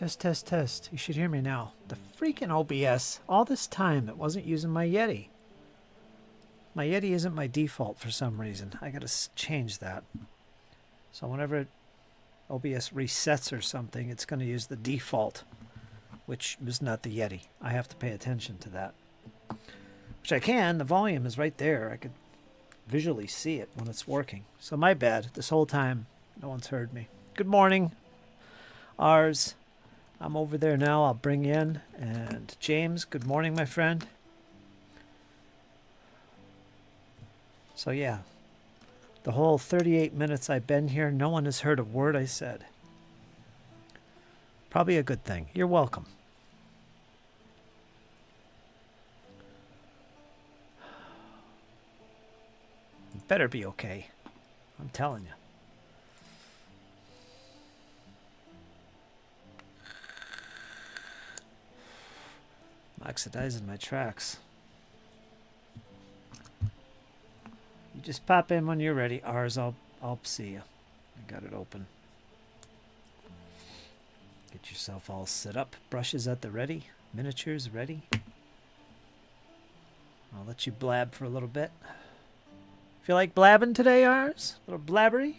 Test, test, test. You should hear me now. The freaking OBS. All this time, it wasn't using my Yeti. My Yeti isn't my default for some reason. I gotta change that. So whenever OBS resets or something, it's going to use the default, which is not the Yeti. I have to pay attention to that. Which I can. The volume is right there. I could visually see it when it's working. So my bad. This whole time, no one's heard me. Good morning, Ars. I'm over there now. I'll bring in. And James, good morning, my friend. So yeah, the whole 38 minutes I've been here, no one has heard a word I said. Probably a good thing. You're welcome. Better be okay. I'm telling you. I'm oxidizing my tracks. You just pop in when you're ready. Ours, I'll see you. I got it open. Get yourself all set up. Brushes at the ready. Miniatures ready. I'll let you blab for a little bit. Feel like blabbing today, Ours? A little blabbery?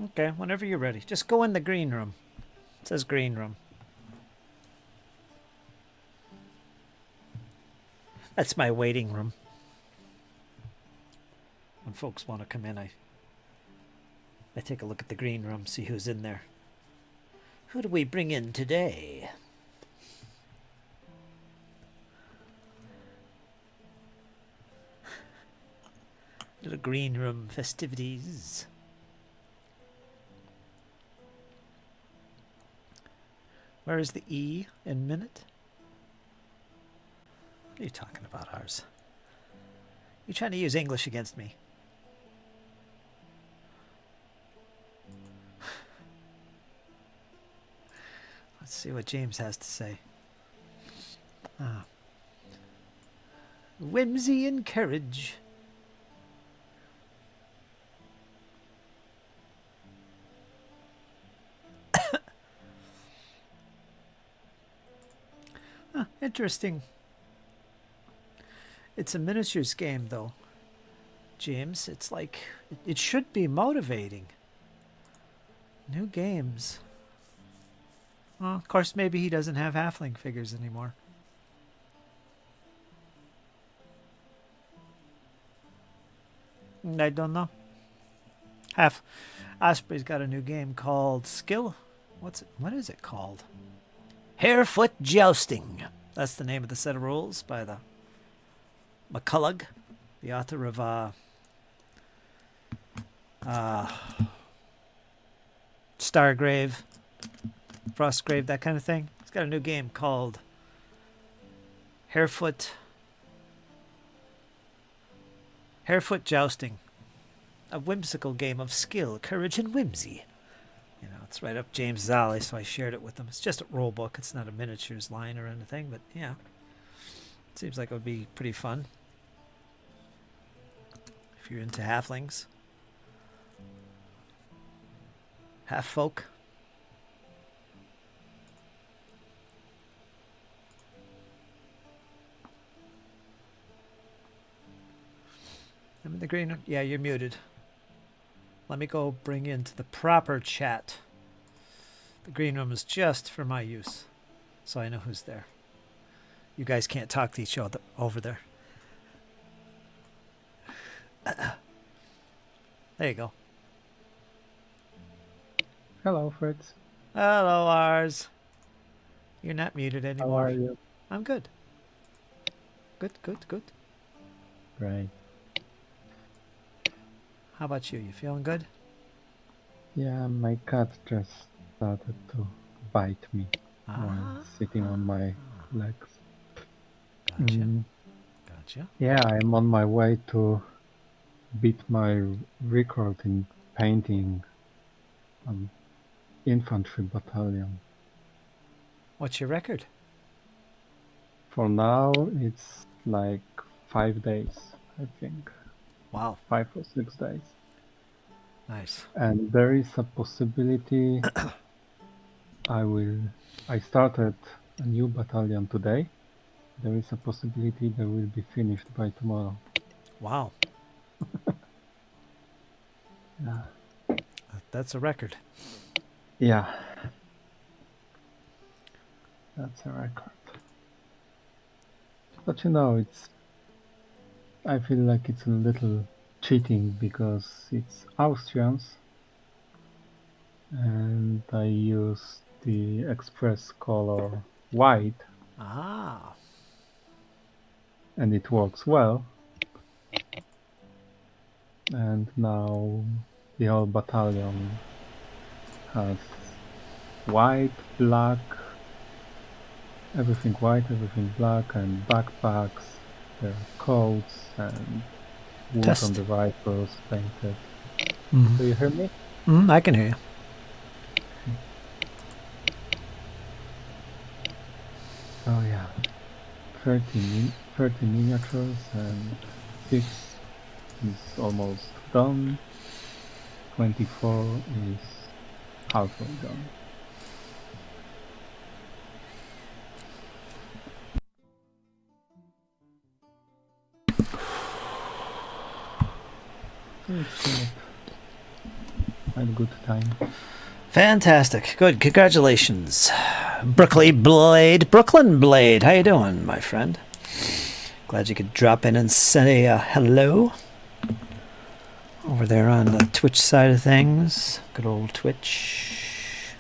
Okay, whenever you're ready. Just go in the green room. It says green room. That's my waiting room. When folks want to come in, I take a look at the green room, see who's in there. Who do we bring in today? Little green room festivities. Where is the E in minute? What are you talking about, Ours? You trying to use English against me? Let's see what James has to say. Ah. Whimsy and courage. Interesting. It's a miniatures game, though, James. It's like, it should be motivating. New games. Well, of course, maybe he doesn't have halfling figures anymore. I don't know. Osprey's got a new game called Skill. What is it called? Harefoot Jousting. That's the name of the set of rules by the McCullough, the author of Stargrave, Frostgrave, that kind of thing. He's got a new game called Harefoot Jousting, a whimsical game of skill, courage, and whimsy. You know, it's right up James' alley, so I shared it with him. It's just a rule book. It's not a miniatures line or anything, but yeah. It seems like it would be pretty fun. If you're into halflings. Half folk. I'm in the green room. Yeah, you're muted. Let me go bring into the proper chat. The green room is just for my use, so I know who's there. You guys can't talk to each other over there. There you go. Hello, Fritz. Hello, Ars. You're not muted anymore. How are you? I'm good. Good, good, good. Right. How about you? You feeling good? Yeah, my cat just started to bite me while Ah, sitting on my legs. gotcha. Gotcha. Yeah, I'm on my way to beat my record in painting an infantry battalion. What's your record? For now, it's like 5 days, I think. Wow. 5 or 6 days. Nice. And there is a possibility I started a new battalion today. There is a possibility they will be finished by tomorrow. Wow. Yeah. That's a record. Yeah. That's a record. But I feel like it's a little cheating because it's Austrians and I use the express color white Ah. and it works well. And now the whole battalion has white, black, everything white, everything black, and backpacks, their coats, and wood on Test. the rifles painted. Mm-hmm. Do you hear me? I can hear you. Oh yeah, 30 miniatures and 6 is almost done. 24 is halfway done. So it's quite a good time. Fantastic. Good. Congratulations. Brooklyn Blade. How you doing, my friend? Glad you could drop in and say hello. Over there on the Twitch side of things. Good old Twitch.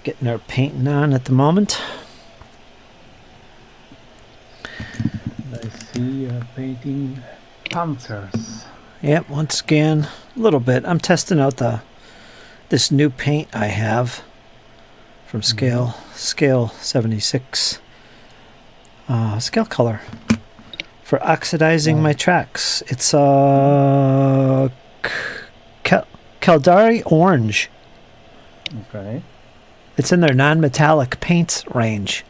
Getting our painting on at the moment. And I see painting panzers. Yep, once again, a little bit. I'm testing out this new paint I have from Scale 76 Scale Color for oxidizing my tracks. It's Caldari Orange. Okay. It's in their non-metallic paints range,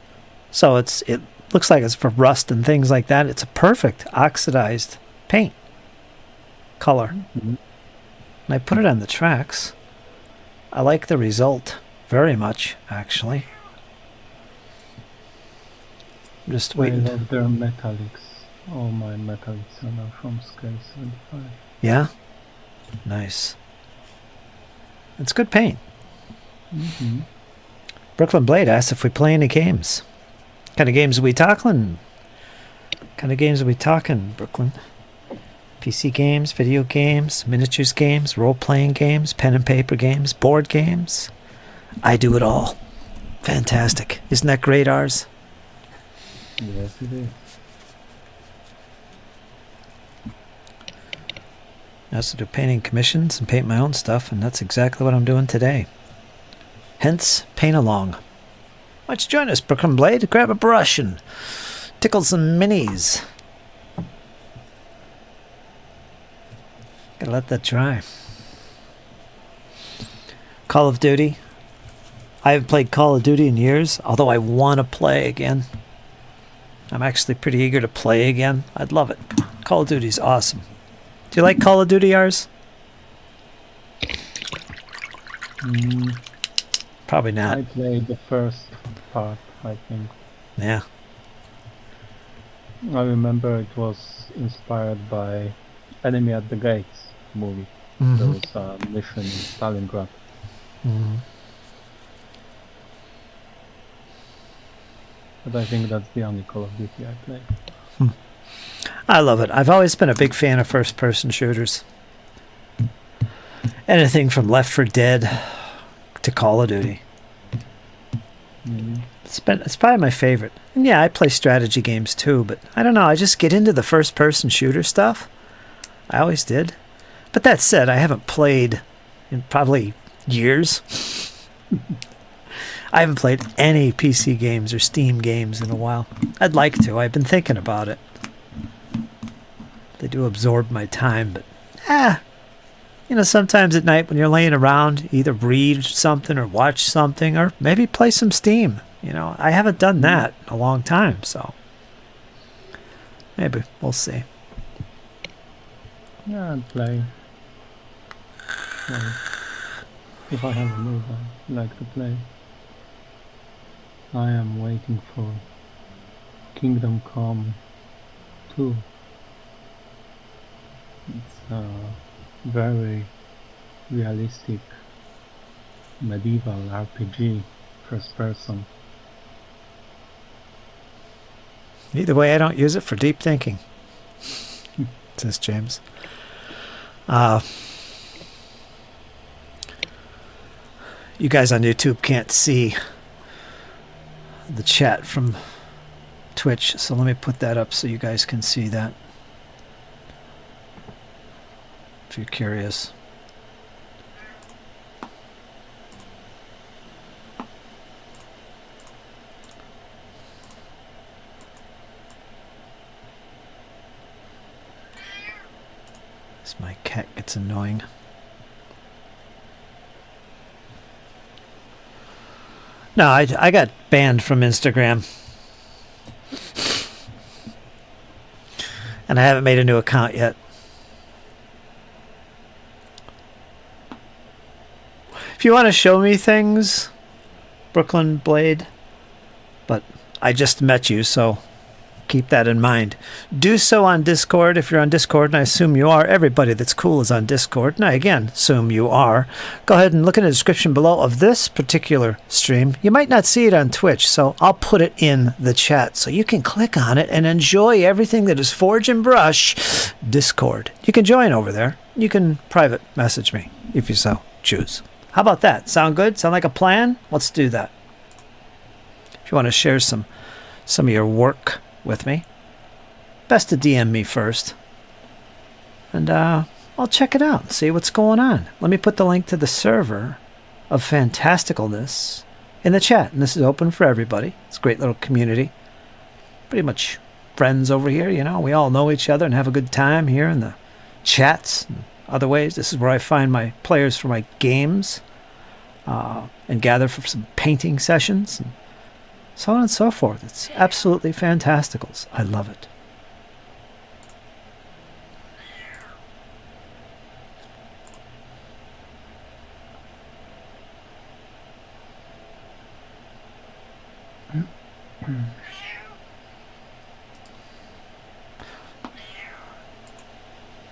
so it looks like it's for rust and things like that. It's a perfect oxidized paint color. And I put it on the tracks. I like the result very much, actually. I'm just waiting. I love their metallics. All my metallics are now from Scale 75. Yeah? Nice. It's good paint. Brooklyn Blade asked if we play any games. What kind of games are we talking? Brooklyn? PC games, video games, miniatures games, role-playing games, pen and paper games, board games. I do it all. Fantastic. Isn't that great, ours? Yes, it is. I also do painting commissions and paint my own stuff, and that's exactly what I'm doing today. Hence, paint along. Why don't you join us, Brooklyn Blade? Grab a brush and tickle some minis. Gotta let that dry. Call of Duty. I haven't played Call of Duty in years, although I want to play again. I'm actually pretty eager to play again. I'd love it. Call of Duty's awesome. Do you like Call of Duty, ours? Probably not. I played the first part, I think. Yeah. I remember it was inspired by Enemy at the Gates movie. There was a mission in Stalingrad. But I think that's the only Call of Duty I played. I love it. I've always been a big fan of first-person shooters. Anything from Left 4 Dead to Call of Duty. It's probably my favorite. And yeah, I play strategy games too, but I don't know. I just get into the first-person shooter stuff. I always did. But that said, I haven't played in probably years. I haven't played any PC games or Steam games in a while. I'd like to. I've been thinking about it. They do absorb my time, but sometimes at night when you're laying around, either read something or watch something or maybe play some Steam. I haven't done that in a long time, so maybe we'll see. Yeah, I'd play. Well, if I have a mood, I like to play. I am waiting for Kingdom Come 2. It's a very realistic medieval RPG, first person. Either way, I don't use it for deep thinking, says James. You guys on YouTube can't see the chat from Twitch, so let me put that up so you guys can see that, if you're curious. My cat gets annoying. No, I got banned from Instagram. And I haven't made a new account yet. If you want to show me things, Brooklyn Blade, but I just met you, so keep that in mind. Do so on Discord if you're on Discord, and I assume you are. Everybody that's cool is on Discord, and I again assume you are. Go ahead and look in the description below of this particular stream. You might not see it on Twitch, so I'll put it in the chat so you can click on it and enjoy everything that is Forge and Brush Discord. You can join over there. You can private message me if you so choose. How about that? Sound good? Sound like a plan? Let's do that. If you want to share some of your work with me, best to DM me first, and I'll check it out and see what's going on. Let me put the link to the server of Fantasticalness in the chat, and this is open for everybody. It's a great little community, pretty much friends over here. We all know each other and have a good time here in the chats and other ways. This is where I find my players for my games, and gather for some painting sessions and so on and so forth. It's absolutely fantasticals. I love it.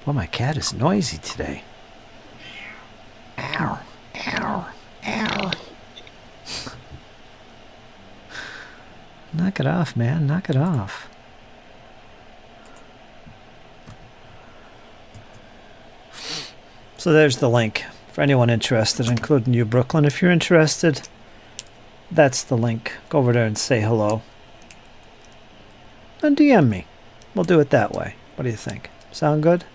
Well, my cat is noisy today. Ow, ow, ow. Knock it off, man. Knock it off. So there's the link for anyone interested, including you, Brooklyn. If you're interested, that's the link. Go over there and say hello. And DM me. We'll do it that way. What do you think? Sound good?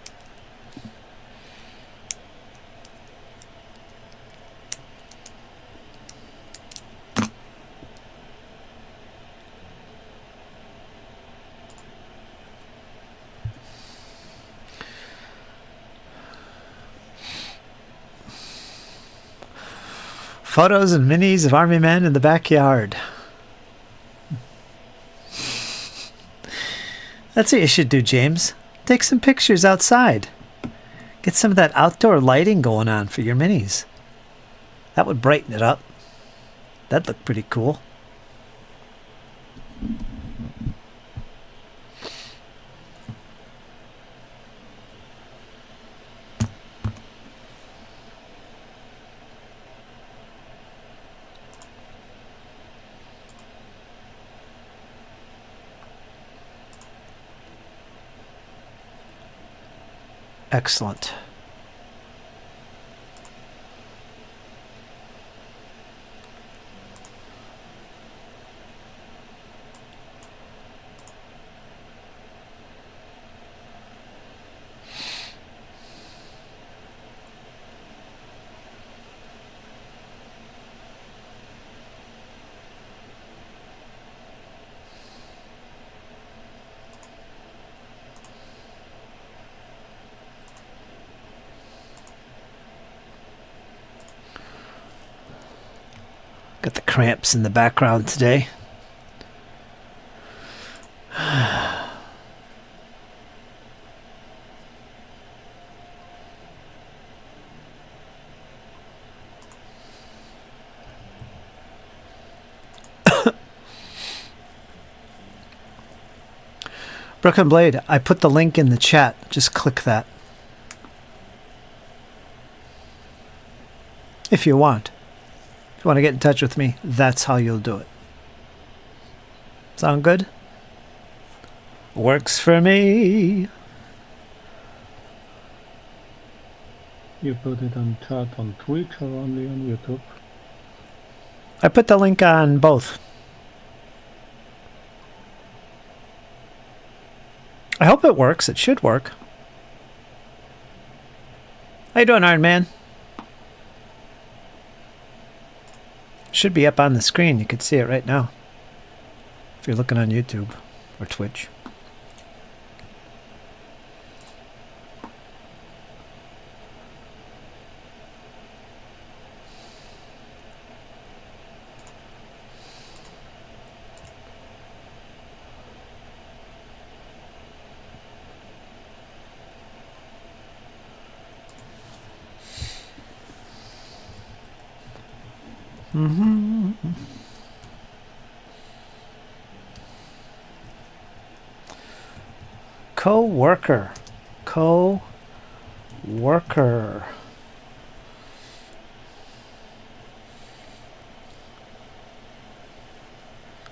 Photos and minis of army men in the backyard. That's what you should do, James. Take some pictures outside. Get some of that outdoor lighting going on for your minis. That would brighten it up. That'd look pretty cool. Excellent. cramps in the background today. Broken Blade, I put the link in the chat. Just click that. If you want. If you want to get in touch with me, that's how you'll do it. Sound good? Works for me. You put it on chat on Twitch or only on YouTube? I put the link on both. I hope it works. It should work. How you doing, Iron Man? Should be up on the screen. You can see it right now. If you're looking on YouTube or Twitch. Co-worker.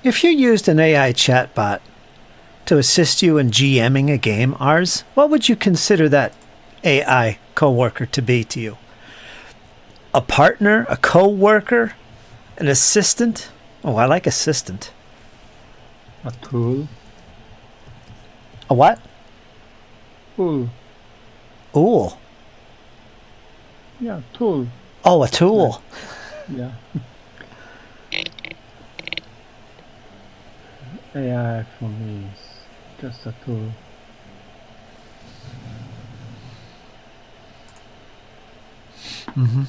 If you used an AI chatbot to assist you in GMing a game, ours, what would you consider that AI co-worker to be to you? A partner, a co-worker, an assistant? Oh, I like assistant. A tool? A what? Tool. Tool. Yeah, tool. Oh, a tool. Yeah. AI for me is just a tool. Mm-hmm.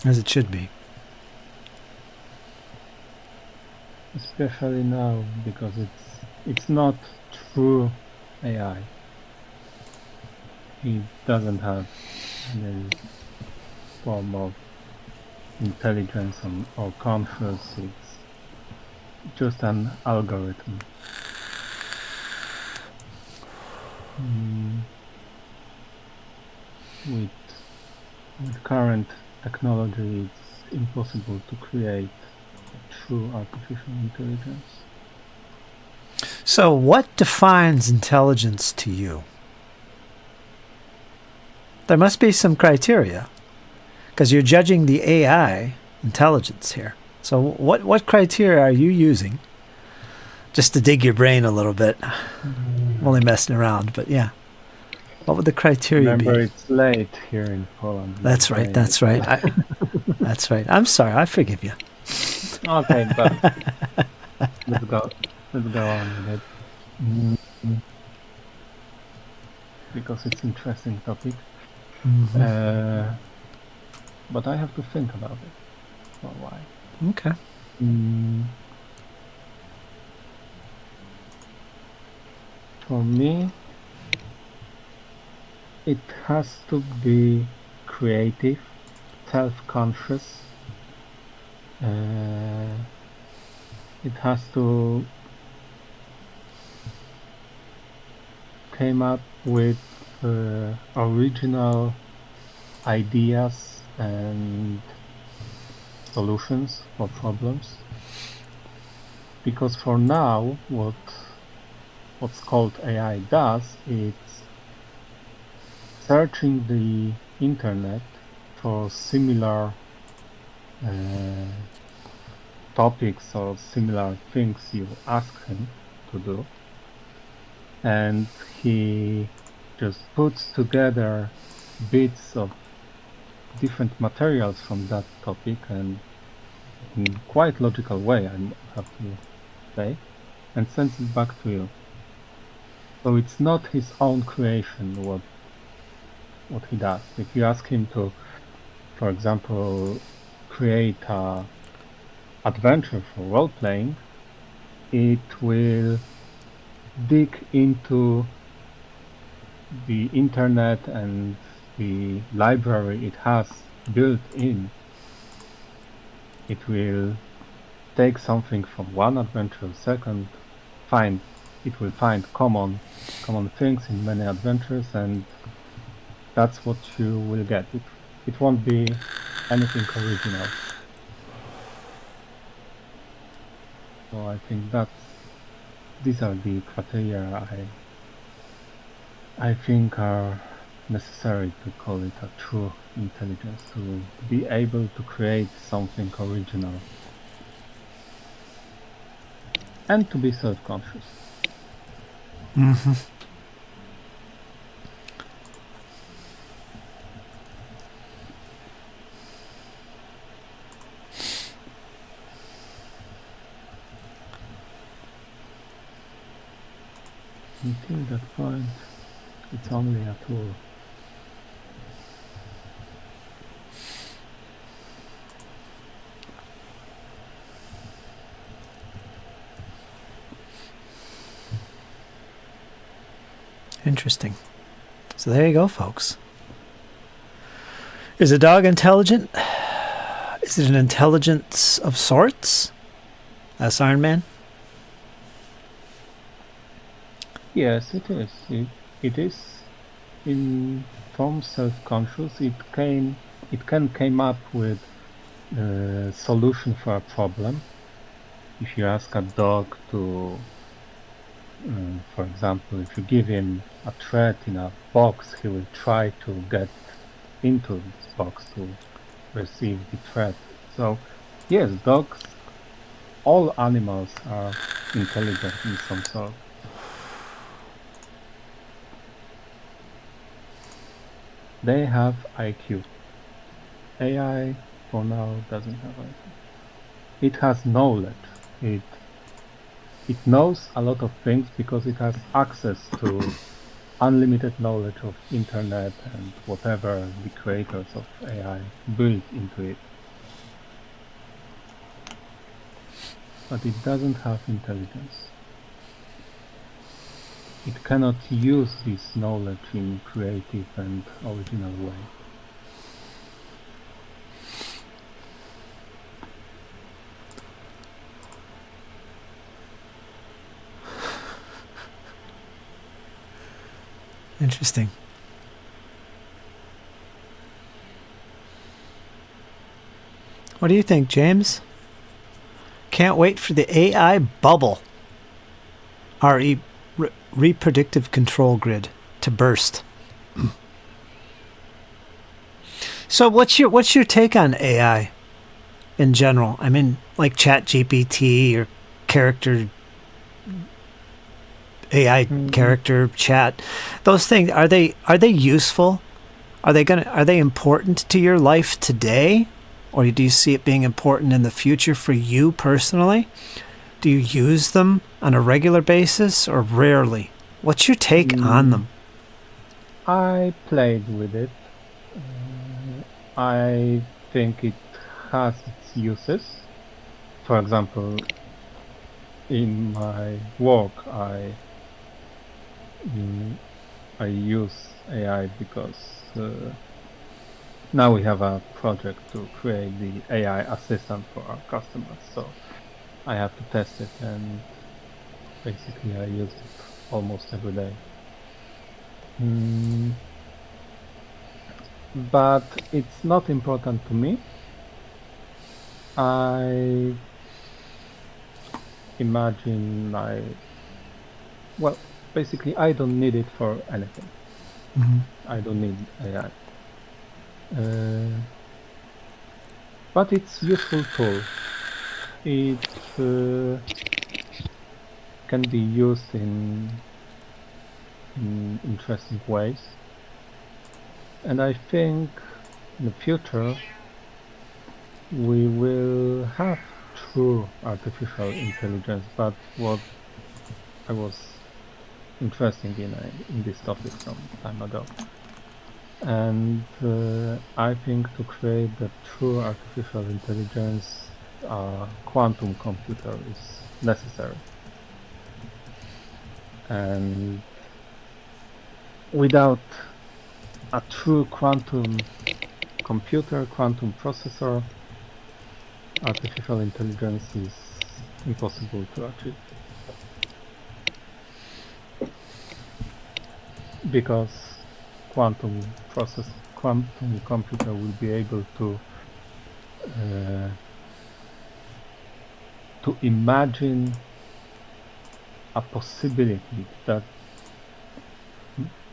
As it should be. Especially now, because it's not true AI. It doesn't have any form of intelligence or conscience. It's just an algorithm. With current technology, it's impossible to create true artificial intelligence. So what defines intelligence to you? There must be some criteria, because you're judging the AI intelligence here. So what criteria are you using? Just to dig your brain a little bit. I'm only messing around, but yeah. What would the criteria be? Remember, it's late here in Poland. That's right. That's right. That's right. I'm sorry. I forgive you. Okay, but let's go on with it. Because it's an interesting topic. Mm-hmm. But I have to think about it for a while. Okay. For me, it has to be creative, self-conscious. It has to came up with original ideas and solutions for problems. Because for now, what's called AI does, it's searching the internet for similar topics or similar things you ask him to do, and he just puts together bits of different materials from that topic, and in quite logical way, I have to say, and sends it back to you. So it's not his own creation what he does. If you ask him to, for example, create a adventure for role-playing, it will dig into the internet and the library it has built in. It will take something from one adventure, second, it will find common things in many adventures, and that's what you will get. It won't be anything original. So I think these are the criteria I think are necessary to call it a true intelligence, to be able to create something original and to be self-conscious. Mm-hmm. Until that point, it's only a tool. Interesting. So there you go, folks. Is a dog intelligent? Is it an intelligence of sorts? That's Iron Man? Yes, it is. It is in from self-conscious. It can come up with a solution for a problem. If you ask a dog to, for example, if you give him a thread in a box, he will try to get into this box to receive the thread. So, yes, dogs, all animals are intelligent in some sort. They have IQ. AI, for now, doesn't have IQ. It has knowledge. It knows a lot of things because it has access to unlimited knowledge of internet and whatever the creators of AI built into it. But it doesn't have intelligence. It cannot use this knowledge in creative and original way. Interesting. What do you think, James? Can't wait for the AI bubble, our reproductive control grid, to burst. So what's your take on AI in general? I mean, like ChatGPT or character AI character chat, those things, are they useful? Are they important to your life today, or do you see it being important in the future for you personally? Do you use them on a regular basis or rarely? What's your take on them? I played with it. I think it has its uses. For example, in my work, I use AI because now we have a project to create the AI assistant for our customers. So I have to test it, and basically I use it almost every day. But it's not important to me. I imagine basically I don't need it for anything. Mm-hmm. I don't need AI. But it's useful tool. It can be used in interesting ways. And I think in the future we will have true artificial intelligence, but what I was interested in this topic some time ago. And I think to create the true artificial intelligence, a quantum computer is necessary. And without a true quantum computer, quantum processor, artificial intelligence is impossible to achieve. Because quantum computer will be able to imagine a possibility that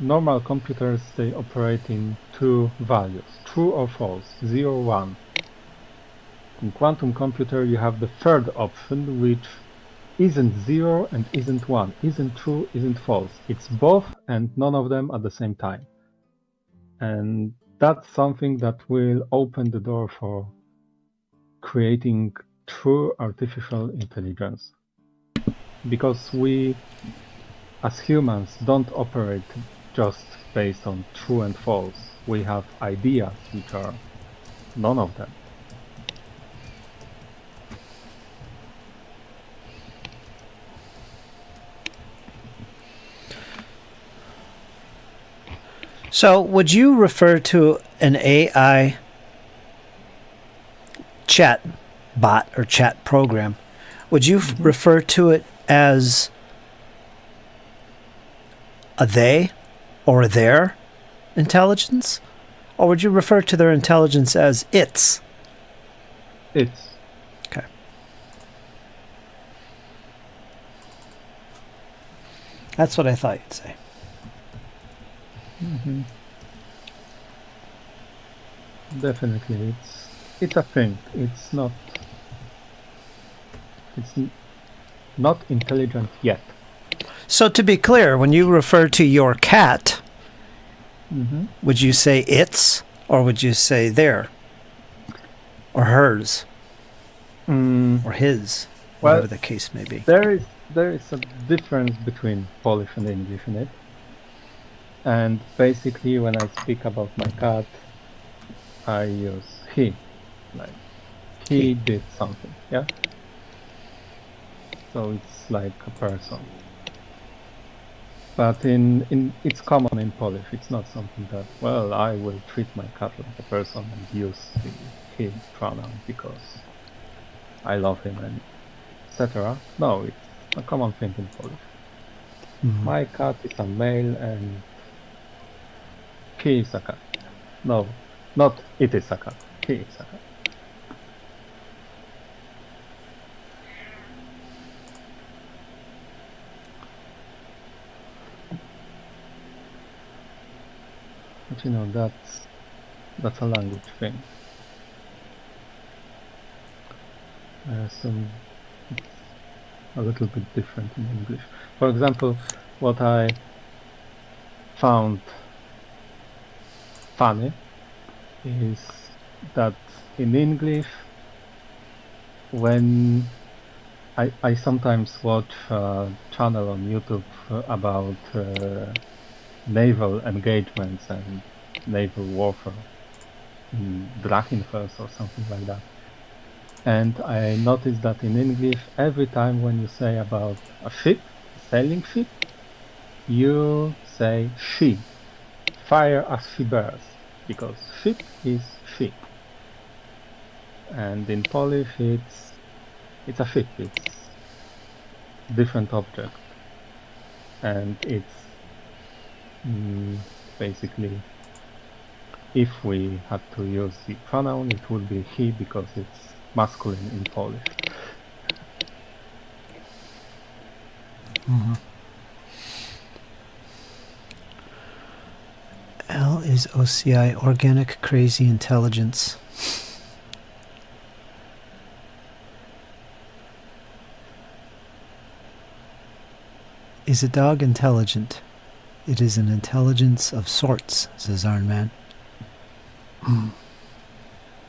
normal computers, they operate in two values, true or false, 0, 1. In quantum computer you have the third option, which isn't 0 and isn't 1, isn't true, isn't false. It's both and none of them at the same time. And that's something that will open the door for creating true artificial intelligence. Because we, as humans, don't operate just based on true and false. We have ideas which are none of them. So, would you refer to an AI chat bot or chat program? Would you refer to it as a they or a their intelligence? Or would you refer to their intelligence as its? It's. Okay. That's what I thought you'd say. Mm-hmm. Definitely, it's a thing. It's not intelligent yet. So to be clear, when you refer to your cat, would you say its or would you say their or hers or his, whatever the case may be? There is a difference between Polish and English in it. And basically, when I speak about my cat, I use he, like he did something, yeah. So it's like a person. But in it's common in Polish. It's not something that, well, I will treat my cat like a person and use the he pronoun because I love him and etc. No, it's a common thing in Polish. My cat is a male and he is a cat. No, not it is a cat. He is a cat. But you know, that's a language thing. So it's a little bit different in English. For example, what I found funny is that in English, when I sometimes watch a channel on YouTube about naval engagements and naval warfare in Drachenfels or something like that. And I noticed that in English, every time when you say about a ship, a sailing ship, you say she, fire as she bears, because ship is she. And in Polish, it's a ship, it's different object, and it's basically, if we had to use the pronoun, it would be he because it's masculine in Polish. L is OCI, Organic Crazy Intelligence. Is a dog intelligent? It is an intelligence of sorts, says Ironman.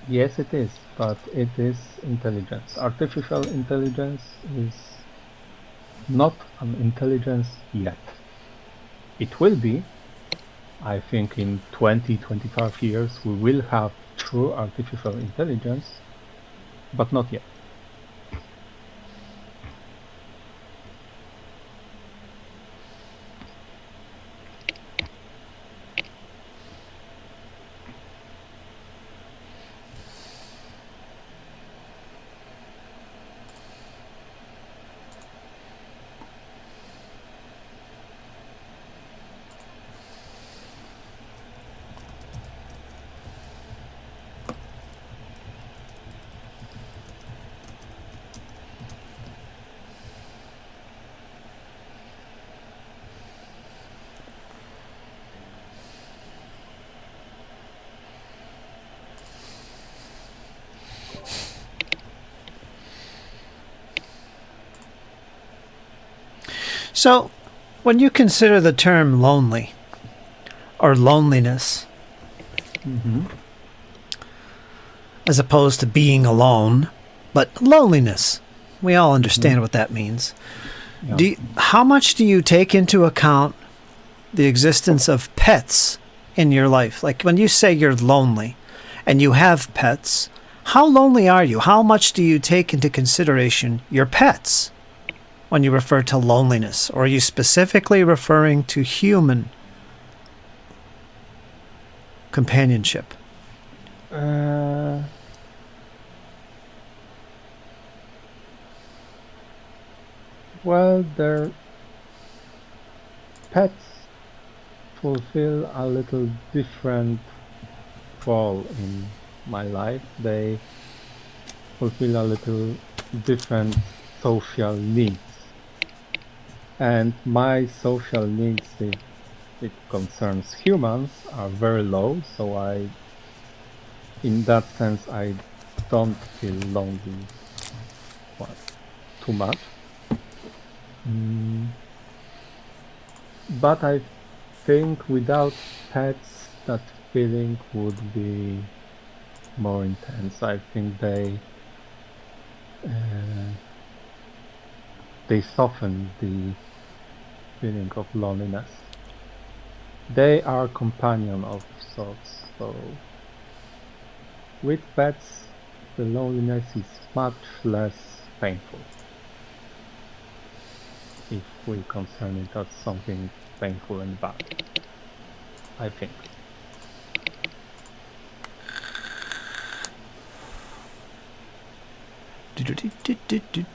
Yes, it is, but it is intelligence. Artificial intelligence is not an intelligence yet. It will be, I think in 20, 25 years we will have true artificial intelligence, but not yet. So, when you consider the term lonely or loneliness, as opposed to being alone, but loneliness, we all understand what that means. Yeah. How much do you take into account the existence of pets in your life? Like when you say you're lonely and you have pets, how lonely are you? How much do you take into consideration your pets when you refer to loneliness? Or are you specifically referring to human companionship? Well, their pets fulfill a little different role in my life. They fulfill a little different social needs. And my social needs, if it concerns humans, are very low, so in that sense, I don't feel lonely too much. But I think without pets, that feeling would be more intense. I think they soften the feeling of loneliness. They are companion of sorts, so with pets, the loneliness is much less painful. If we concern it as something painful and bad, I think.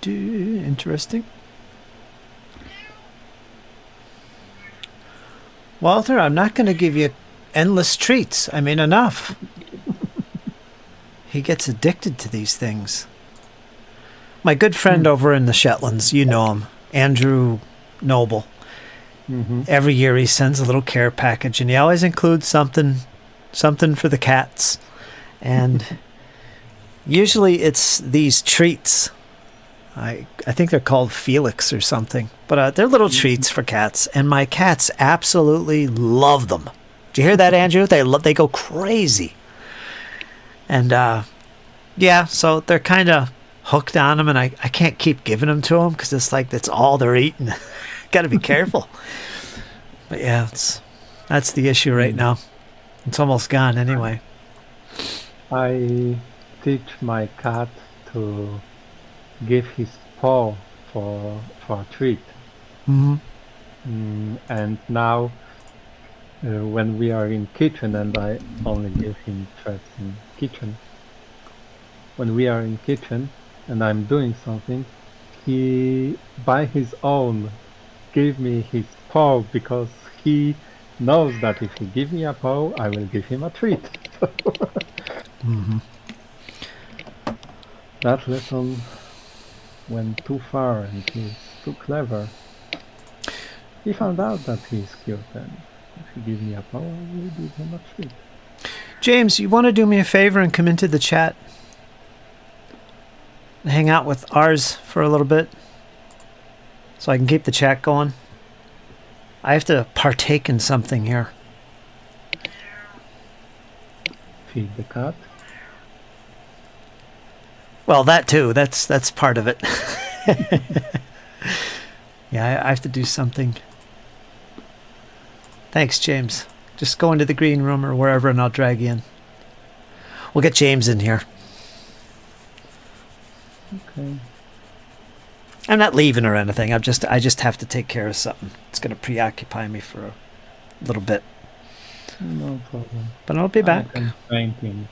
Interesting. Walter, I'm not going to give you endless treats. I mean, enough. He gets addicted to these things. My good friend over in the Shetlands, you know him, Andrew Noble. Every year he sends a little care package, and he always includes something for the cats. And usually it's these treats. I think they're called Felix or something. But they're little treats for cats, and my cats absolutely love them. Did you hear that, Andrew? They go crazy. And yeah, so they're kind of hooked on them, and I can't keep giving them to them because it's like that's all they're eating. Got to be careful. But yeah, that's the issue right now. It's almost gone anyway. I teach my cat to give his paw for a treat. And now when we are in kitchen, and I only give him treats in kitchen, when we are in kitchen and I'm doing something, he by his own gave me his paw because he knows that if he gives me a paw, I will give him a treat. That lesson went too far, and he's too clever. He found out that he's cute, and if he gives me a paw, I will give him a treat. James, you want to do me a favor and come into the chat? Hang out with ours for a little bit so I can keep the chat going. I have to partake in something here. Feed the cat. Well, that too. That's part of it. Yeah, I have to do something. Thanks, James. Just go into the green room or wherever and I'll drag you in. We'll get James in here. Okay. I'm not leaving or anything. I just have to take care of something. It's going to preoccupy me for a little bit. No problem. But I'll be back. I can paint him.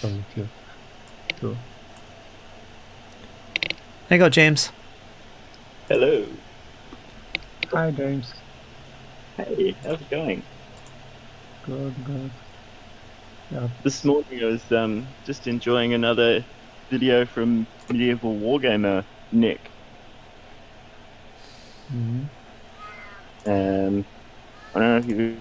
Solitude too. There you go, James. Hello. Hi, James. Hey, how's it going? Good, good. Yeah. This morning I was just enjoying another video from Medieval Wargamer Nick. Mhm. I don't know if you.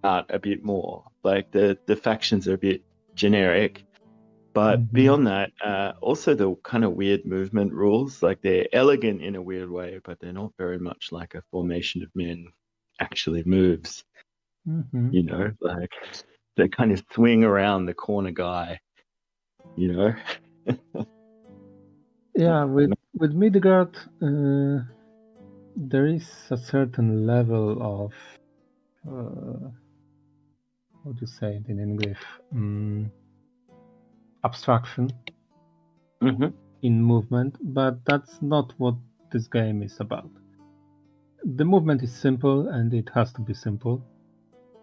out a bit more. Like the factions are a bit generic. But Mhm. beyond that, also the kind of weird movement rules, like they're elegant in a weird way, but they're not very much like a formation of men actually moves. Mhm. You know, like they kind of swing around the corner guy. You know, Yeah, with Midgard, there is a certain level of how do you say it in English? Abstraction Mhm. in movement, but that's not what this game is about. The movement is simple, and it has to be simple.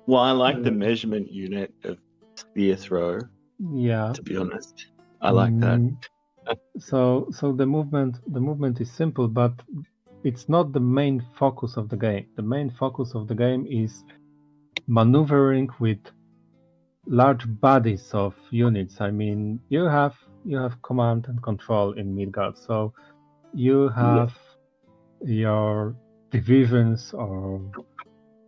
Well, I like the measurement unit of spear throw. Yeah. To be honest, I like that. So the movement is simple, but it's not the main focus of the game. The main focus of the game is maneuvering with large bodies of units. I mean, you have command and control in Midgard, so you have your divisions or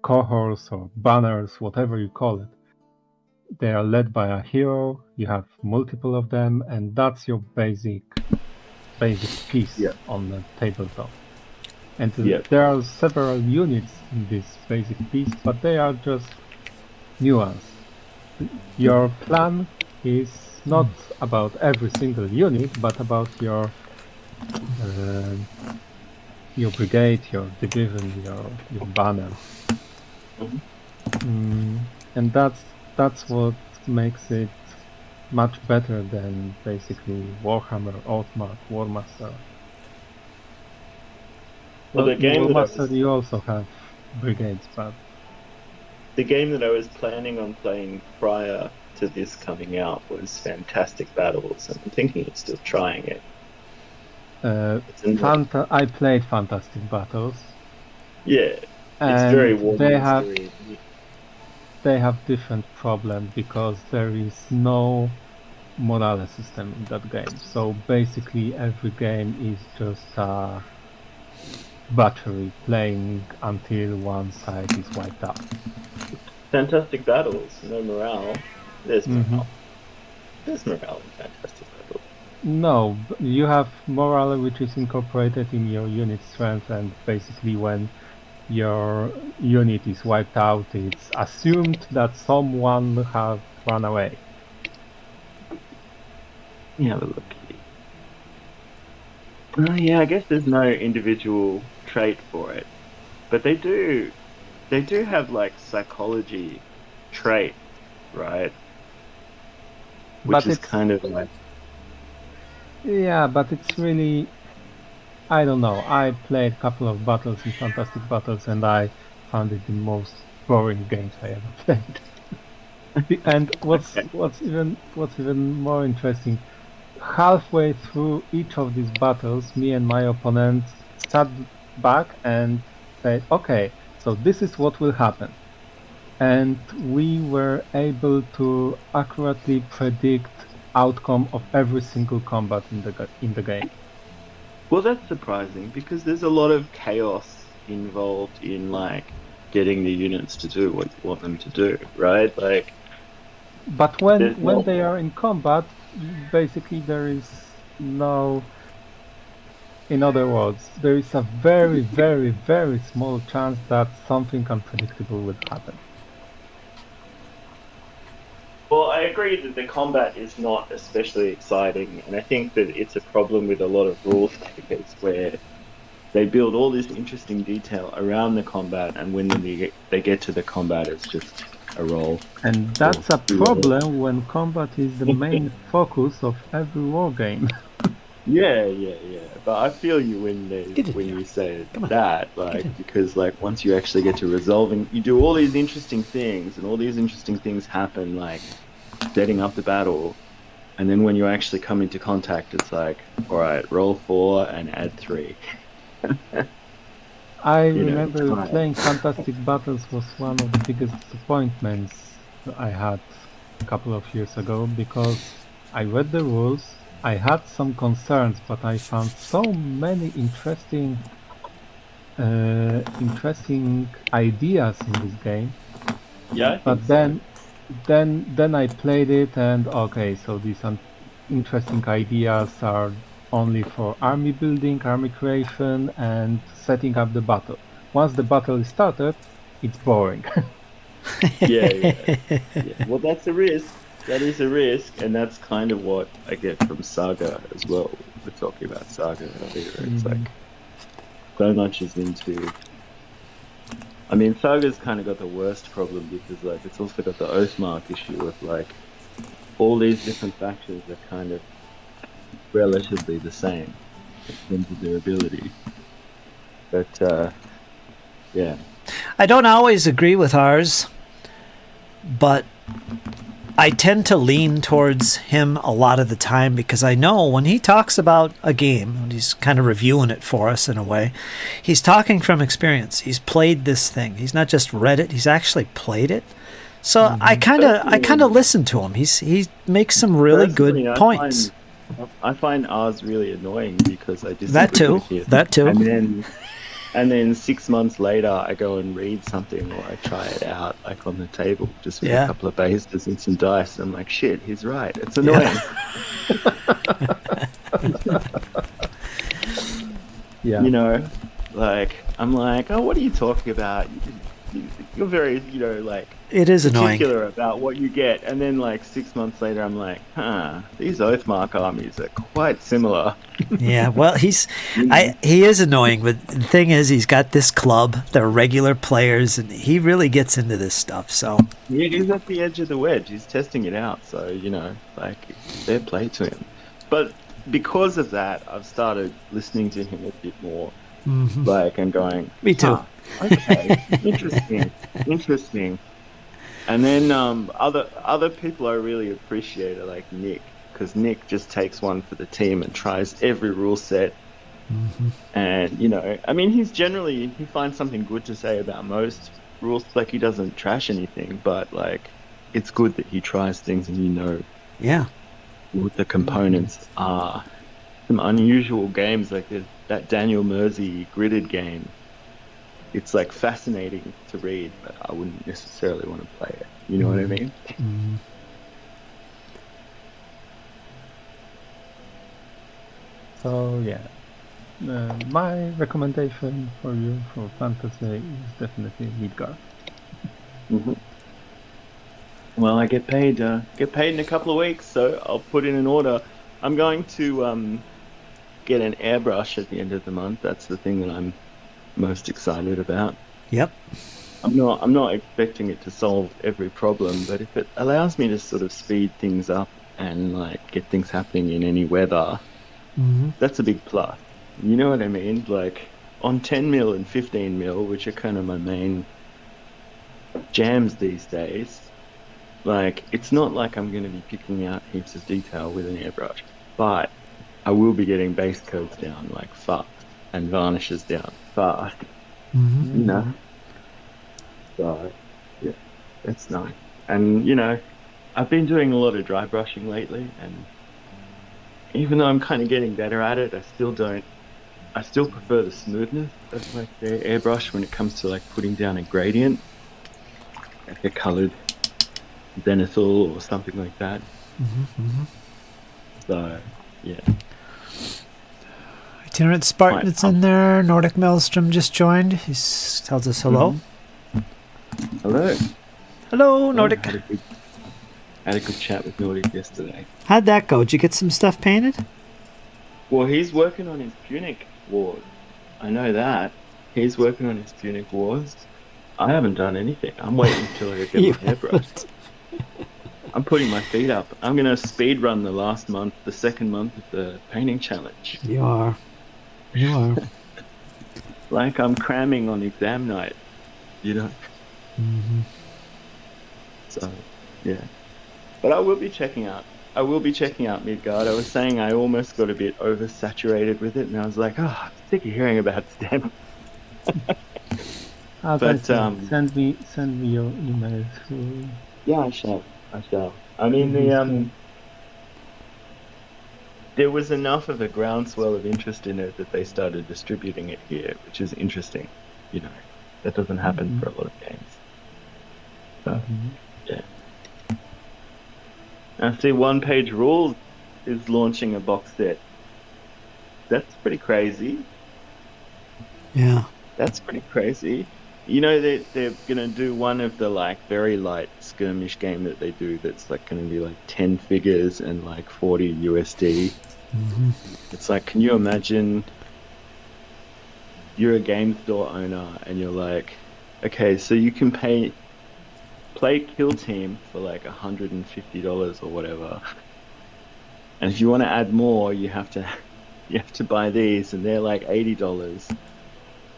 cohorts or banners, whatever you call it. They are led by a hero. You have multiple of them, and that's your basic piece Yeah. on the tabletop. And Yeah. there are several units in this basic piece, but they are just nuance. Your plan is not about every single unit, but about your brigade, your division, your banner. And that's what makes it much better than basically Warhammer, Altmark, Warmaster. Well, the game that I Warmaster, you also have brigades, but the game that I was planning on playing prior to this coming out was Fantastic Battles, and I'm thinking of still trying it. I played Fantastic Battles. Yeah, and it's very warm. They have different problems because there is no morale system in that game. So basically, every game is just a battery playing until one side is wiped out. Fantastic Battles, no morale. There's morale. There's morale in Fantastic Battles. No, you have morale which is incorporated in your unit strength, and basically when your unit is wiped out, it's assumed that someone has run away. Let me have a look here. Yeah, I guess there's no individual trait for it, but they do have like psychology trait, right? Which is kind of like... Yeah, but it's really, I don't know. I played a couple of battles in Fantastic Battles, and I found it the most boring games I ever played. And what's even more interesting, halfway through each of these battles, me and my opponent sat back and said, "Okay, so this is what will happen," and we were able to accurately predict outcome of every single combat in the game. Well, that's surprising because there's a lot of chaos involved in like getting the units to do what you want them to do, right? Like, but when they are in combat, basically there is no. In other words, there is a very, very, very small chance that something unpredictable will happen. Well, I agree that the combat is not especially exciting, and I think that it's a problem with a lot of rules makers where they build all this interesting detail around the combat, and when they get to the combat, it's just a roll. And that's a problem when combat is the main focus of every war game. Yeah. But I feel you when you say that, like, because like once you actually get to resolving, you do all these interesting things, and all these interesting things happen, like setting up the battle, and then when you actually come into contact, it's like, all right, roll 4 and add 3. I remember playing Fantastic Battles was one of the biggest disappointments I had a couple of years ago, because I read the rules, I had some concerns, but I found so many interesting ideas in this game Yeah, I But think so. then I played it, and okay, so these interesting ideas are only for army building, army creation, and setting up the battle. Once the battle is started, it's boring. Yeah. Well, that's a risk. That is a risk, and that's kind of what I get from Saga as well. We're talking about Saga earlier. It's Mhm. like so much is into. I mean, Saga's kind of got the worst problem because, like, it's also got the Oathmark issue of like all these different factions are kind of relatively the same in terms of their ability. But yeah, I don't always agree with ours, but I tend to lean towards him a lot of the time because I know when he talks about a game, and he's kind of reviewing it for us in a way, he's talking from experience. He's played this thing. He's not just read it, he's actually played it. So I kind of listen to him. He makes some really good personally, points. I find ours really annoying because I That disagree too. with him, That too. and then 6 months later, I go and read something or I try it out, like on the table, just with a Yeah. couple of bases and some dice. I'm like, shit, he's right. It's Yeah. annoying. Yeah. You know, like I'm like, oh, what are you talking about? You're very, like It is annoying. particular about what you get, and then like 6 months later, I'm like, these Oathmark armies are quite similar. Yeah, well, he is annoying, but the thing is, he's got this club. They're regular players, and he really gets into this stuff. So He's at the edge of the wedge. He's testing it out, so like fair play to him. But because of that, I've started listening to him a bit more, like, and going, me too. Okay, interesting. And then other people I really appreciate are like Nick, because Nick just takes one for the team and tries every rule set. And I mean, he finds something good to say about most rules. Like, he doesn't trash anything, but like it's good that he tries things and Yeah. what the components are. Some unusual games like that Daniel Mersey gridded game. It's like fascinating to read, but I wouldn't necessarily want to play it. You know what I mean? So yeah, my recommendation for you for fantasy is definitely Midgard. Well, I get paid in a couple of weeks, so I'll put in an order. I'm going to get an airbrush at the end of the month. That's the thing that I'm most excited about. Yep. I'm not expecting it to solve every problem, but if it allows me to sort of speed things up and like get things happening in any weather, that's a big plus. You know what I mean? Like on 10 mil and 15 mil, which are kind of my main jams these days, like it's not like I'm going to be picking out heaps of detail with an airbrush, but I will be getting base codes down like fast and varnishes down fast. So yeah, that's nice. And I've been doing a lot of dry brushing lately, and even though I'm kind of getting better at it, I still prefer the smoothness of like the airbrush when it comes to like putting down a gradient, like a colored Zenithal or something like that. So yeah. Itinerant Spartan that's in there. Nordic Maelstrom just joined. He tells us hello. Hello. Hello, Nordic. Had a good chat with Nordic yesterday. How'd that go? Did you get some stuff painted? Well, he's working on his Punic ward. I know that. He's working on his Punic wars. I haven't done anything. I'm waiting until I get my hairbrush. I'm putting my feet up. I'm going to speed run the second month of the painting challenge. You are. Like I'm cramming on exam night, So, yeah. But I will be checking out Midgard. I was saying I almost got a bit oversaturated with it, and I was like, I'm sick of hearing about this damn. But send me your email. Yeah, I shall. I mean, there was enough of a groundswell of interest in it that they started distributing it here, which is interesting. That doesn't happen for a lot of games. Yeah. I see One Page Rules is launching a box set. That's pretty crazy. Yeah. That's pretty crazy. You know, they're gonna do one of the like very light skirmish game that they do that's like gonna be like 10 figures and like 40 USD. Mm-hmm. It's like, can you imagine you're a game store owner and you're like, okay, so you can play Kill Team for like $150 or whatever. And if you want to add more, you have to buy these and they're like $80.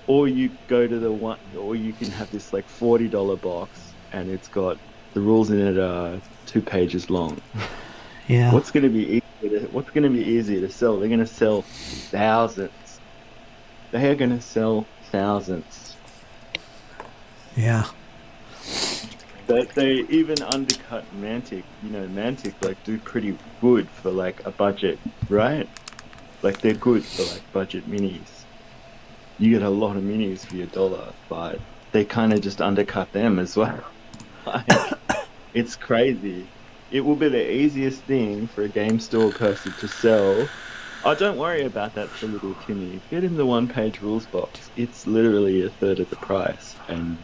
Or you go to the one, or you can have this like $40 box, and it's got the rules in it are 2 pages long. Yeah. What's going to be easier to sell? They're going to sell thousands. They are going to sell thousands. Yeah. They even undercut Mantic. You know, Mantic like do pretty good for like a budget, right? Like they're good for like budget minis. You get a lot of minis for your dollar, but they kind of just undercut them as well. Like, it's crazy. It will be the easiest thing for a game store person to sell. Oh, don't worry about that for little Timmy. Get him the one-page rules box. It's literally a third of the price, and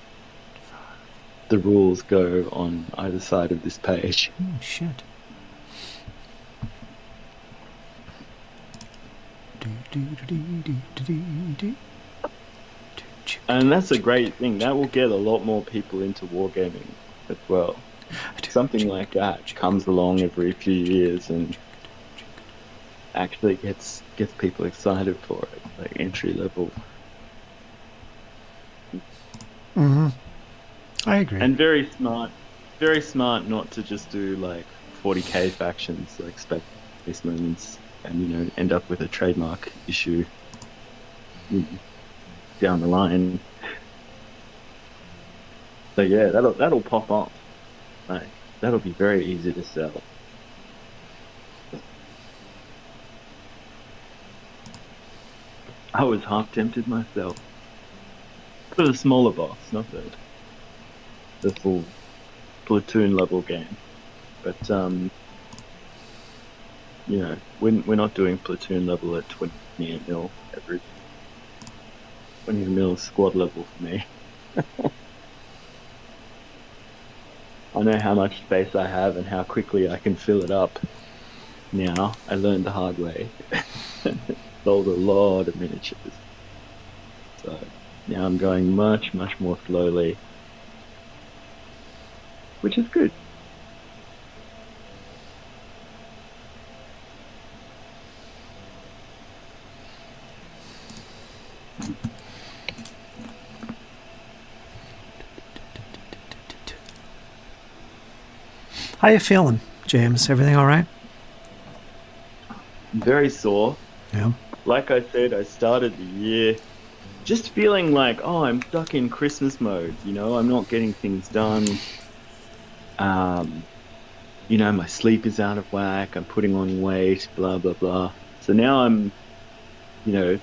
the rules go on either side of this page. Oh, shit. And that's a great thing. That will get a lot more people into wargaming as well. Something like that comes along every few years and actually gets people excited for it, like entry level. Mm-hmm. I agree. And very smart not to just do like 40k factions like Space Marines and, you know, end up with a trademark issue down the line. So yeah, that'll pop off. Like, that'll be very easy to sell. I was half tempted myself for the smaller boss, not the full platoon level game. But you know, we're not doing platoon level at 20 mil every 20 mil squad level for me. I know how much space I have and how quickly I can fill it up now. I learned the hard way. Sold a lot of miniatures. So now I'm going much, much more slowly, which is good. How you feeling, James? Everything all right? Very sore. Yeah. Like I said, I started the year just feeling like, oh, I'm stuck in Christmas mode. You know, I'm not getting things done. You know, my sleep is out of whack. I'm putting on weight, blah, blah, blah. So now I'm, you know,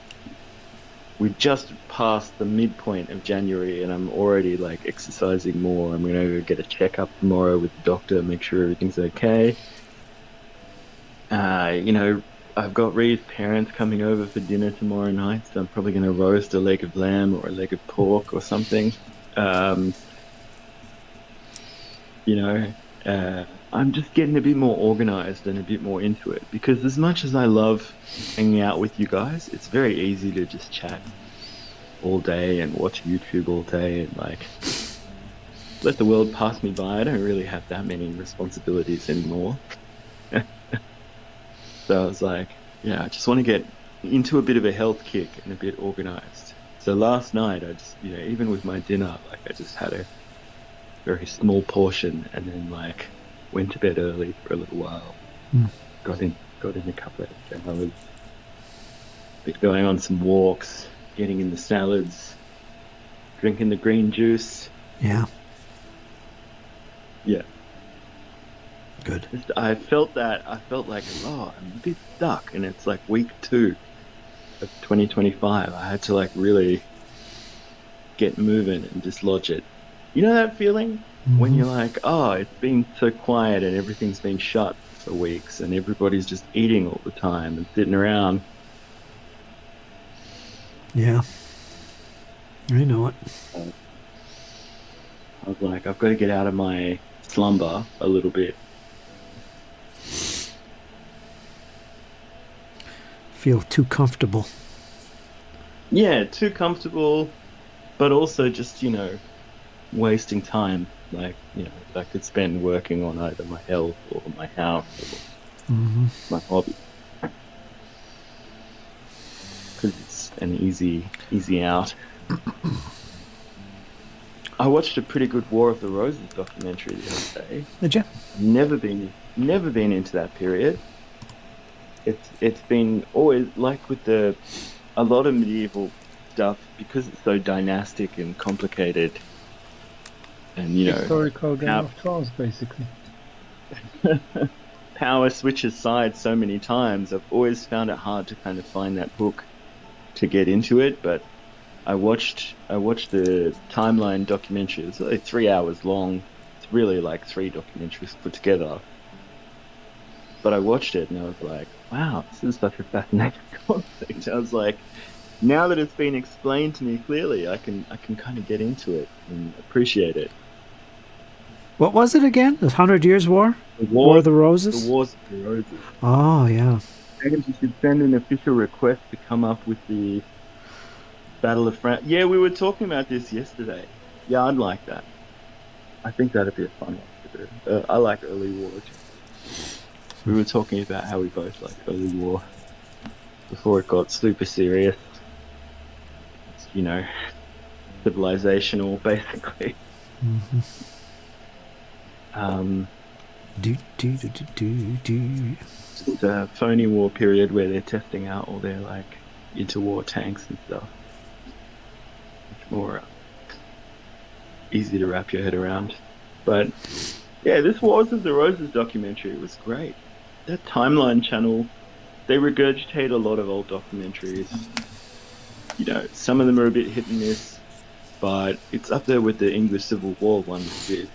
we've just passed the midpoint of January and I'm already like exercising more. I'm going to go get a checkup tomorrow with the doctor, make sure everything's okay. You know, I've got Ree's parents coming over for dinner tomorrow night, so I'm probably going to roast a leg of lamb or a leg of pork or something. You know, I'm just getting a bit more organized and a bit more into it, because as much as I love hanging out with you guys, it's very easy to just chat all day and watch YouTube all day and like let the world pass me by. I don't really have that many responsibilities anymore. So I was like, yeah, I just want to get into a bit of a health kick and a bit organized. So last night, I just, you know, even with my dinner, like I just had a very small portion and then like went to bed early for a little while. Got in a couple of hours. Been going on some walks, getting in the salads, drinking the green juice. Yeah. Yeah. Good. I felt like, oh, I'm a bit stuck, and it's like week 2 of 2025. I had to like really get moving and dislodge it. You know that feeling? when you're like, oh, it's been so quiet and everything's been shut for weeks and everybody's just eating all the time and sitting around. Yeah. I know it. I was like, I've got to get out of my slumber a little bit. Feel too comfortable. Yeah, too comfortable, but also just, wasting time. Like, that I could spend working on either my health or my house or my hobby. Because it's an easy out. I watched a pretty good War of the Roses documentary the other day. Did you? Never been into that period. It's been always like with a lot of medieval stuff, because it's so dynastic and complicated, and historical Game of Thrones, basically. Power switches sides so many times. I've always found it hard to kind of find that hook to get into it, but I watched the timeline documentary. It's like 3 hours long. It's really like 3 documentaries put together. But I watched it and I was like, wow, this is such a fascinating concept. I was like, now that it's been explained to me clearly, I can kind of get into it and appreciate it. What was it again? The 100 Years' War? War of the Roses? The Wars of the Roses. Oh, yeah. And you should send an official request to come up with the Battle of France. Yeah, we were talking about this yesterday. Yeah, I'd like that. I think that'd be a fun one to do. I like early war. We were talking about how we both like early war before it got super serious. It's, civilizational, basically. Just a phony war period where they're testing out all their like interwar tanks and stuff. Much more easy to wrap your head around. But yeah, this Wars of the Roses documentary was great. That Timeline channel, they regurgitate a lot of old documentaries. Some of them are a bit hit and miss, but it's up there with the English Civil War one we did.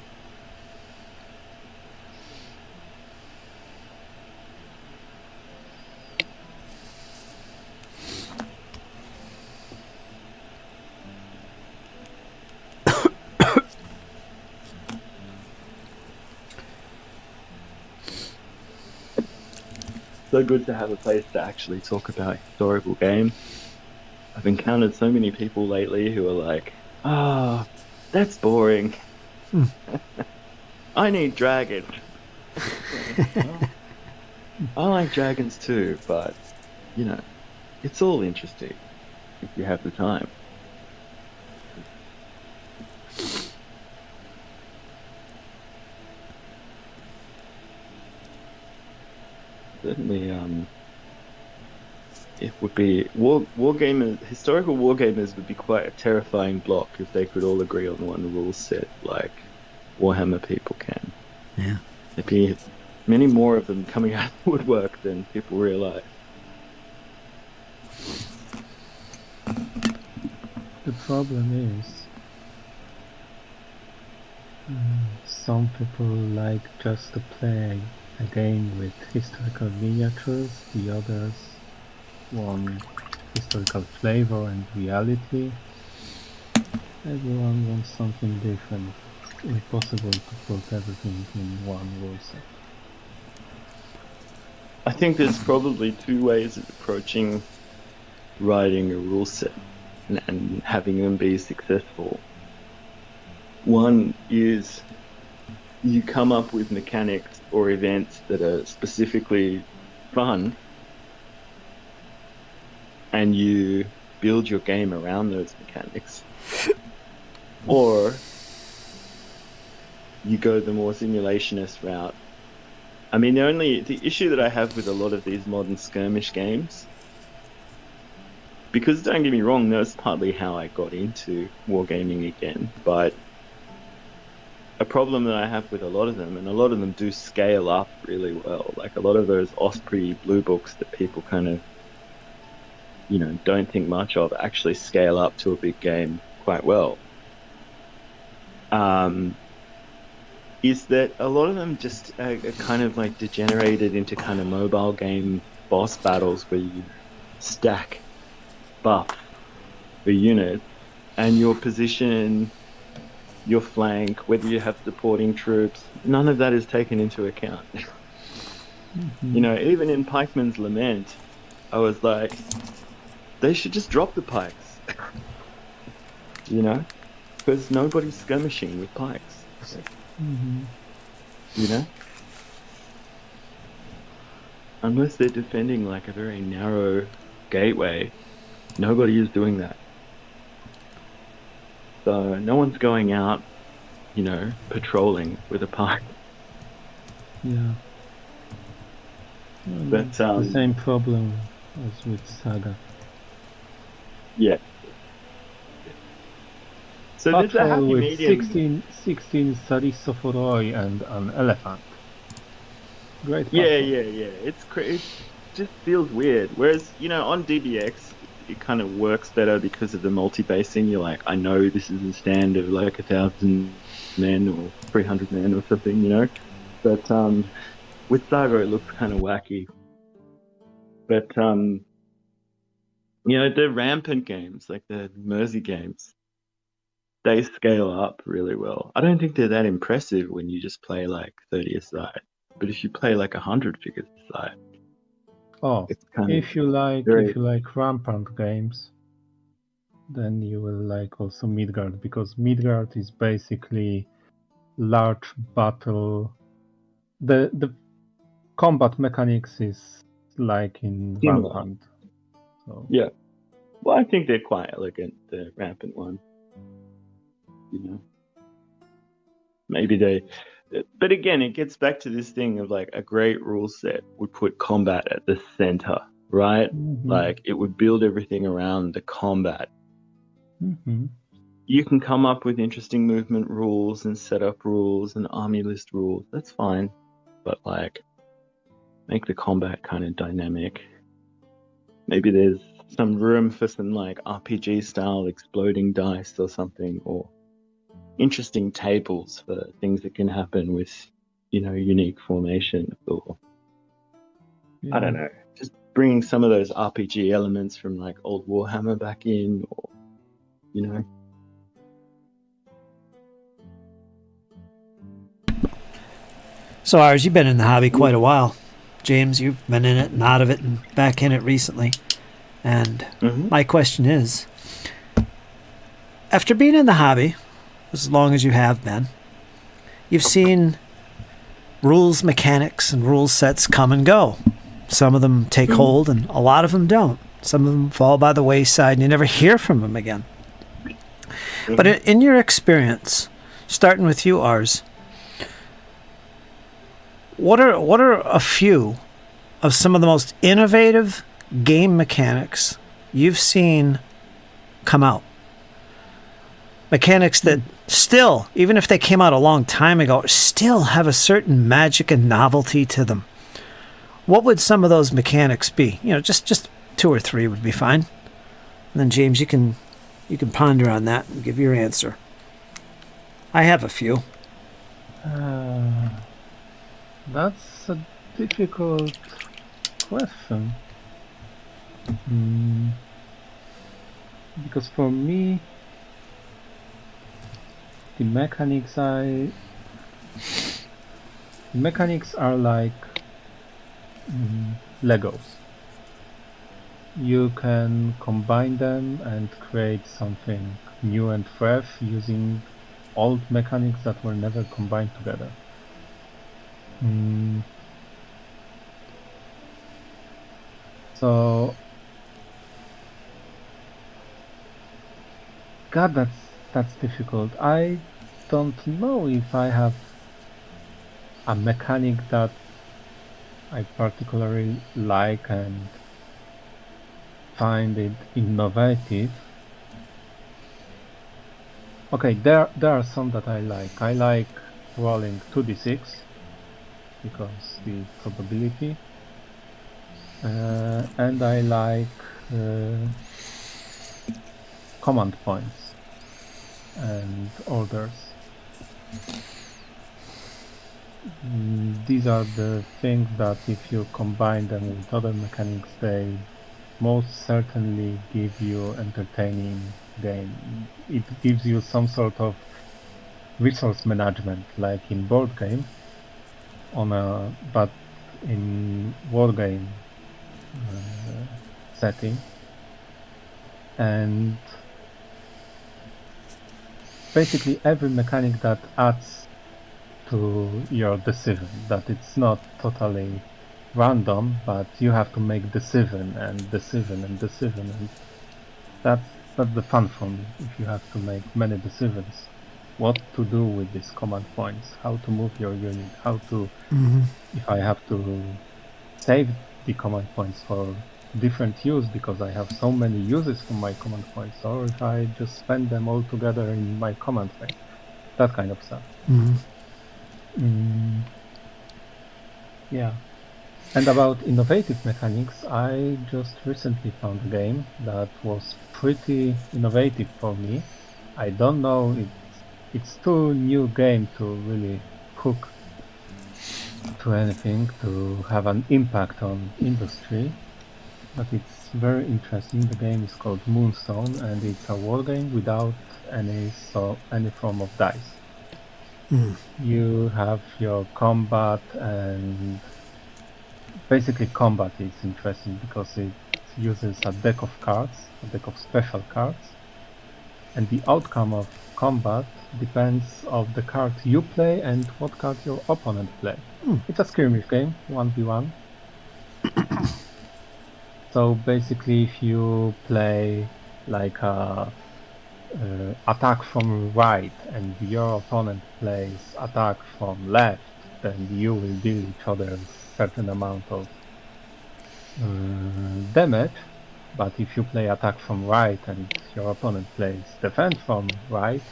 So good to have a place to actually talk about historical games. I've encountered so many people lately who are like, that's boring. I need dragons. I like dragons too, but, it's all interesting if you have the time. Certainly, it would be historical wargamers would be quite a terrifying block if they could all agree on one rule set like Warhammer people can. Yeah. There'd be many more of them coming out of the woodwork than people realize. The problem is, some people like just to play a game with historical miniatures, the others want historical flavor and reality. Everyone wants something different. It's impossible to put everything in one rule set. I think there's probably 2 ways of approaching writing a rule set and having them be successful. One is you come up with mechanics or events that are specifically fun, and you build your game around those mechanics. Or you go the more simulationist route. I mean, the issue that I have with a lot of these modern skirmish games, because don't get me wrong, that's partly how I got into wargaming again, but a problem that I have with a lot of them, and a lot of them do scale up really well, like a lot of those Osprey blue books that people kind of, don't think much of, actually scale up to a big game quite well. is that a lot of them just are kind of like degenerated into kind of mobile game boss battles where you stack buff for units and your position, your flank, whether you have supporting troops, none of that is taken into account. Mm-hmm. You know, even in Pikeman's Lament, I was like, they should just drop the pikes, you know, because nobody's skirmishing with pikes, Mm-hmm. you know, unless they're defending like a very narrow gateway, nobody is doing that. So no one's going out, you know, patrolling with a pike. Yeah. But the same problem as with Saga. Yeah. So there's a Patrol happy with medium. 16 Sarisoforoi and an elephant. Great patrol. Yeah. It just feels weird. Whereas, you know, on DBX, it kind of works better because of the multi-basing. You're like, I know this is a stand of like 1,000 men or 300 men or something, you know. But with Saga, it looks kind of wacky. But you know, the rampant games, like the Mersey games, they scale up really well. I don't think they're that impressive when you just play like 30 a side. But if you play like 100 figures a side, it's kind if you like rampant games, then you will like also Midgard, because Midgard is basically large battle. The combat mechanics is like in similar. rampant. So. Yeah. Well, I think they're quite elegant, the rampant one. You know, maybe but again, it gets back to this thing of like a great rule set would put combat at the center, right? Mm-hmm. Like it would build everything around the combat. Mm-hmm. You can come up with interesting movement rules and setup rules and army list rules. That's fine, but like make the combat kind of dynamic. Maybe there's some room for some like RPG style exploding dice or something, or interesting tables for things that can happen with, you know, unique formation, or I don't know, just bringing some of those RPG elements from like old Warhammer back in, or, you know. So, Ars, you've been in the hobby quite a while. James, you've been in it and out of it and back in it recently. And my question is, after being in the hobby, as long as you have been, you've seen rules, mechanics, and rule sets come and go. Some of them take hold and a lot of them don't. Some of them fall by the wayside and you never hear from them again. But in your experience, starting with you, Ars, what are a few of some of the most innovative game mechanics you've seen come out? Mechanics that still, even if they came out a long time ago, still have a certain magic and novelty to them. What would some of those mechanics be? You know, just 2 or 3 would be fine. And then James, you can ponder on that and give your answer. I have a few. That's a difficult question. Because for me, the mechanics are like Legos. You can combine them and create something new and fresh using old mechanics that were never combined together. So, God, that's difficult. I don't know if I have a mechanic that I particularly like and find it innovative. Okay, there are some that I like. I like rolling 2d6 because the probability, and I like command points and orders. these are the things that if you combine them with other mechanics, they most certainly give you entertaining game. It gives you some sort of resource management, like in board game, but in war game setting, and basically every mechanic that adds to your decision, that it's not totally random, but you have to make decision, and that's the fun for me. If you have to make many decisions, what to do with these command points, how to move your unit, how to, if I have to save the command points for different use because I have so many uses for my command points, or if I just spend them all together in my command frame, that kind of stuff. Yeah. And about innovative mechanics, I just recently found a game that was pretty innovative for me. I don't know, it's too new game to really hook to anything, to have an impact on industry, but it's very interesting. The game is called Moonstone, and it's a war game without any form of dice. You have your combat, and basically combat is interesting because it uses a deck of cards, a deck of special cards, and the outcome of combat depends on the card you play and what card your opponent play. It's a skirmish game, 1v1. So basically, if you play like a attack from right and your opponent plays attack from left, then you will deal each other a certain amount of damage. But if you play attack from right and your opponent plays defense from right,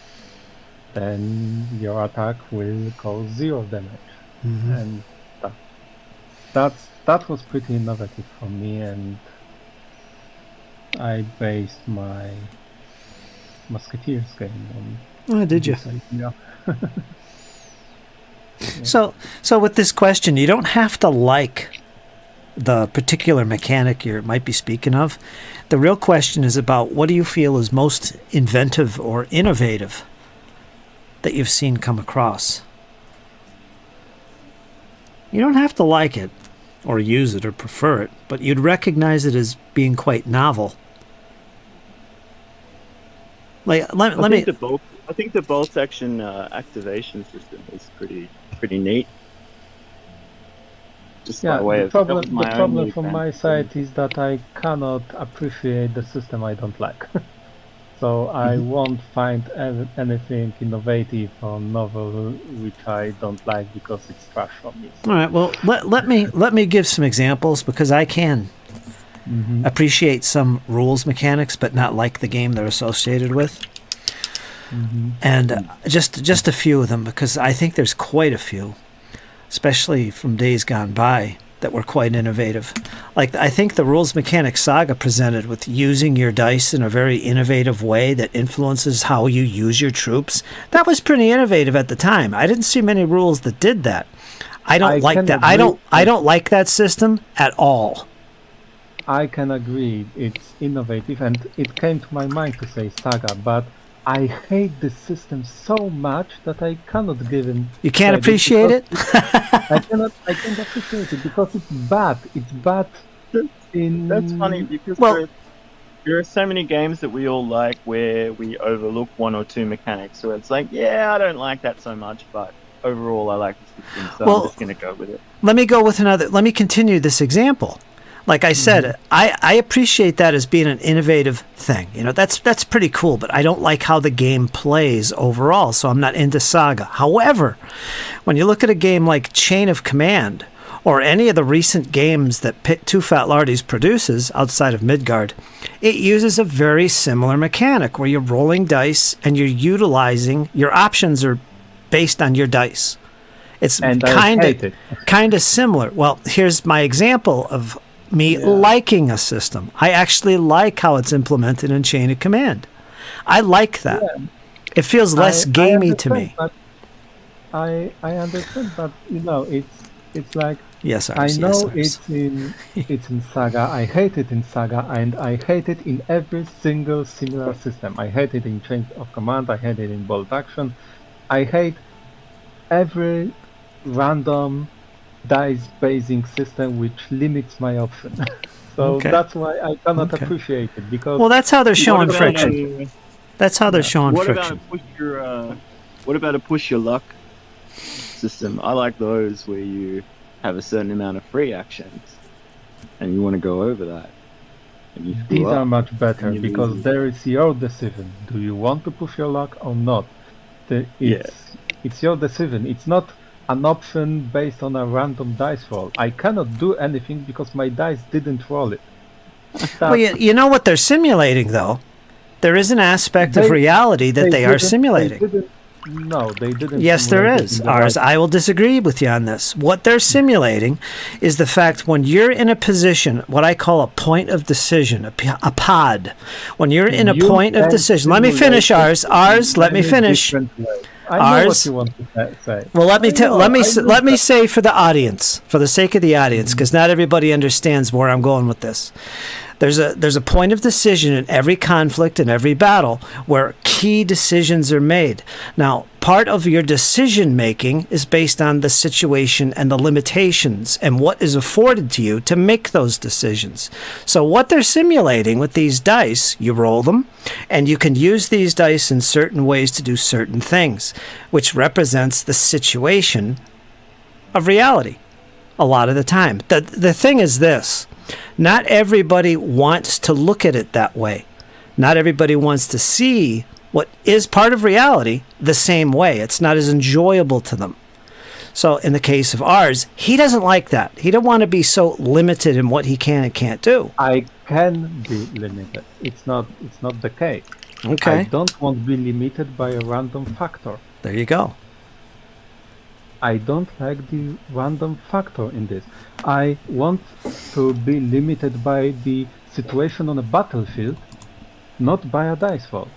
then your attack will cause 0 damage. And that was pretty innovative for me, and I based my Musketeers game on. Oh, did you? Yeah. So with this question, you don't have to like the particular mechanic you might be speaking of. The real question is about what do you feel is most inventive or innovative that you've seen come across. You don't have to like it or use it or prefer it, but you'd recognize it as being quite novel. Like, I think the bolt action activation system is pretty neat. Just by way the of problem from my side is that I cannot appreciate the system I don't like. So I won't find anything innovative or novel which I don't like because it's trash for me. All right. Well, let me give some examples because I can appreciate some rules mechanics, but not like the game they're associated with. And just a few of them, because I think there's quite a few, especially from days gone by, that were quite innovative. Like, I think the rules mechanics Saga presented with using your dice in a very innovative way that influences how you use your troops, that was pretty innovative at the time. I didn't see many rules that did that. I don't like that. I don't like that system at all. I can agree. It's innovative, and it came to my mind to say Saga, but I hate this system so much that I cannot give him. You can't appreciate it? I can't appreciate it because it's bad. It's bad. That's funny because there are so many games that we all like where we overlook one or two mechanics. So it's like, yeah, I don't like that so much, but overall I like the system, so I'm just going to go with it. Let me continue this example. Like I said, I appreciate that as being an innovative thing. You know, that's pretty cool, but I don't like how the game plays overall, so I'm not into Saga. However, when you look at a game like Chain of Command, or any of the recent games that Two Fat Lardies produces outside of Midgard, it uses a very similar mechanic where you're rolling dice and you're utilizing, your options are based on your dice. It's kind of similar. Well, here's my example of me liking a system. I actually like how it's implemented in Chain of Command. I like that. It feels less gamey to me. I understand, but it's like Yes, I ours. know Yes, ours. it's in Saga. I hate it in Saga, and I hate it in every single similar system. I hate it in Change of Command. I hate it in Bolt Action. I hate every random dice basing system which limits my option. So Okay. that's why I cannot Okay. appreciate it, because Well, that's how they're showing about friction. That's how they're Yeah. showing what about a friction. what about a push your luck system? I like those where you have a certain amount of free actions and you want to go over that and you screw These are up much better and you because lose. there is your decision. Do you want to push your luck or not? Yeah. It's your decision. It's not an option based on a random dice roll. I cannot do anything because my dice didn't roll it. Well, you know what they're simulating, though? There is an aspect of reality that they are simulating. No, they didn't. Yes, there is. Ours, I will disagree with you on this. What they're simulating is the fact when you're in a position, what I call a point of decision, a pod. When you're in a point of decision, let me finish ours. Ours, let me finish. I know what you want to say. Well, let me say for the audience, for the sake of the audience, because not everybody understands where I'm going with this. There's a point of decision in every conflict and every battle where key decisions are made. Now, part of your decision making is based on the situation and the limitations and what is afforded to you to make those decisions. So what they're simulating with these dice, you roll them, and you can use these dice in certain ways to do certain things, which represents the situation of reality a lot of the time. The thing is this. Not everybody wants to look at it that way. Not everybody wants to see what is part of reality the same way. It's not as enjoyable to them. So in the case of ours, he doesn't like that. He don't want to be so limited in what he can and can't do. I can be limited. It's not the case. Okay. I don't want to be limited by a random factor. There you go. I don't like the random factor in this. I want to be limited by the situation on a battlefield, not by a dice roll.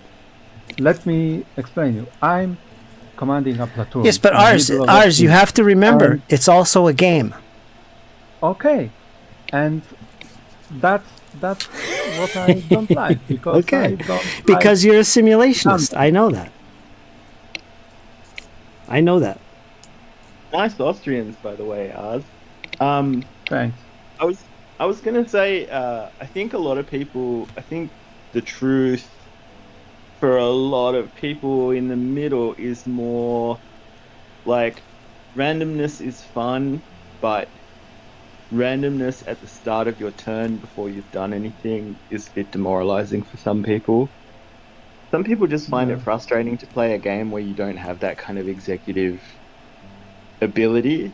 Let me explain you. I'm commanding a platoon. Yes, but ours, you have to remember, it's also a game. Okay, and that's what I don't like, because because you're a simulationist. I know that. Nice Austrians, by the way, Oz. Thanks. I was gonna say, I think a lot of people, I think the truth for a lot of people in the middle is more like randomness is fun, but randomness at the start of your turn before you've done anything is a bit demoralizing for some people. Some people just find it frustrating to play a game where you don't have that kind of executive ability.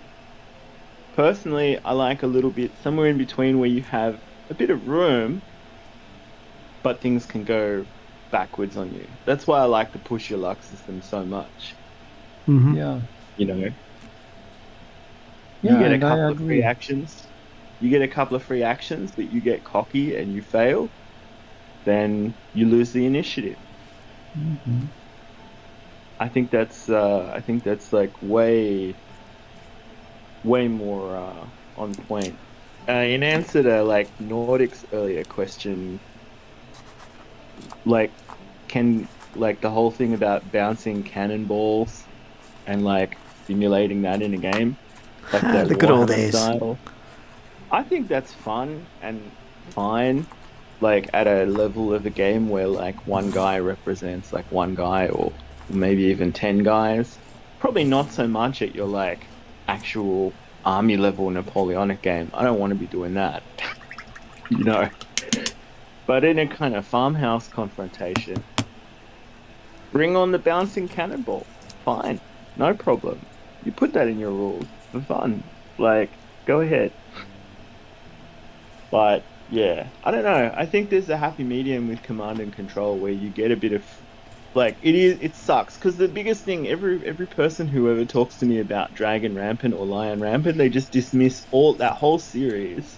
Personally, I like a little bit somewhere in between where you have a bit of room, but things can go backwards on you. That's why I like the push your luck system so much. Mm-hmm. Yeah. You know, Yeah, you get a and I couple of agree. free actions. You get a couple of free actions, but you get cocky and you fail, then you lose the initiative. Mhm. I think that's like way more on point. In answer to like Nordic's earlier question, like can like the whole thing about bouncing cannonballs and like simulating that in a game, like that The good old Warhammer days. style, I think that's fun and fine. Like at a level of a game where like one guy represents like one guy or maybe even 10 guys. Probably not so much at your like actual army level Napoleonic game. I don't want to be doing that. You know. But in a kind of farmhouse confrontation, bring on the bouncing cannonball. Fine. No problem. You put that in your rules for fun. Like, go ahead. But yeah, I don't know. I think there's a happy medium with command and control where you get a bit of like it sucks because the biggest thing every person who ever talks to me about Dragon Rampant or Lion Rampant, they just dismiss that whole series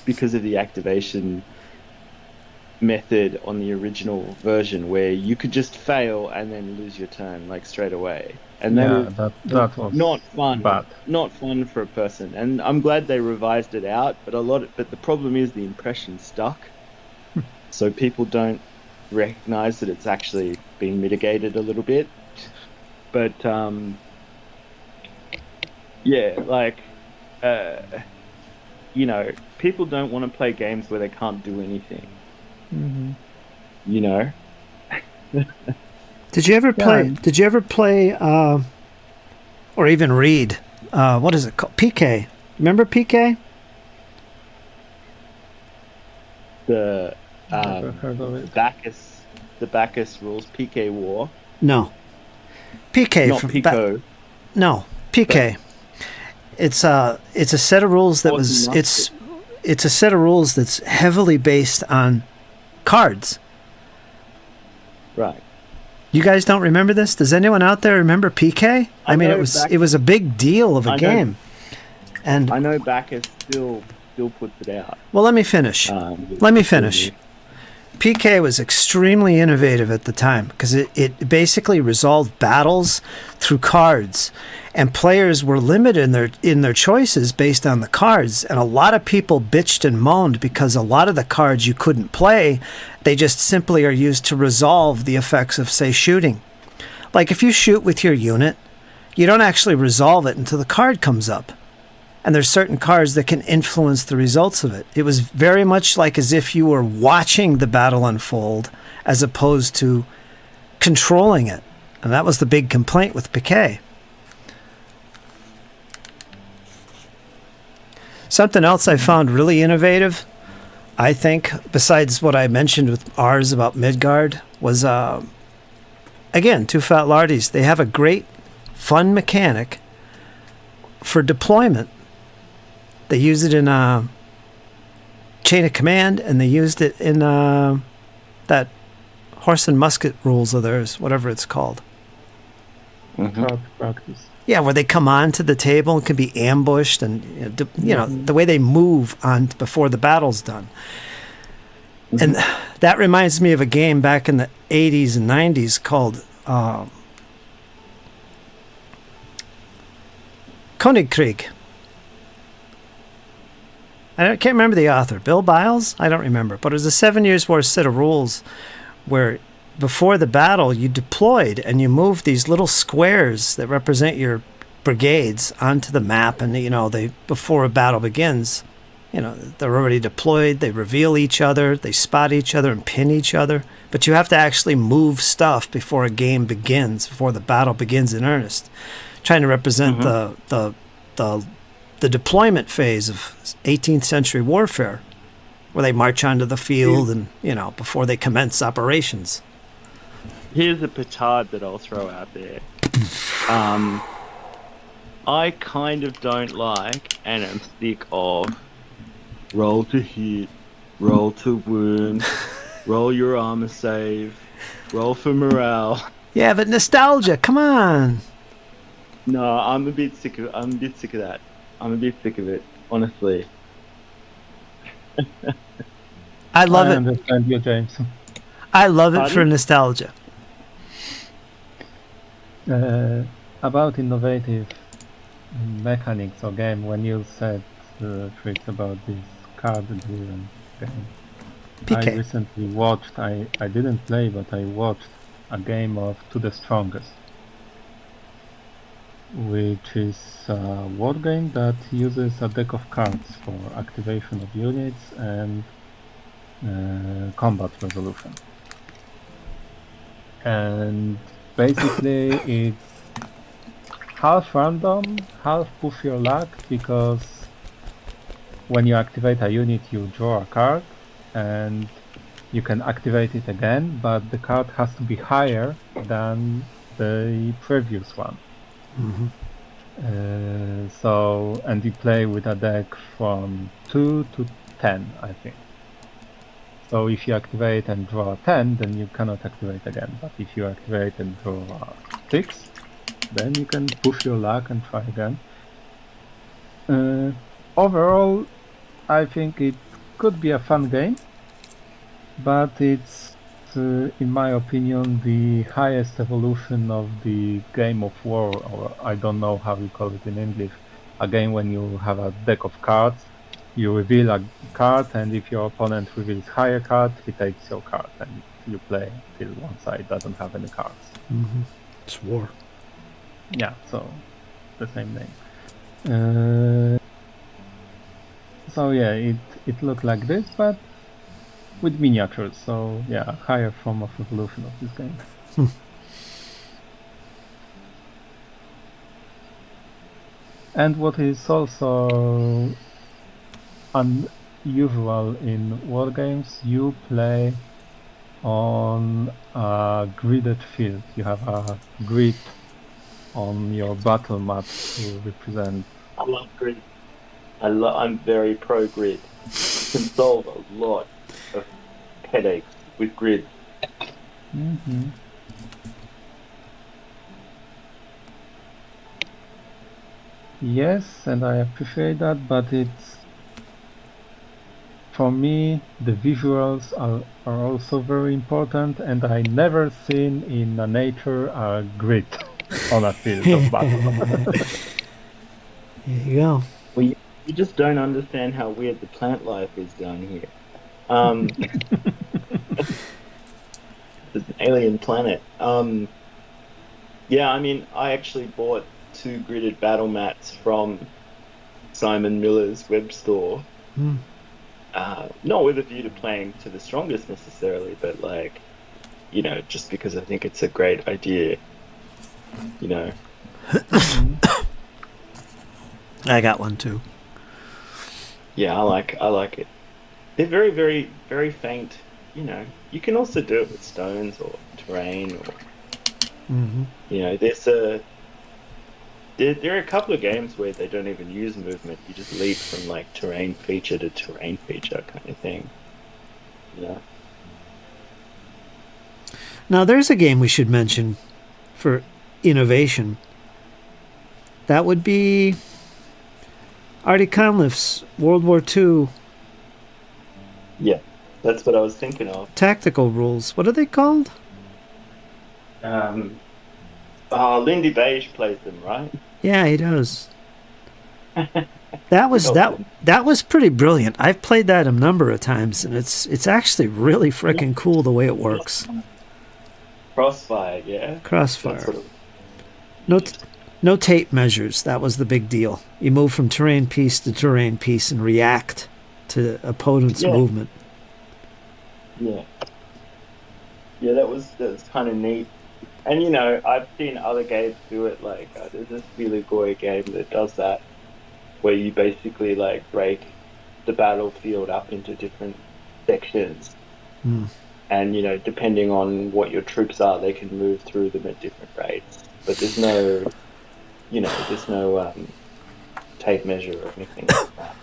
because of the activation method on the original version where you could just fail and then lose your turn like straight away, and that was not fun. bad. Not fun for a person. And I'm glad they revised it out, but the problem is the impression stuck, so people don't recognize that it's actually being mitigated a little bit. But yeah, like you know, people don't want to play games where they can't do anything. Mm-hmm. You know. Did you ever play? Did you ever play, or even read? What is it called? PK. Remember PK? The Never heard of it. the Bacchus rules, PK War. No. PK. Not Pico. No, PK. It's a set of rules that was it's a set of rules that's heavily based on cards. Right. You guys don't remember this? Does anyone out there remember PK? I mean, it was a big deal of a game. And I know Bacchus still puts it out. Well, let me finish. PK was extremely innovative at the time because it basically resolved battles through cards, and players were limited in their choices based on the cards. And a lot of people bitched and moaned because a lot of the cards you couldn't play, they just simply are used to resolve the effects of, say, shooting. Like if you shoot with your unit, you don't actually resolve it until the card comes up. And there's certain cards that can influence the results of it. It was very much like as if you were watching the battle unfold as opposed to controlling it. And that was the big complaint with Piquet. Something else I found really innovative, I think, besides what I mentioned with ours about Midgard, was, again, Two Fat Lardies. They have a great, fun mechanic for deployment. They use it in Chain of Command, and they used it in that Horse and Musket rules of theirs, whatever it's called. Card practice. Yeah, where they come onto the table and can be ambushed, and the way they move on before the battle's done. Mm-hmm. And that reminds me of a game back in the 80s and 90s called Königkrieg. I can't remember the author. Bill Biles? I don't remember. But it was a 7 years' war set of rules where before the battle you deployed and you moved these little squares that represent your brigades onto the map, and they before a battle begins, they're already deployed, they reveal each other, they spot each other and pin each other. But you have to actually move stuff before a game begins, before the battle begins in earnest. Trying to represent the deployment phase of 18th century warfare, where they march onto the field and, before they commence operations. Here's a petard that I'll throw out there. I kind of don't like, and I'm sick of, roll to hit, roll to wound, roll your armor save, roll for morale. Yeah, but nostalgia, come on. No, I'm a bit sick of that. I'm a bit sick of it, honestly. I love it. I understand you, James. I love it for nostalgia. About innovative mechanics or game, when you said, Fritz, about this card-driven game, PK. I recently watched, I didn't play, but I watched a game of To the Strongest, which is a war game that uses a deck of cards for activation of units and combat resolution. And basically it's half random, half push your luck, because when you activate a unit you draw a card and you can activate it again, but the card has to be higher than the previous one. Mm-hmm. And you play with a deck from 2 to 10, I think. So if you activate and draw a 10, then you cannot activate again. But if you activate and draw a 6, then you can push your luck and try again. Overall, I think it could be a fun game. but it's, in my opinion, the highest evolution of the game of war, or I don't know how you call it in English. A game when you have a deck of cards, you reveal a card, and if your opponent reveals higher card, he takes your card, and you play till one side doesn't have any cards. Mm-hmm. It's war. Yeah, so the same name. So yeah, it looked like this, but with miniatures. So yeah, higher form of evolution of this game. And what is also unusual in war games, you play on a gridded field. You have a grid on your battle map to represent. I love grid. I'm very pro grid. Can solve a lot of headaches with grid. Mm-hmm. Yes, and I appreciate that, but it's, for me, the visuals are also very important, and I never seen in a nature a grid on a field of battle. There you go. Well, you just don't understand how weird the plant life is down here. It's an alien planet. Yeah, I mean, I actually bought 2 gridded battle mats from Simon Miller's web store. Mm. Not with a view to playing to the strongest necessarily, but like, you know, just because I think it's a great idea. You know. I got one too. Yeah, I like it. They're very, very, very faint. You know, you can also do it with stones or terrain, or you know, there are a couple of games where they don't even use movement. You just leap from like terrain feature to terrain feature kind of thing. Yeah. Now there's a game we should mention for innovation. That would be Artie Conliff's World War II. Yeah, that's what I was thinking of. Tactical rules. What are they called? Lindy Beige plays them, right? Yeah, he does. That was pretty brilliant. I've played that a number of times, and it's actually really freaking cool the way it works. Crossfire, yeah. Crossfire. No tape measures. That was the big deal. You move from terrain piece to terrain piece and react to opponent's movement. Yeah. Yeah, that was kind of neat. And you know, I've seen other games do it. Like there's this really gory game that does that, where you basically like break the battlefield up into different sections, and you know, depending on what your troops are, they can move through them at different rates. But there's no, you know, tape measure or anything like that.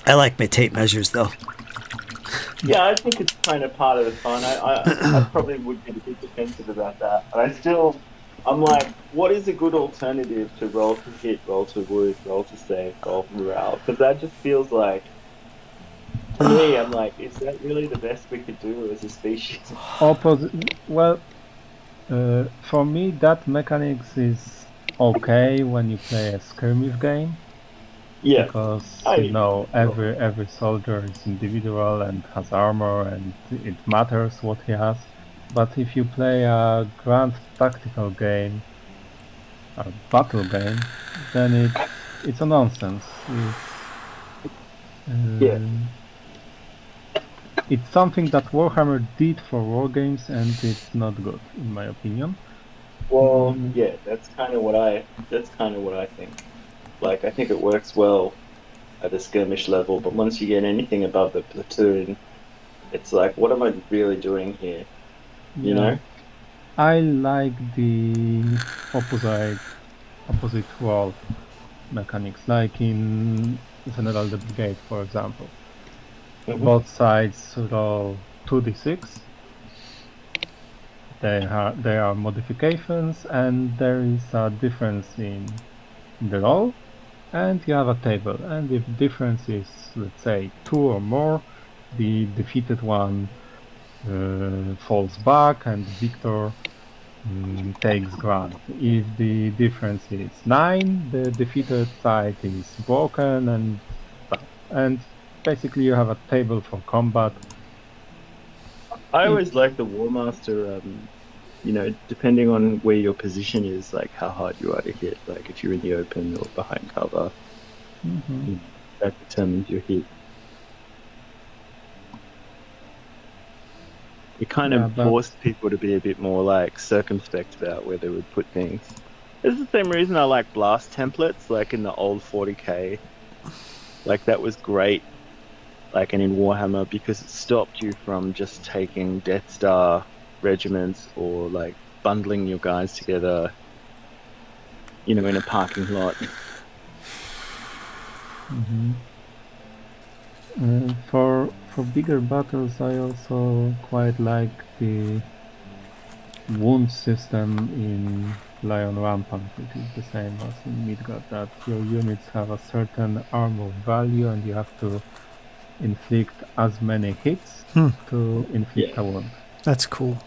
I like my tape measures though. Yeah, I think it's kind of part of the fun. I probably would get a bit defensive about that. But I'm like, what is a good alternative to roll to hit, roll to wound, roll to save, roll for morale? Because that just feels like, to me, I'm like, is that really the best we could do as a species? Well, for me, that mechanics is okay when you play a skirmish game. Yeah. Because you know every soldier is individual and has armor, and it matters what he has. But if you play a grand tactical game, a battle game, then it's a nonsense. It's something that Warhammer did for war games, and it's not good, in my opinion. Well, yeah, that's kind of what I think. Like, I think it works well at a skirmish level, but once you get anything above the platoon, it's like, what am I really doing here? You know? I like the opposite role mechanics, like in General the Brigade, for example. Both sides roll 2d6. There are modifications, and there is a difference in the roll. And you have a table, and if difference is, let's say, 2 or more, the defeated one falls back and victor takes ground. If the difference is 9, the defeated side is broken and basically you have a table for combat. I always like the War Master, depending on where your position is, like how hard you are to hit. Like if you're in the open or behind cover, that determines your hit. It kind of forced people to be a bit more like circumspect about where they would put things. It's the same reason I like blast templates, like in the old 40k. Like that was great, like and in Warhammer, because it stopped you from just taking Death Star regiments or like bundling your guys together, in a parking lot. For bigger battles, I also quite like the wound system in Lion Rampant, which is the same as in Midgard, that your units have a certain armor value and you have to inflict as many hits to inflict a wound. That's cool.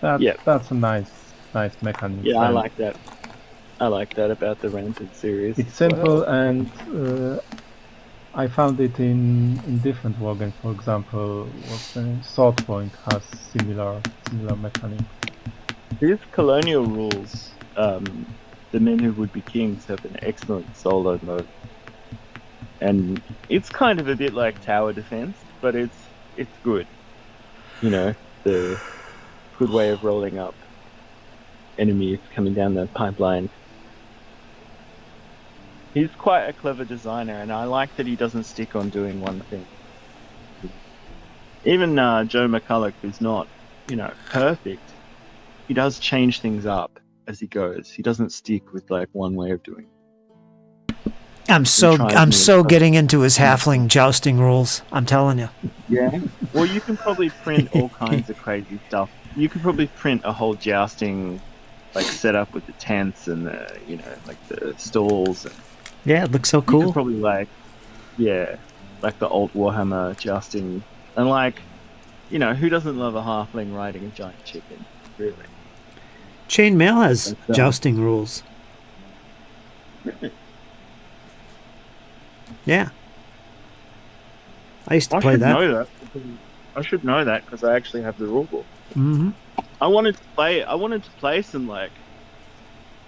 That's a nice mechanism. Yeah, I like that. I like that about the Rampant series. It's simple and I found it in different wargames. For example, Sword Point has similar mechanics. These colonial rules, the Men Who Would Be Kings have an excellent solo mode, and it's kind of a bit like tower defense, but it's good. The good way of rolling up enemies coming down the pipeline. He's quite a clever designer, and I like that he doesn't stick on doing one thing. Even Joe McCulloch, who's not, perfect, he does change things up as he goes. He doesn't stick with like one way of doing it. I'm so getting into his halfling jousting rules. I'm telling you. Yeah. Well, you can probably print all kinds of crazy stuff. You could probably print a whole jousting like setup with the tents and the like the stalls. And yeah, it looks so cool. You could probably like the old Warhammer jousting, and like who doesn't love a halfling riding a giant chicken? Really. Chainmail has jousting rules. Yeah. I used to play that. I should know that because I actually have the rulebook. Mm-hmm. I wanted to play some like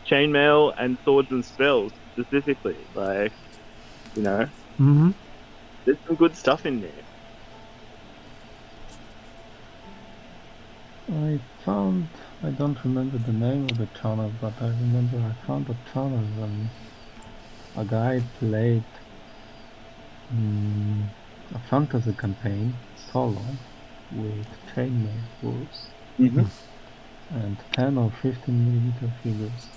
chainmail and swords and spells specifically, like Mm-hmm. There's some good stuff in there. I don't remember the name of the channel, but I remember I found a channel when a guy played a fantasy campaign solo with chainmail rules and 10 or 15mm figures.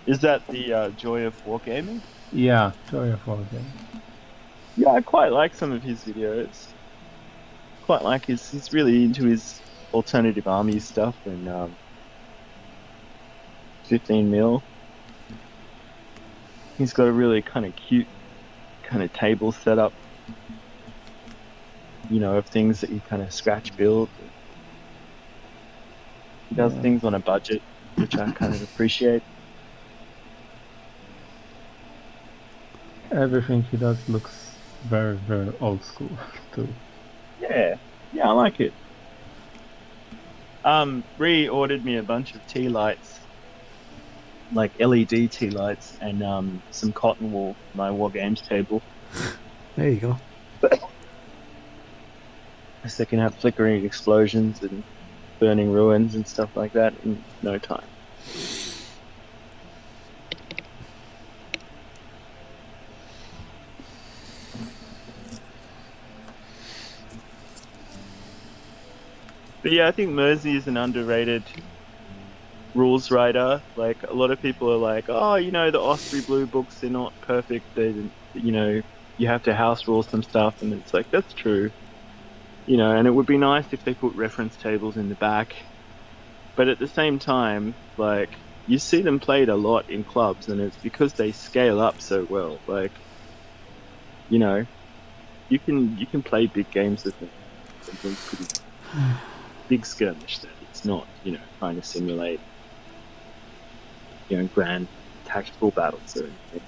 Is that the Joy of Wargaming? Yeah, Joy of Wargaming. Yeah, I quite like some of his videos. Quite like he's really into his alternative army stuff and 15mm. He's got a really kind of cute kind of table setup, of things that you kind of scratch build. He does things on a budget, which I kind of appreciate. Everything he does looks very, very old school too. Yeah, I like it. Ree ordered me a bunch of tea lights, like LED tea lights, and some cotton wool for my War Games table. There you go. So they can have flickering explosions and burning ruins and stuff like that in no time. But yeah, I think Mersey is an underrated rules writer. Like, a lot of people are like, oh, the Osprey Blue books, they're not perfect. They, you have to house rule some stuff. And it's like, that's true. And it would be nice if they put reference tables in the back. But at the same time, like, you see them played a lot in clubs, and it's because they scale up so well. Like, you can play big games with them. They're pretty big skirmish. That it's not trying to simulate grand tactical battles or anything.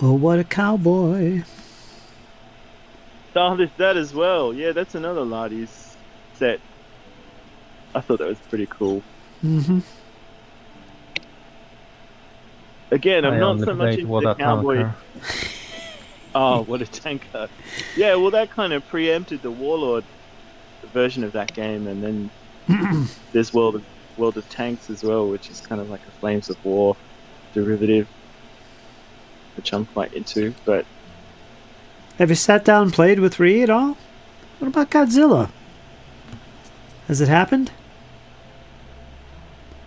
Oh, what a cowboy! Oh, there's that as well. Yeah, that's another Ladies set. I thought that was pretty cool. Mm-hmm. Again, I'm I not only so much played into What the a cowboy. Tanker. Oh, what a tanker! Yeah, well, that kind of preempted the Warlord version of that game, and then there's World of Tanks as well, which is kind of like a Flames of War derivative, which I'm quite into. But Have you sat down and played with Ree at all? What about Godzilla? Has it happened?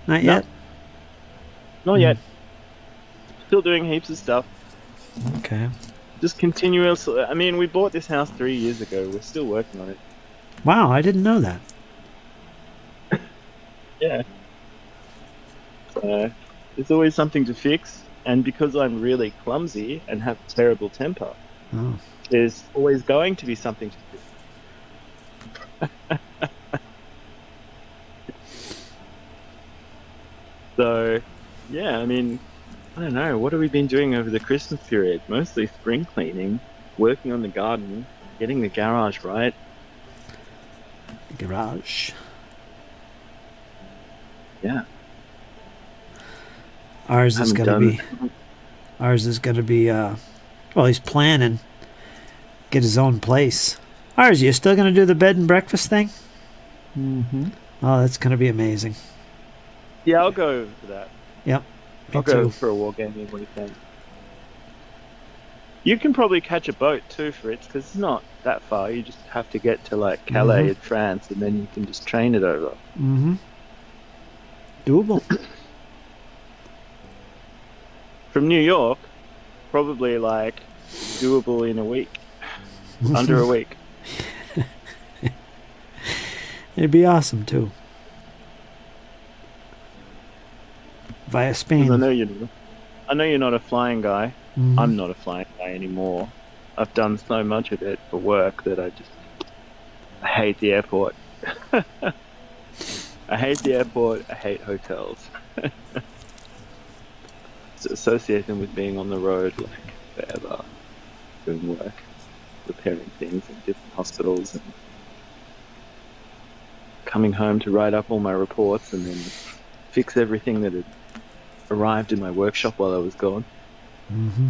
Not No. yet? not yet. Still doing heaps of stuff. Okay. Just continuously. I mean, we bought this house 3 years ago. We're still working on it. Wow, I didn't know that. Yeah. So there's always something to fix, and because I'm really clumsy and have a terrible temper, Oh. there's always going to be something to fix. So, yeah, I mean, I don't know. What have we been doing over the Christmas period? Mostly spring cleaning, working on the garden, getting the garage right. Garage. Yeah. Ours is Haven't gonna done- be. Ours is gonna be. Well, he's planning. Get his own place. Ours, you still gonna do the bed and breakfast thing? Mm-hmm. Oh, that's gonna be amazing. Yeah, I'll go for that. Yep. Me I'll go too. for a wargaming weekend. You can probably catch a boat too, Fritz, because it's not that far. You just have to get to like Calais in France, and then you can just train it over. Mm-hmm. Doable. From New York, probably like doable in a week, under a week. It'd be awesome too. Via 'Cause Spain. I know you're not a flying guy. Mhm. I'm not a flying guy anymore. I've done so much of it for work that I hate the airport. I hate the airport. I hate hotels. Associate them with being on the road like forever, doing work, repairing things in different hospitals, and coming home to write up all my reports and then fix everything that had arrived in my workshop while I was gone. Mm-hmm.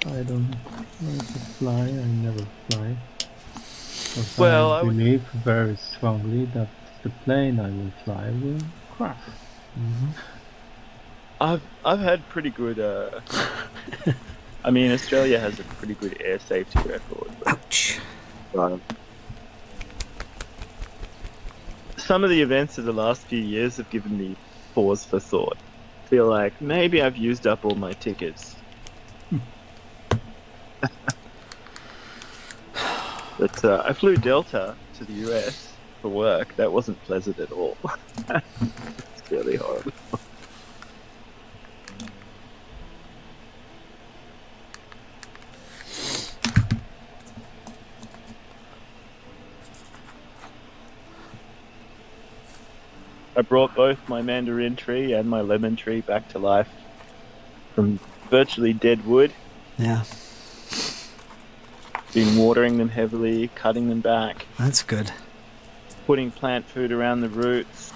I don't like to fly. I never fly. Because Well, I I would- believe very strongly that the plane I will fly will crash. Mm-hmm. I've had pretty good. I mean, Australia has a pretty good air safety record. Ouch. But, some of the events of the last few years have given me pause for thought. I feel like maybe I've used up all my tickets. But I flew Delta to the US for work. That wasn't pleasant at all. It's really horrible. I brought both my mandarin tree and my lemon tree back to life from virtually dead wood. Yeah, Been watering them heavily, cutting them back, that's good. putting plant food around the roots,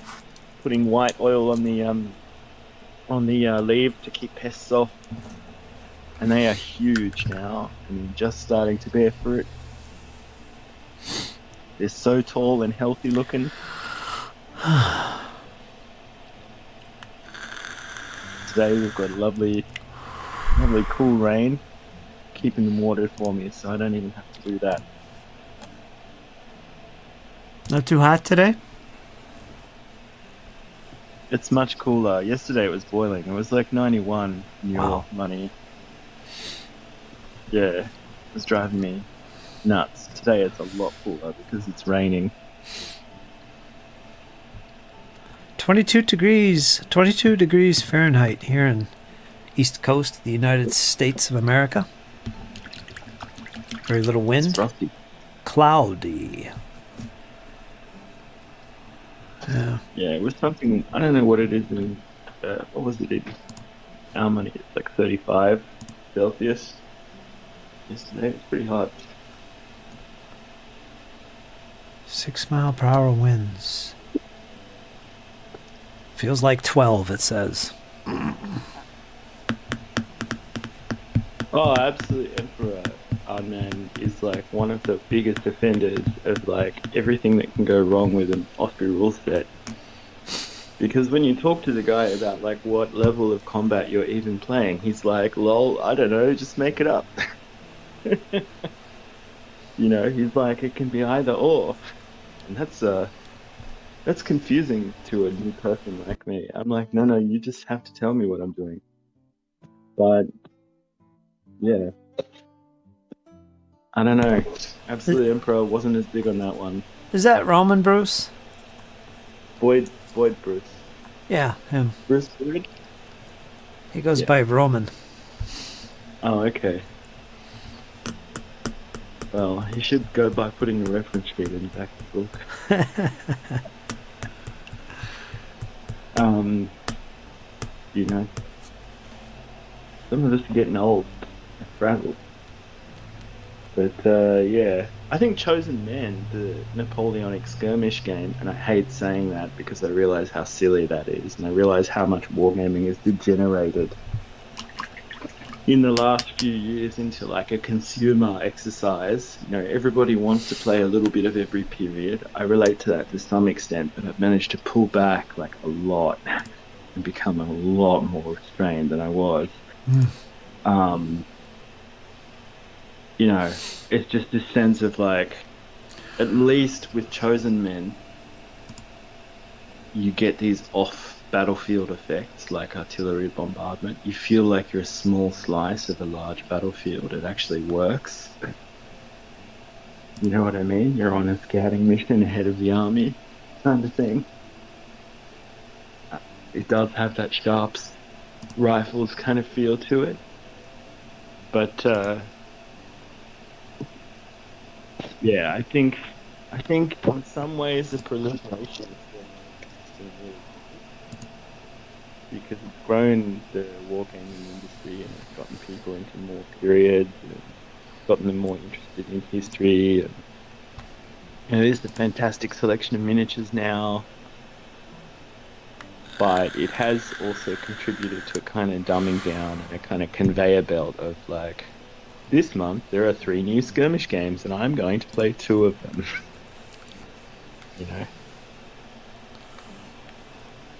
putting white oil on the leaf to keep pests off. And they are huge now and just starting to bear fruit. They're so tall and healthy looking. Today we've got lovely cool rain, keeping them watered for me, so I don't even have to do that. Not too hot today? It's much cooler. Yesterday it was boiling. It was like 91 in your Wow. money. Yeah, it was driving me nuts. Today it's a lot cooler because it's raining. 22 degrees Fahrenheit here in East Coast of the United States of America. Very little wind. Cloudy. Yeah. Yeah, it was something, I don't know what it is in, what was it in our money? It's like 35 Celsius. Yesterday, it's pretty hot. 6-mile-per-hour winds. Feels like 12, it says. Oh, absolutely. Emperor Arnman is like one of the biggest defenders of like everything that can go wrong with an Osprey rule set. Because when you talk to the guy about like what level of combat you're even playing, he's like, lol, I don't know, just make it up. You know, he's like, it can be either or. And that's confusing to a new person like me. I'm like, no, you just have to tell me what I'm doing. But yeah, I don't know. Absolute Emperor wasn't as big on that one. Is that Roman Bruce? Boyd Bruce. Yeah, him. Bruce Boyd? He goes by Roman. Oh, okay. Well, he should go by putting the reference sheet in the back of the book. You know, some of us are getting old, frazzled. But yeah, I think Chosen Men, the Napoleonic skirmish game, and I hate saying that because I realize how silly that is, and I realize how much wargaming has degenerated in the last few years into like a consumer exercise. You know, everybody wants to play a little bit of every period. I relate to that to some extent, but I've managed to pull back like a lot and become a lot more restrained than I was. You know, it's just this sense of like, at least with Chosen Men, you get these off battlefield effects like artillery bombardment. You feel like you're a small slice of a large battlefield. It actually works. You know what I mean? You're on a scouting mission ahead of the army kind of thing. It does have that sharps rifles kind of feel to it. But yeah, I think in some ways the proliferation is because it's grown the wargaming industry and it's gotten people into more periods and gotten them more interested in history. And you know, there's a fantastic selection of miniatures now, but it has also contributed to a kind of dumbing down and a kind of conveyor belt of like, this month there are 3 new skirmish games and I'm going to play 2 of them. You know?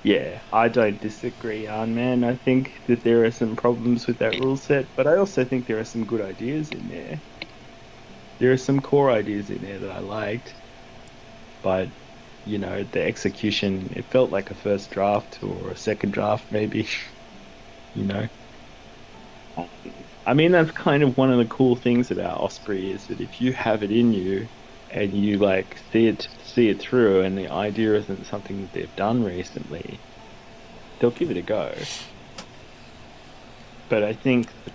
Yeah, I don't disagree, man. I think that there are some problems with that rule set, but I also think there are some good ideas in there. There are some core ideas in there that I liked, but, you know, the execution, it felt like a first draft or a second draft maybe, you know? I mean, that's kind of one of the cool things about Osprey is that if you have it in you and you like see it through and the idea isn't something that they've done recently, they'll give it a go. But I think the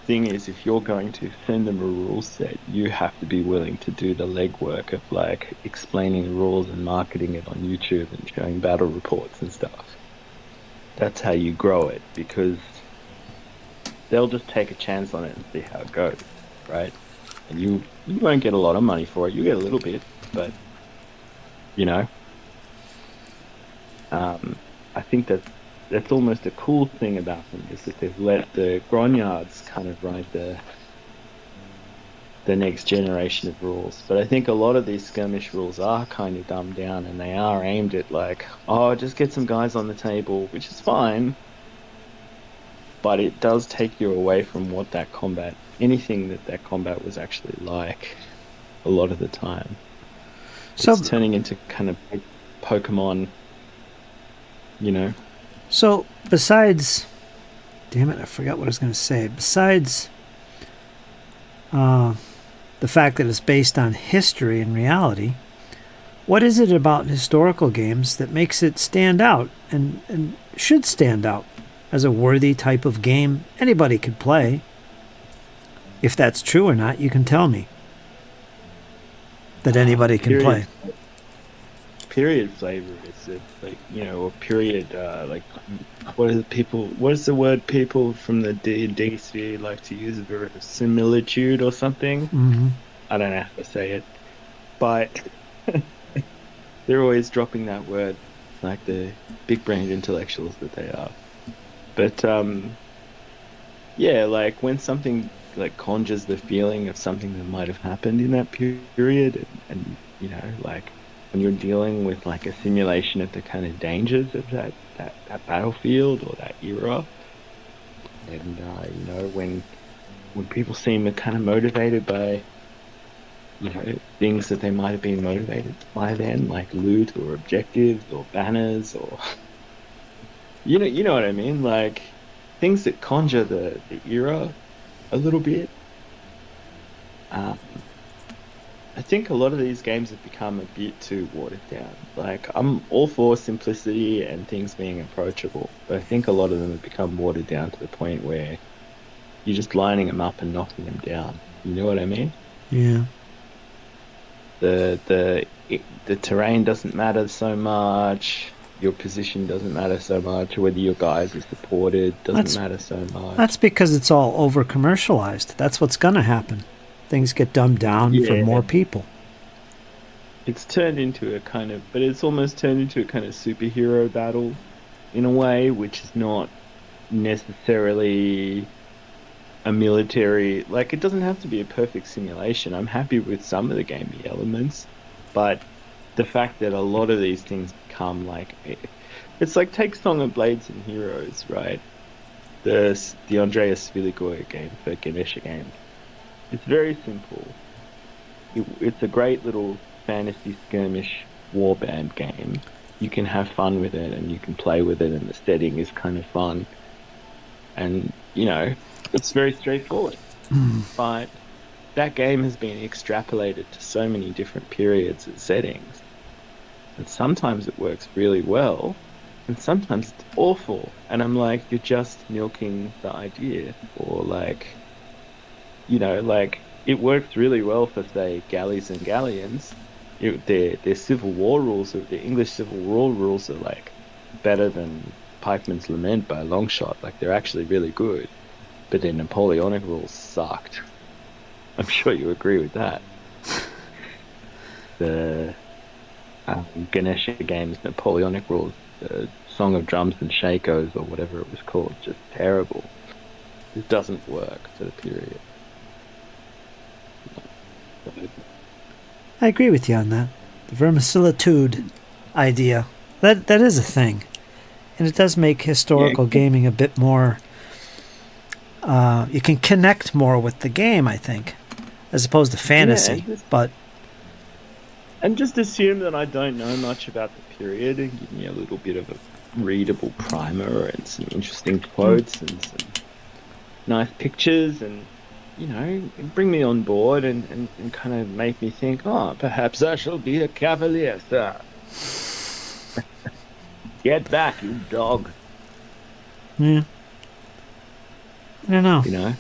thing is, if you're going to send them a rule set, you have to be willing to do the legwork of like explaining the rules and marketing it on YouTube and showing battle reports and stuff. That's how you grow it, because they'll just take a chance on it and see how it goes, right? And you won't get a lot of money for it. You get a little bit, but, you know, I think that's almost a cool thing about them, is that they've let the grognards kind of ride the next generation of rules. But I think a lot of these skirmish rules are kind of dumbed down, and they are aimed at like, oh, just get some guys on the table, which is fine. But it does take you away from what that combat, anything that combat was actually like, a lot of the time. So it's turning into kind of Pokemon, you know. So besides, damn it, I forgot what I was going to say. Besides the fact that it's based on history and reality, What is it about historical games that makes it stand out and should stand out as a worthy type of game anybody could play? If that's true or not, you can tell me. That anybody can play. Period flavor is it, like, you know, or period, like, what is the word people from the D&D sphere like to use? Similitude or something? Mm-hmm. I don't know how to say it, but they're always dropping that word, like the big-brained intellectuals that they are. But yeah, like when something like conjures the feeling of something that might have happened in that period, and you know, like when you're dealing with like a simulation of the kind of dangers of that battlefield or that era, and you know, when people seem kind of motivated by, you know, things that they might have been motivated by then, like loot or objectives or banners or you know what I mean, like things that conjure the era a little bit. I think a lot of these games have become a bit too watered down. Like, I'm all for simplicity and things being approachable, but I think a lot of them have become watered down to the point where you're just lining them up and knocking them down. You know what I mean? Yeah. The terrain doesn't matter so much. Your position doesn't matter so much. Whether your guys are supported doesn't matter so much. That's because it's all over commercialized. That's what's going to happen. Things get dumbed down for more people. It's turned into a kind of, but it's almost turned into a kind of superhero battle in a way, which is not necessarily a military, like, it doesn't have to be a perfect simulation. I'm happy with some of the gaming elements, but the fact that a lot of these things become like, it's like, take Song of Blades and Heroes, right? The Andreas Villigoy game for Ganesha Games. It's very simple. It's a great little fantasy skirmish warband game. You can have fun with it and you can play with it, and the setting is kind of fun. And, you know, it's very straightforward. But that game has been extrapolated to so many different periods and settings. And sometimes it works really well, and sometimes it's awful. And I'm like, you're just milking the idea. Or like, you know, like, it works really well for, say, galleys and galleons. Their Civil War rules, the English Civil War rules, are like better than Pikeman's Lament by a long shot. Like, they're actually really good. But their Napoleonic rules sucked. I'm sure you agree with that. The Ganesha Games Napoleonic rules, the Song of Drums and Shakos, or whatever it was called, just terrible. It doesn't work for the period. I agree with you on that. The vermicelitude idea. That is a thing. And it does make historical gaming a bit more... you can connect more with the game, I think, as opposed to fantasy. And just assume that I don't know much about the period and give me a little bit of a readable primer and some interesting quotes and some nice pictures, and, you know, bring me on board and kind of make me think, oh, perhaps I shall be a cavalier, sir. Get back, you dog. Yeah. I don't know. You know,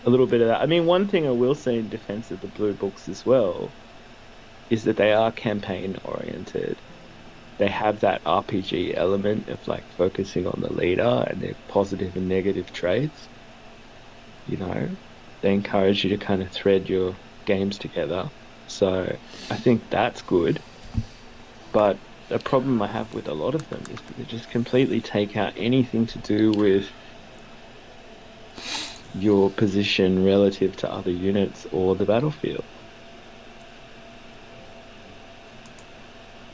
a little bit of that. I mean, one thing I will say in defense of the Blue Books as well is that they are campaign oriented. They have that RPG element of like focusing on the leader and their positive and negative traits. You know, they encourage you to kind of thread your games together. So I think that's good. But the problem I have with a lot of them is that they just completely take out anything to do with your position relative to other units or the battlefield.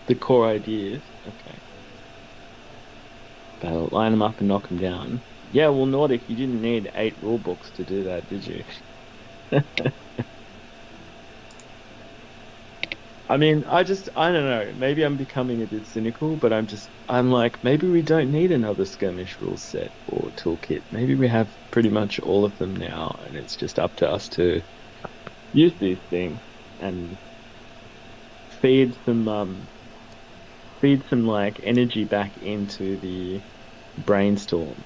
The core ideas, okay. But line them up and knock them down. Yeah, well, Nordic, you didn't need 8 rule books to do that, did you? I mean, I don't know. Maybe I'm becoming a bit cynical, but I'm like, maybe we don't need another skirmish rules set or toolkit. Maybe we have pretty much all of them now, and it's just up to us to use these things and feed some like energy back into the brainstorm.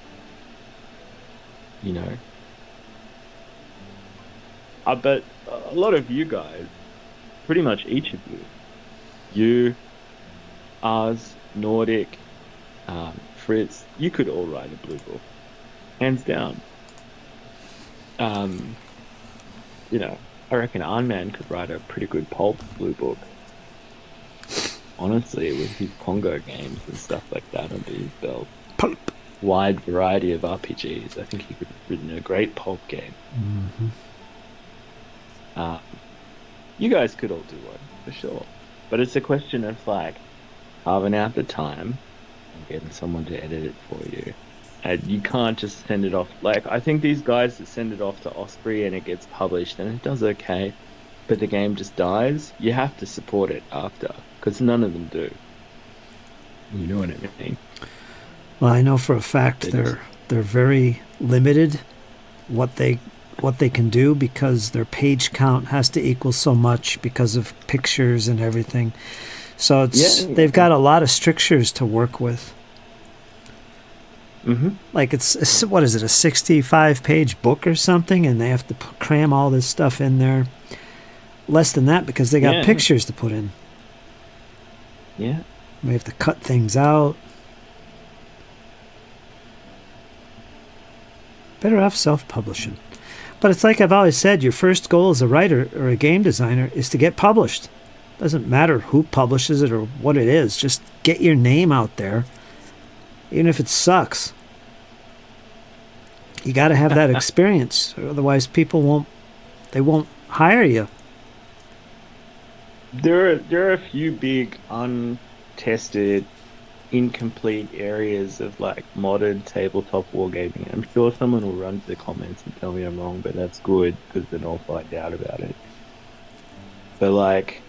You know, I bet a lot of you guys, pretty much each of you, Oz, Nordic, Fritz, you could all write a blue book, hands down. You know, I reckon Iron Man could write a pretty good pulp blue book. Honestly, with his Congo games and stuff like that under his belt. Pulp. Wide variety of RPGs. I think he could have written a great pulp game. Mm-hmm. You guys could all do one, for sure. But it's a question of, like, carving out the time and getting someone to edit it for you. And you can't just send it off. Like, I think these guys that send it off to Osprey and it gets published and it does okay, but the game just dies, you have to support it after, because none of them do. You know what I mean? Well, I know for a fact they're very limited what they can do, because their page count has to equal so much because of pictures and everything. So they've got a lot of strictures to work with. Mm-hmm. Like it's what is it, a 65-page book or something, and they have to cram all this stuff in there. Less than that, because they got pictures to put in. Yeah. We have to cut things out. Better off self-publishing. But it's like I've always said, your first goal as a writer or a game designer is to get published. Doesn't matter who publishes it or what it is. Just get your name out there, even if it sucks. You got to have that experience, or otherwise people won't hire you. There are a few big untested, incomplete areas of like modern tabletop wargaming. I'm sure someone will run to the comments and tell me I'm wrong, but that's good, because then I'll find out about it. But like,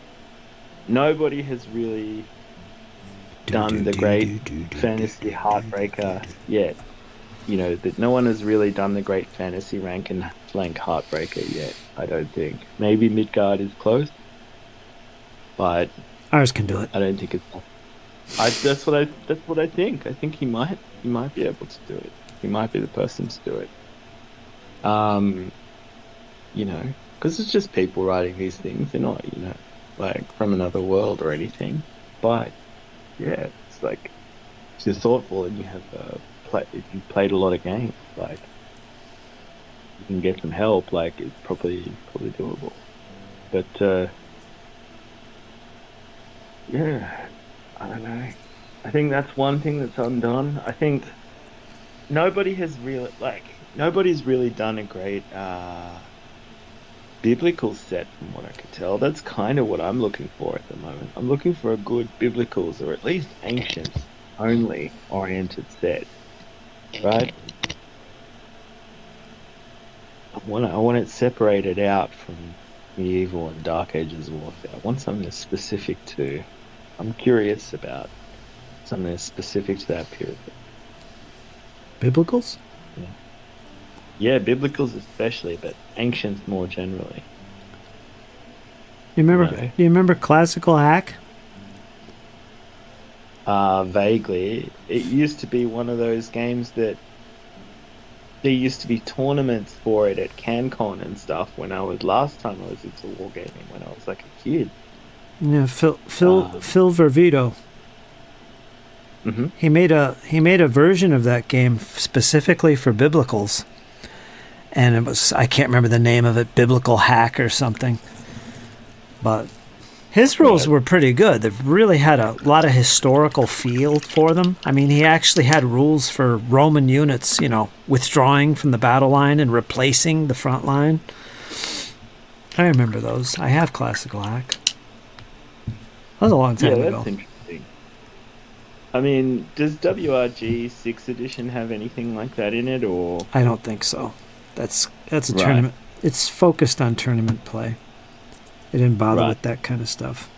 nobody has really done the great fantasy heartbreaker yet. You know, that no one has really done the great fantasy rank and flank heartbreaker yet, I don't think. Maybe Midgard is close, but ours can do it. I don't think it's. That's what I think. I think he might be able to do it. He might be the person to do it. You know, because it's just people writing these things. They're not, you know, like from another world or anything. But yeah, it's like, if you're thoughtful and you have if you played a lot of games, like you can get some help. Like it's probably doable. But yeah, I don't know. I think that's one thing that's undone. I think nobody's really done a great biblical set, from what I could tell. That's kind of what I'm looking for at the moment. I'm looking for a good biblicals, or at least ancient only oriented set, right? I want it separated out from medieval and dark ages warfare. I want something that's specific to. I'm curious about something that's specific to that period. Biblicals? Yeah, biblicals especially, but ancients more generally. You remember? Do you remember Classical Hack? Vaguely. It used to be one of those games that there used to be tournaments for it at CanCon and stuff. Last time I was into wargaming, when I was like a kid. Yeah, Phil Vervito. Mm-hmm. He made a version of that game specifically for biblicals, and it was, I can't remember the name of it, Biblical Hack or something. But his rules were pretty good. They really had a lot of historical feel for them. I mean, he actually had rules for Roman units, you know, withdrawing from the battle line and replacing the front line. I remember those. I have Classical Hack. That was a long time ago. That's interesting. I mean, does WRG 6th edition have anything like that in it, or? I don't think so. That's a tournament. It's focused on tournament play. It didn't bother with that kind of stuff.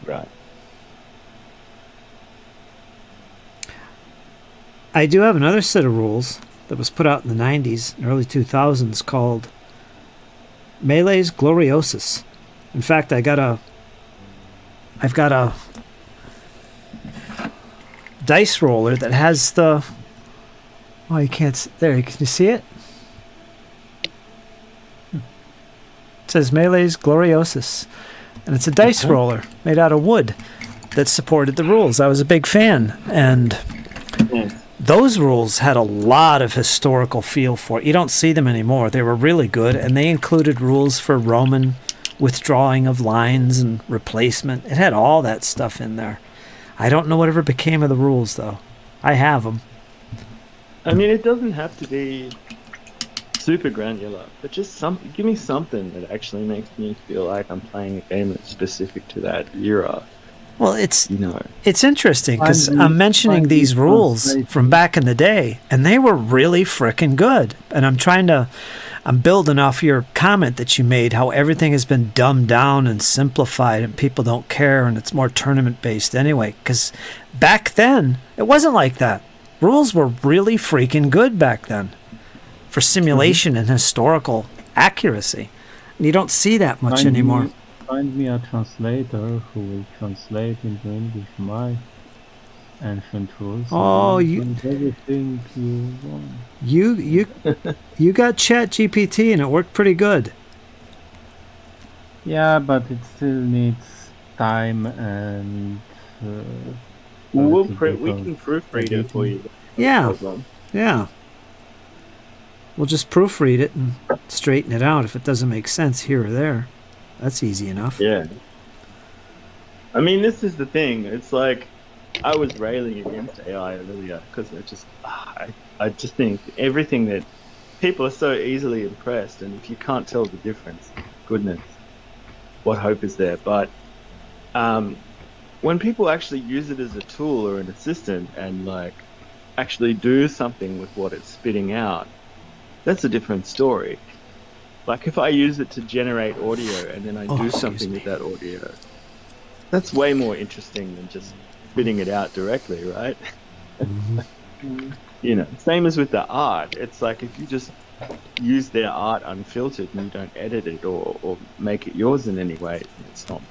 Right. I do have another set of rules that was put out in the 90s and early 2000s called Melee's Gloriosus. In fact, I got I've got a dice roller that has the... Oh, you can't... There, can you see it? It says Melee's Gloriosus. And it's a dice roller made out of wood that supported the rules. I was a big fan. And those rules had a lot of historical feel for it. You don't see them anymore. They were really good. And they included rules for Roman withdrawing of lines and replacement. It had all that stuff in there. I don't know whatever became of the rules, though. I have them. I mean, it doesn't have to be super granular, but just give me something that actually makes me feel like I'm playing a game that's specific to that era. Well, it's interesting because I'm mentioning these rules from back in the day, and they were really frickin' good. And I'm building off your comment that you made, how everything has been dumbed down and simplified, and people don't care, and it's more tournament based anyway. Because back then, it wasn't like that. Rules were really freaking good back then for simulation and historical accuracy. And you don't see that much anymore. Find me a translator who will translate into English my ancient rules. Oh, everything you want. You got ChatGPT and it worked pretty good. Yeah, but it still needs time and. We can proofread it for you. Yeah. We'll just proofread it and straighten it out if it doesn't make sense here or there. That's easy enough. Yeah. I mean, this is the thing. It's like I was railing against AI earlier because I just think everything that people are so easily impressed, and if you can't tell the difference, goodness, what hope is there? But when people actually use it as a tool or an assistant and like actually do something with what it's spitting out, that's a different story. Like if I use it to generate audio and then I do something with that audio, that's way more interesting than just spitting it out directly, right? You know, same as with the art. It's like if you just use their art unfiltered and you don't edit it or make it yours in any way, it's not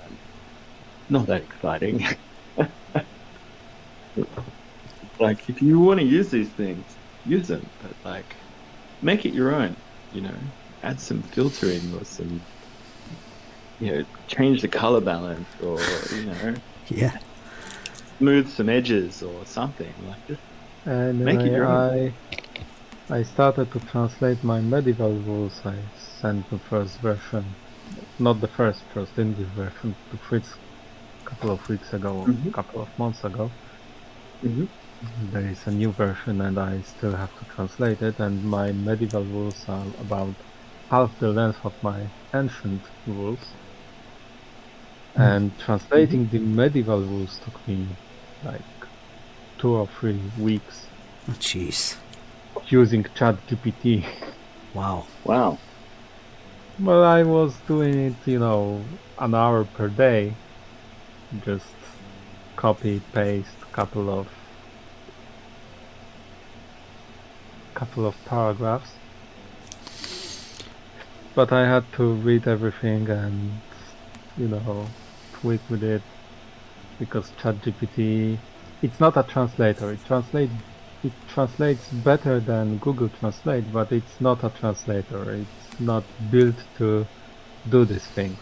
that exciting. Like if you want to use these things, use them, but like make it your own, you know. Add some filtering or some, change the color balance or, smooth some edges or something like this. And make it your own. I started to translate my medieval rules. I sent the first version, not the first English version, to Fritz a couple of weeks ago, a couple of months ago. There is a new version and I still have to translate it, and my medieval rules are about half the length of my ancient rules, and translating the medieval rules took me like 2 or 3 weeks. Oh, jeez. Using ChatGPT. Wow. Well, I was doing it, an hour per day, just copy, paste, couple of paragraphs. But I had to read everything and, tweak with it, because ChatGPT, it's not a translator. It translates better than Google Translate, but it's not a translator. It's not built to do these things.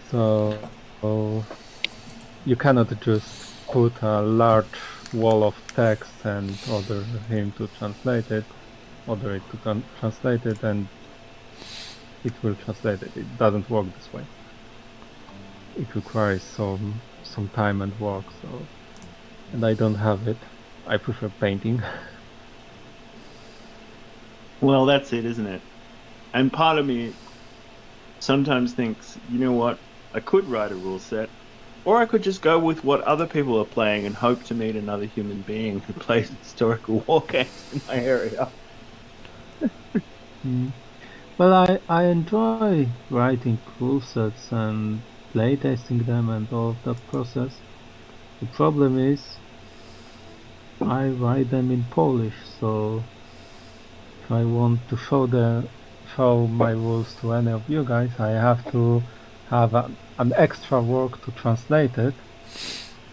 So you cannot just put a large wall of text and order him to translate it. Order it to translate it and it will translate it. It doesn't work this way. It requires some time and work, and I don't have it. I prefer painting. Well, that's it, isn't it? And part of me sometimes thinks, you know what, I could write a rule set, or I could just go with what other people are playing and hope to meet another human being who plays historical war games in my area. Well, I enjoy writing rule sets and playtesting them and all of that process. The problem is I write them in Polish, so if I want to show my rules to any of you guys, I have to have an extra work to translate it.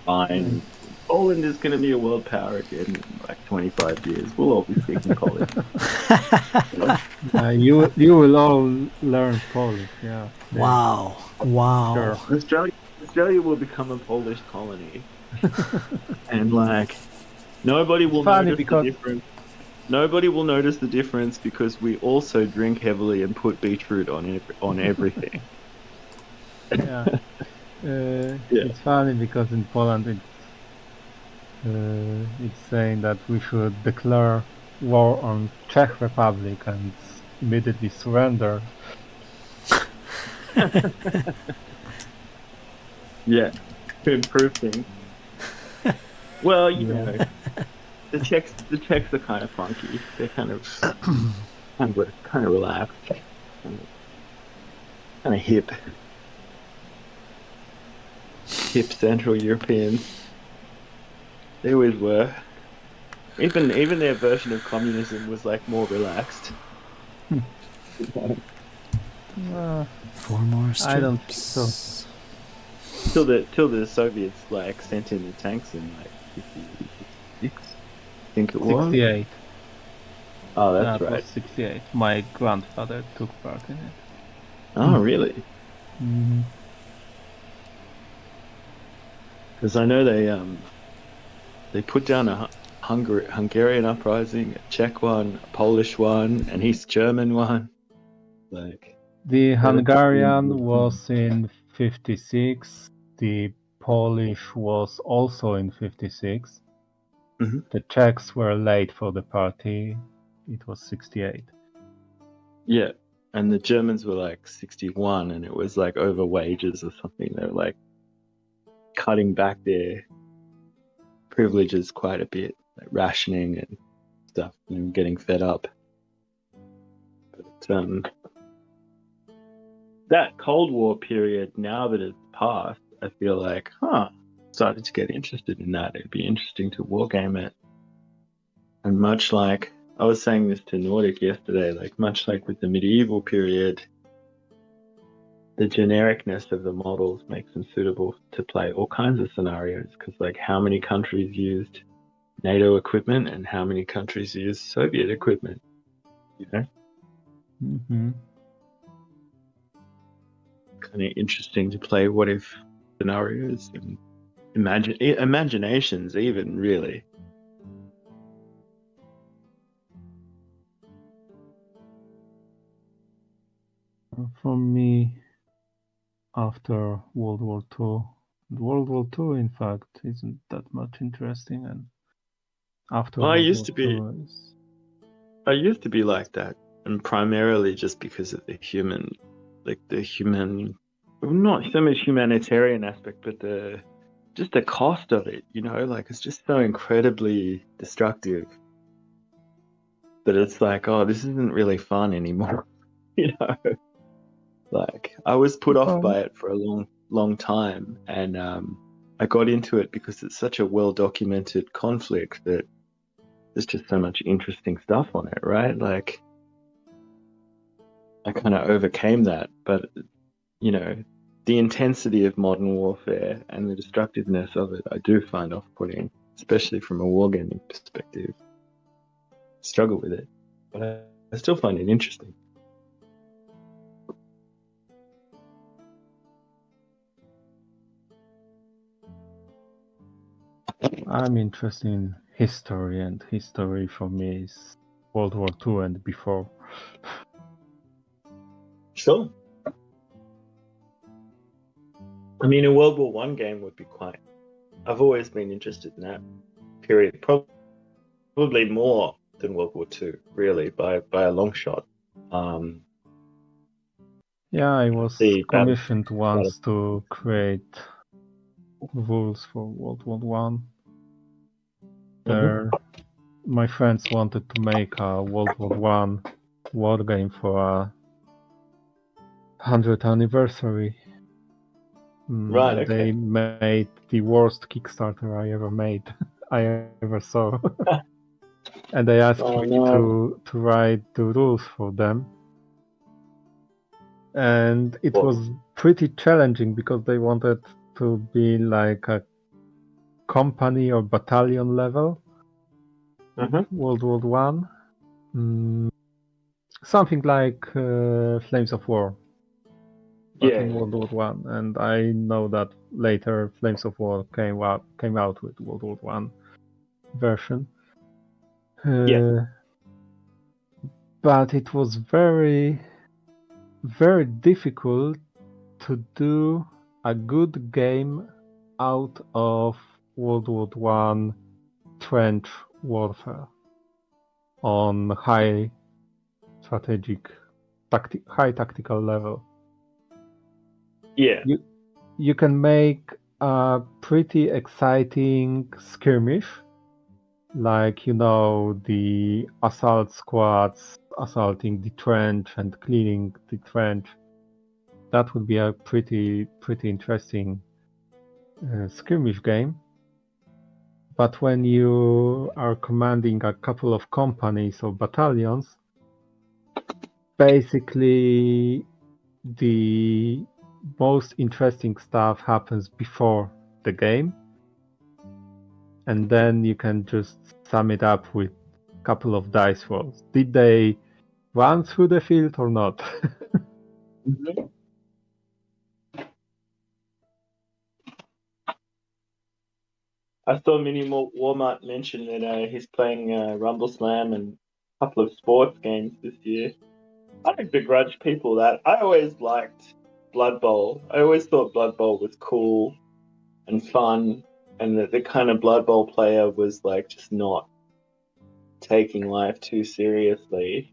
Fine. Poland is going to be a world power again in like 25 years. We'll all be speaking Polish. You will all learn Polish, yeah. Wow. Sure. Australia will become a Polish colony. And like nobody will Funny notice because the difference. Nobody will notice the difference because we also drink heavily and put beetroot on everything. yeah. It's funny because in Poland it's saying that we should declare war on Czech Republic and immediately surrender. Yeah, to improve things. Well, you know, the Czechs are kind of funky. They're kind of relaxed, kind of hip Central Europeans. They always were. Even their version of communism was like more relaxed. 4 more strips. I don't think so. Till the Soviets like sent in the tanks in like 56, I think it was. 68. Oh, that's It right. was 68. My grandfather took part in it. Oh, really? Mm-hmm. Because I know they put down a Hungarian uprising, a Czech one, a Polish one, an East German one. Like the Hungarian was in 56. The Polish was also in 56. Mm-hmm. The Czechs were late for the party. It was 68. Yeah, and the Germans were like 61, and it was like over wages or something. They were like cutting back their privileges quite a bit, like rationing and stuff, and getting fed up. But that Cold War period, now that it's passed, I feel like, started to get interested in that. It'd be interesting to wargame it. And much like, I was saying this to Nordic yesterday, like much like with the medieval period, the genericness of the models makes them suitable to play all kinds of scenarios. Because like how many countries used NATO equipment and how many countries used Soviet equipment, you know? Mm-hmm. Kind of interesting to play what if scenarios and imaginations even, really. For me, after World War II, World War II, in fact, isn't that much interesting, and after Well, I World used War II I used to be like that, and primarily just because of the human, not so much humanitarian aspect, but the cost of it, you know, like it's just so incredibly destructive that it's like, oh, this isn't really fun anymore, you know. Like I was put off by it for a long time, and I got into it because it's such a well-documented conflict that there's just so much interesting stuff on it, right? Like I kind of overcame that, but you know, the intensity of modern warfare and the destructiveness of it, I do find off-putting, especially from a wargaming perspective. I struggle with it, but I still find it interesting. I'm interested in history, and history for me is World War II and before. Sure. I mean, a World War I game would be quite... I've always been interested in that period. Probably more than World War II, really, by a long shot. Yeah, I was commissioned once to create rules for World War One. There, my friends wanted to make a World War One war game for a 100th anniversary. Right, okay. They made the worst Kickstarter I ever saw. And they asked me to write the rules for them. and it was pretty challenging because they wanted to be like a company or battalion level. World War One, something like Flames of War, but in World War One. And I know that later Flames of War came out with World War One version. But it was very, very difficult to do a good game out of World War One trench warfare on high strategic, high tactical level. Yeah. You can make a pretty exciting skirmish, like, the assault squads assaulting the trench and cleaning the trench. That would be a pretty interesting skirmish game. But when you are commanding a couple of companies or battalions, basically the most interesting stuff happens before the game, and then you can just sum it up with a couple of dice rolls. Did they run through the field or not? I saw Mini Walmart mention that he's playing Rumble Slam and a couple of sports games this year. I don't begrudge people that. I always liked Blood Bowl. I always thought Blood Bowl was cool and fun, and that the kind of Blood Bowl player was like just not taking life too seriously.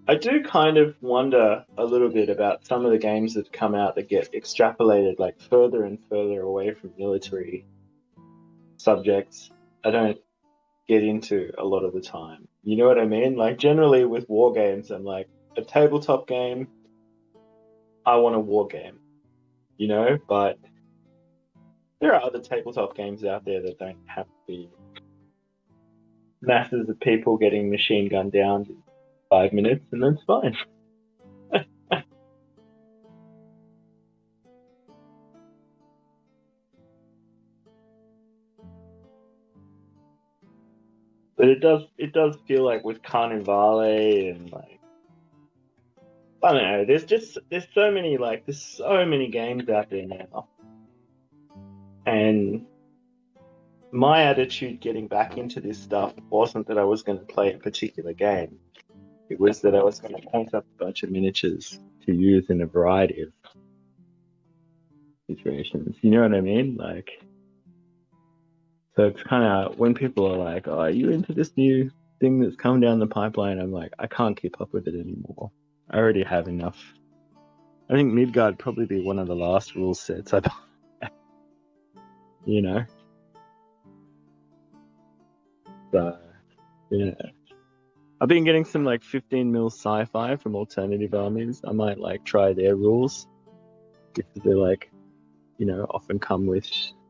I do kind of wonder a little bit about some of the games that come out that get extrapolated like further and further away from military subjects. I don't get into a lot of the time. You know what I mean? Like generally with war games, I'm like, a tabletop game, I want a war game, but there are other tabletop games out there that don't have to be masses of people getting machine gunned down in 5 minutes, and that's fine. But it does feel like with Carnivale and like, I don't know, there's so many games out there now. And my attitude getting back into this stuff wasn't that I was going to play a particular game. It was that I was going to paint up a bunch of miniatures to use in a variety of situations. You know what I mean? Like, so it's kind of when people are like, "Oh, are you into this new thing that's come down the pipeline?" I'm like, I can't keep up with it anymore. I already have enough. I think Midgard probably be one of the last rule sets I buy. So, yeah. I've been getting some like 15 mil sci-fi from Alternative Armies. I might like try their rules because they're like, often come with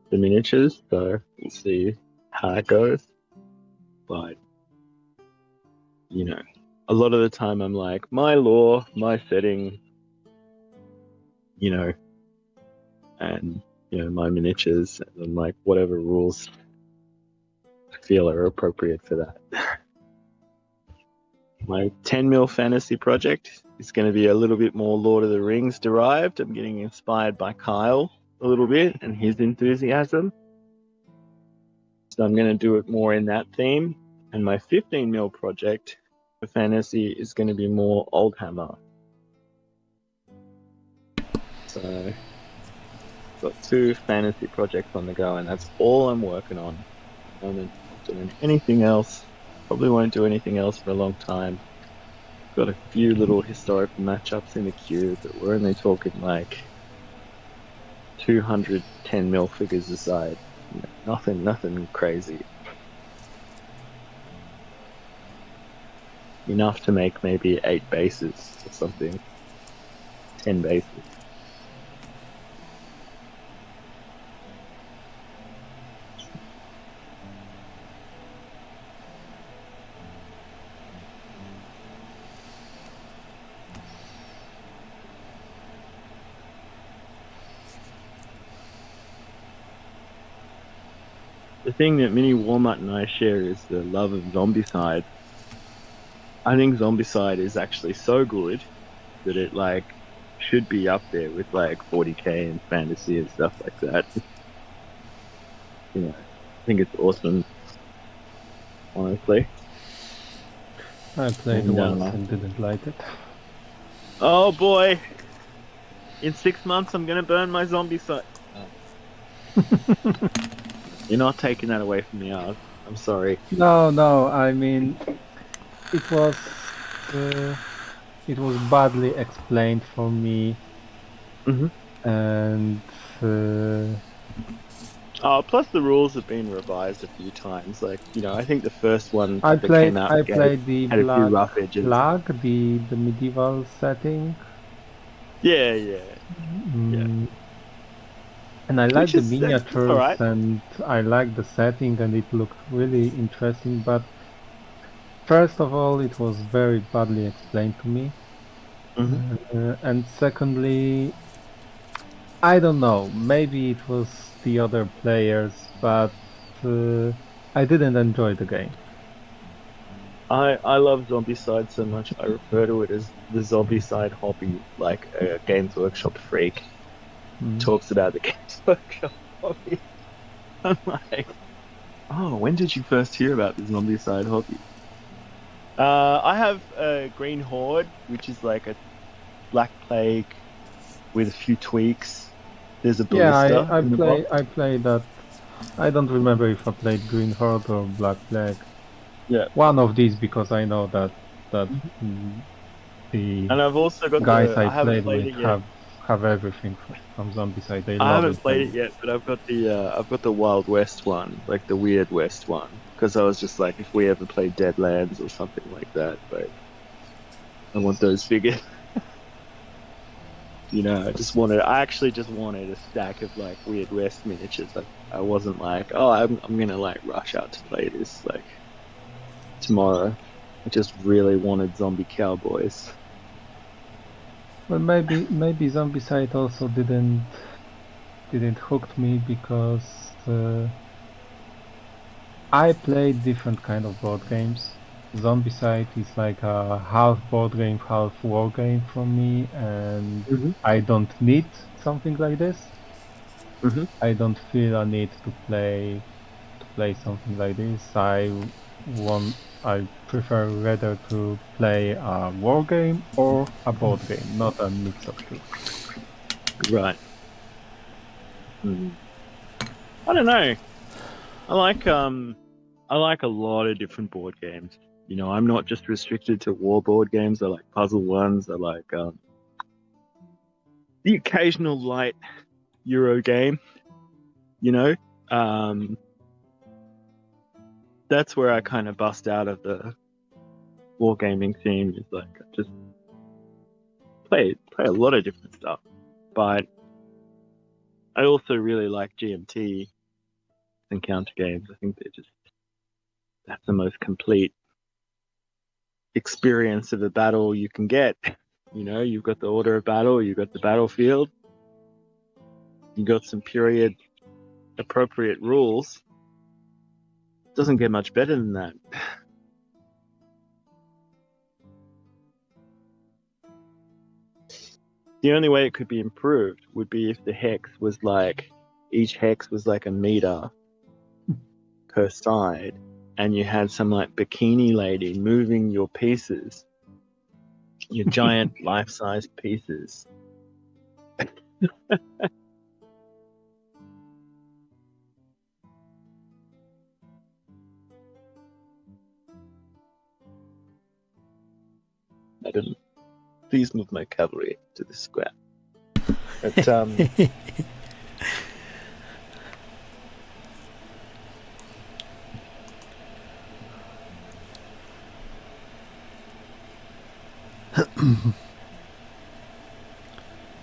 the miniatures. So we'll see how it goes. But, a lot of the time I'm like, my lore, my setting, and, my miniatures, and I'm like, whatever rules I feel are appropriate for that. My 10 mil fantasy project is going to be a little bit more Lord of the Rings derived. I'm getting inspired by Kyle a little bit and his enthusiasm. So I'm going to do it more in that theme. And my 15 mil project for fantasy is going to be more Oldhammer. So I've got 2 fantasy projects on the go, and that's all I'm working on at the moment. Not doing anything else. Probably won't do anything else for a long time. Got a few little historical matchups in the queue, but we're only talking like 210 mil figures aside. Nothing crazy. Enough to make maybe 8 bases or something. 10 bases. the thing that Mini Walmart and I share is the love of Zombicide. I think Zombicide is actually so good that it like should be up there with like 40k and fantasy and stuff like that. I think it's awesome, honestly. I played And once and didn't like it. oh boy, in 6 months I'm gonna burn my Zombicide. You're not taking that away from me, Arv. I'm sorry. No, I mean, it was badly explained for me, Mm-hmm. and Plus the rules have been revised a few times. Like, I think the first one I that came played out I the gate played the had a few Black rough edges. Flag, the medieval setting. Yeah. And I like the miniatures, all right. and I like the setting, and it looked really interesting. But first of all, it was very badly explained to me, and secondly, I don't know. Maybe it was the other players, but I didn't enjoy the game. I love Zombicide so much. I refer to it as the Zombicide hobby, like a Games Workshop freak talks about the Games Workshop hobby. I'm like, oh, when did you first hear about the Zombicide hobby? I have a Green Horde, which is like a Black Plague with a few tweaks. There's a ballista in the box. I play that. I don't remember if I played Green Horde or Black Plague. Yeah, one of these, because I know that the and I've also got guys I I haven't played played with it yet. have everything from Zombicide. They I love haven't it. played it yet, but I've got the Wild West one, like the Weird West one, because I was just like, if we ever play Deadlands or something like that, but I want those figures. I actually just wanted a stack of like Weird West miniatures. I wasn't like, oh, I'm gonna like rush out to play this like tomorrow. I just really wanted zombie cowboys. Well, maybe Zombicide also didn't hook me, because I played different kind of board games. Zombicide is like a half board game, half war game for me, and I don't need something like this. I don't feel a need to play something like this. I prefer rather to play a war game or a board game, not a mix of two. Right. I don't know. I like a lot of different board games. I'm not just restricted to war board games. I like puzzle ones. I like the occasional light Euro game. That's where I kind of bust out of the wargaming theme. Is like I just play a lot of different stuff, but I also really like GMT and counter games. I think that's the most complete experience of a battle you can get. You've got the order of battle, you've got the battlefield, you got some period appropriate rules. Doesn't get much better than that. The only way it could be improved would be if the hex was like, each hex was like a meter per side, and you had some like bikini lady moving your pieces, your giant life-size pieces. I didn't. Please move my cavalry to the square. But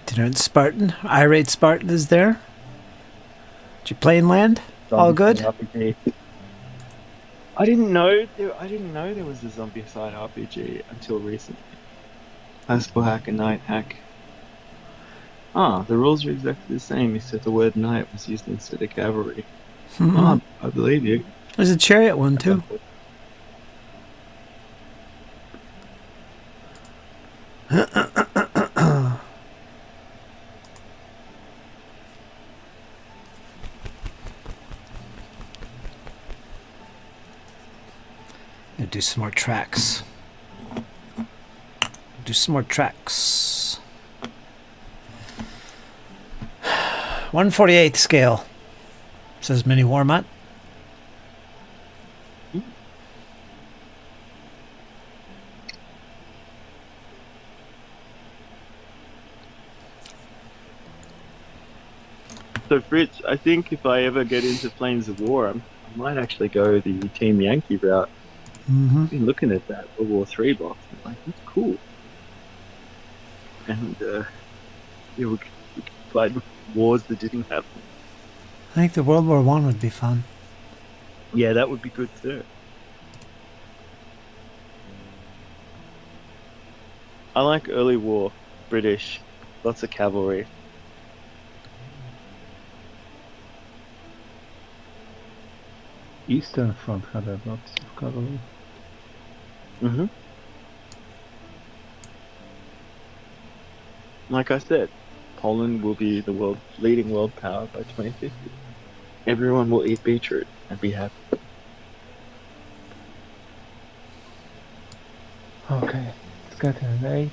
Dinner in Spartan. Irate Spartan is there. Did you play in land? All good? RPG. I didn't know there was a Zombicide RPG until recently. Classical hack and night hack. The rules are exactly the same, except the word knight was used instead of cavalry. Oh, I believe you. There's a chariot one too. Gonna do some more tracks. 1/48 scale, says Mini Warmut. So Fritz, I think if I ever get into Flames of War, I might actually go the Team Yankee route. Mm-hmm. I've been looking at that World War III box, and like, that's cool. And we could fight wars that didn't happen. I think the World War One would be fun. Yeah, that would be good too. I like early war, British, lots of cavalry. Eastern Front had a lot of cavalry. Mm-hmm. Like I said, Poland will be the leading world power by 2050. Everyone will eat beetroot and be happy. Okay, it's getting late.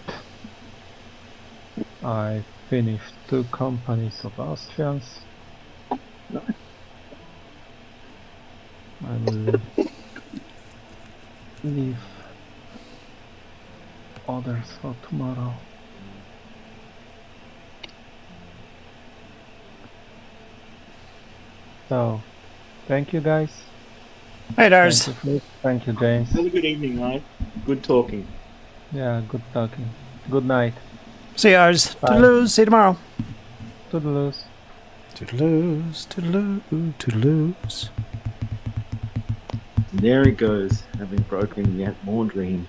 I finished 2 companies of Austrians. Nice. I will leave others for tomorrow. So, thank you guys. Hey, Dars. Thank you, Fritz. Thank you, James. Have a good evening, mate. Good talking. Yeah, good talking. Good night. See you, Dars. Bye. Toodaloo. See you tomorrow. Toodaloos. Toodaloos. Toodaloo. Toodaloos. And there he goes, having broken yet more dreams.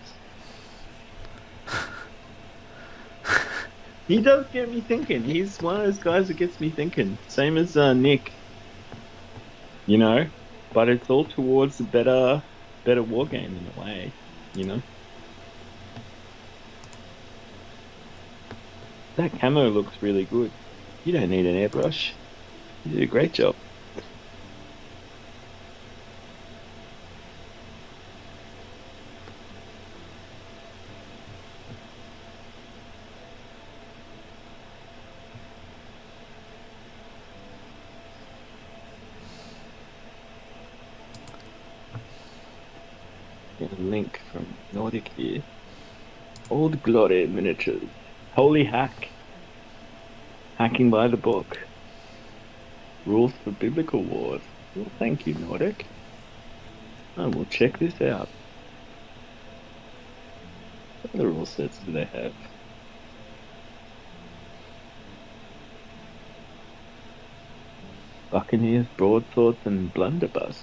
He does get me thinking. He's one of those guys that gets me thinking. Same as Nick. You know? But it's all towards a better war game in a way, you know? That camo looks really good. You don't need an airbrush. You did a great job. Get a link from Nordic here. Old Glory Miniatures. Holy hack. Hacking by the book. Rules for biblical wars. Well, thank you, Nordic. I will check this out. What other rule sets do they have? Buccaneers, Broadswords, and Blunderbuss.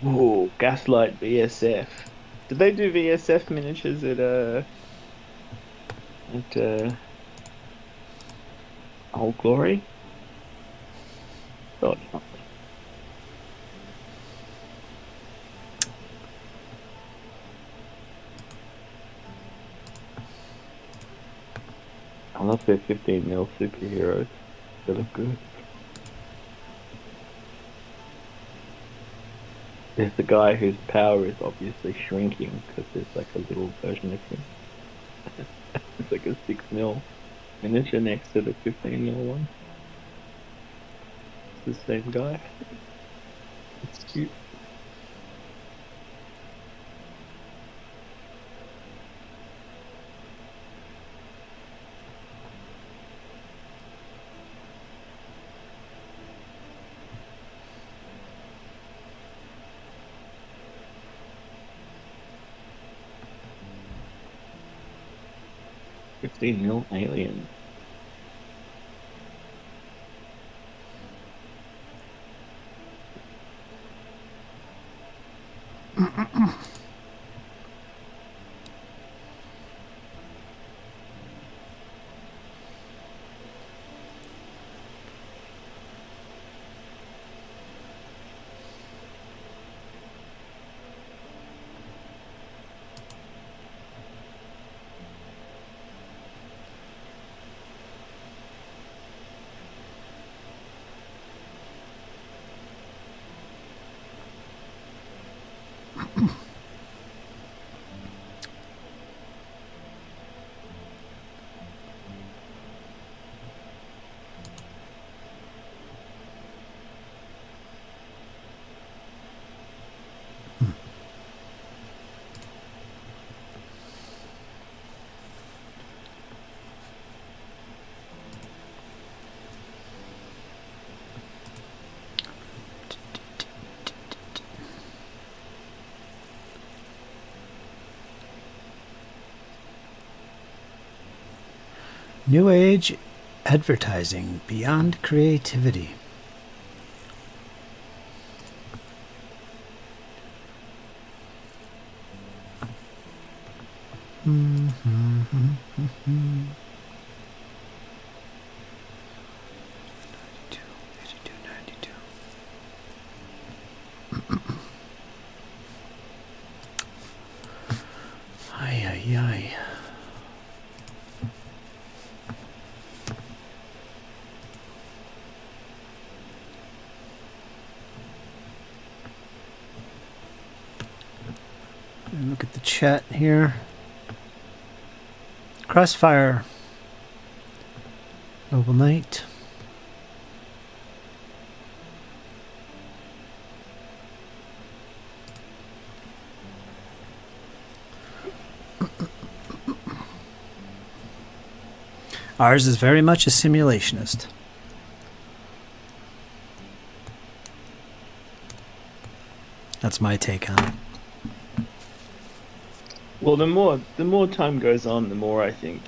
Ooh, Gaslight VSF. Did they do VSF miniatures at Old Glory? God, no. I love their 15mm superheroes. They look good. There's the guy whose power is obviously shrinking because there's like a little version of him. It's like a 6mm miniature next to the 15mm one. It's the same guy. It's cute. $15mm alien. New Age advertising beyond creativity. Ay, ay, ay. Look at the chat here. Crossfire. Noble Knight. Ours is very much a simulationist. That's my take on it. Well, the more time goes on, the more I think,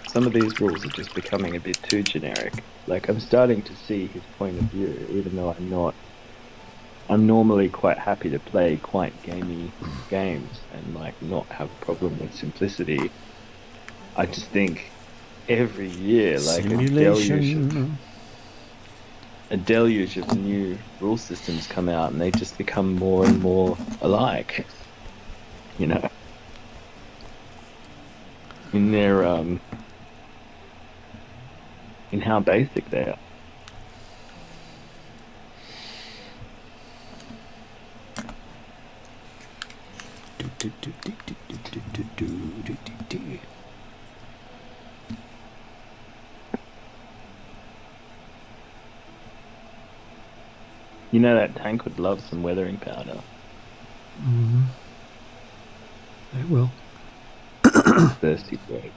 some of these rules are just becoming a bit too generic. Like, I'm starting to see his point of view, even though I'm normally quite happy to play quite gamey games and not have a problem with simplicity. I just think every year, a deluge of new rule systems come out, and they just become more and more alike. In their in how basic they are. That tank would love some weathering powder. Mm-hmm. It will. Thirsty for it.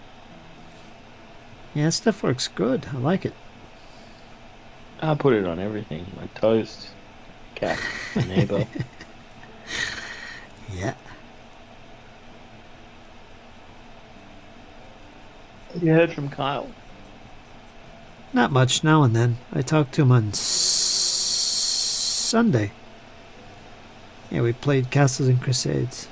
Yeah, stuff works good. I like it. I put it on everything. My toast, cat, my neighbor. Yeah. Have you heard from Kyle? Not much, now and then. I talked to him on Sunday. Yeah, we played Castles and Crusades.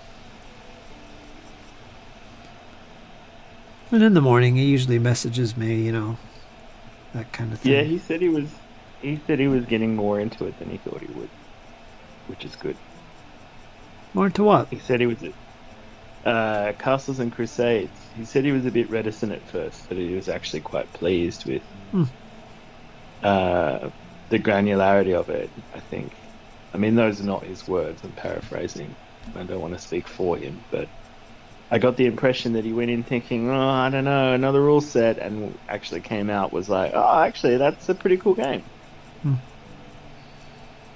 And in the morning, he usually messages me, that kind of thing. Yeah, he said he was getting more into it than he thought he would, which is good. More into what? He said he was at Castles and Crusades. He said he was a bit reticent at first, but he was actually quite pleased with the granularity of it, I think. I mean, those are not his words. I'm paraphrasing. I don't want to speak for him, but I got the impression that he went in thinking, I don't know, another rule set, and actually came out was like, actually, that's a pretty cool game.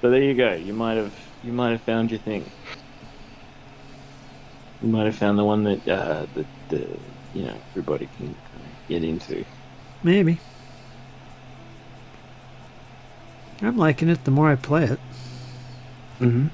So there you go. You might have found your thing. You might have found the one that everybody can get into. Maybe. I'm liking it the more I play it. Mm-hmm.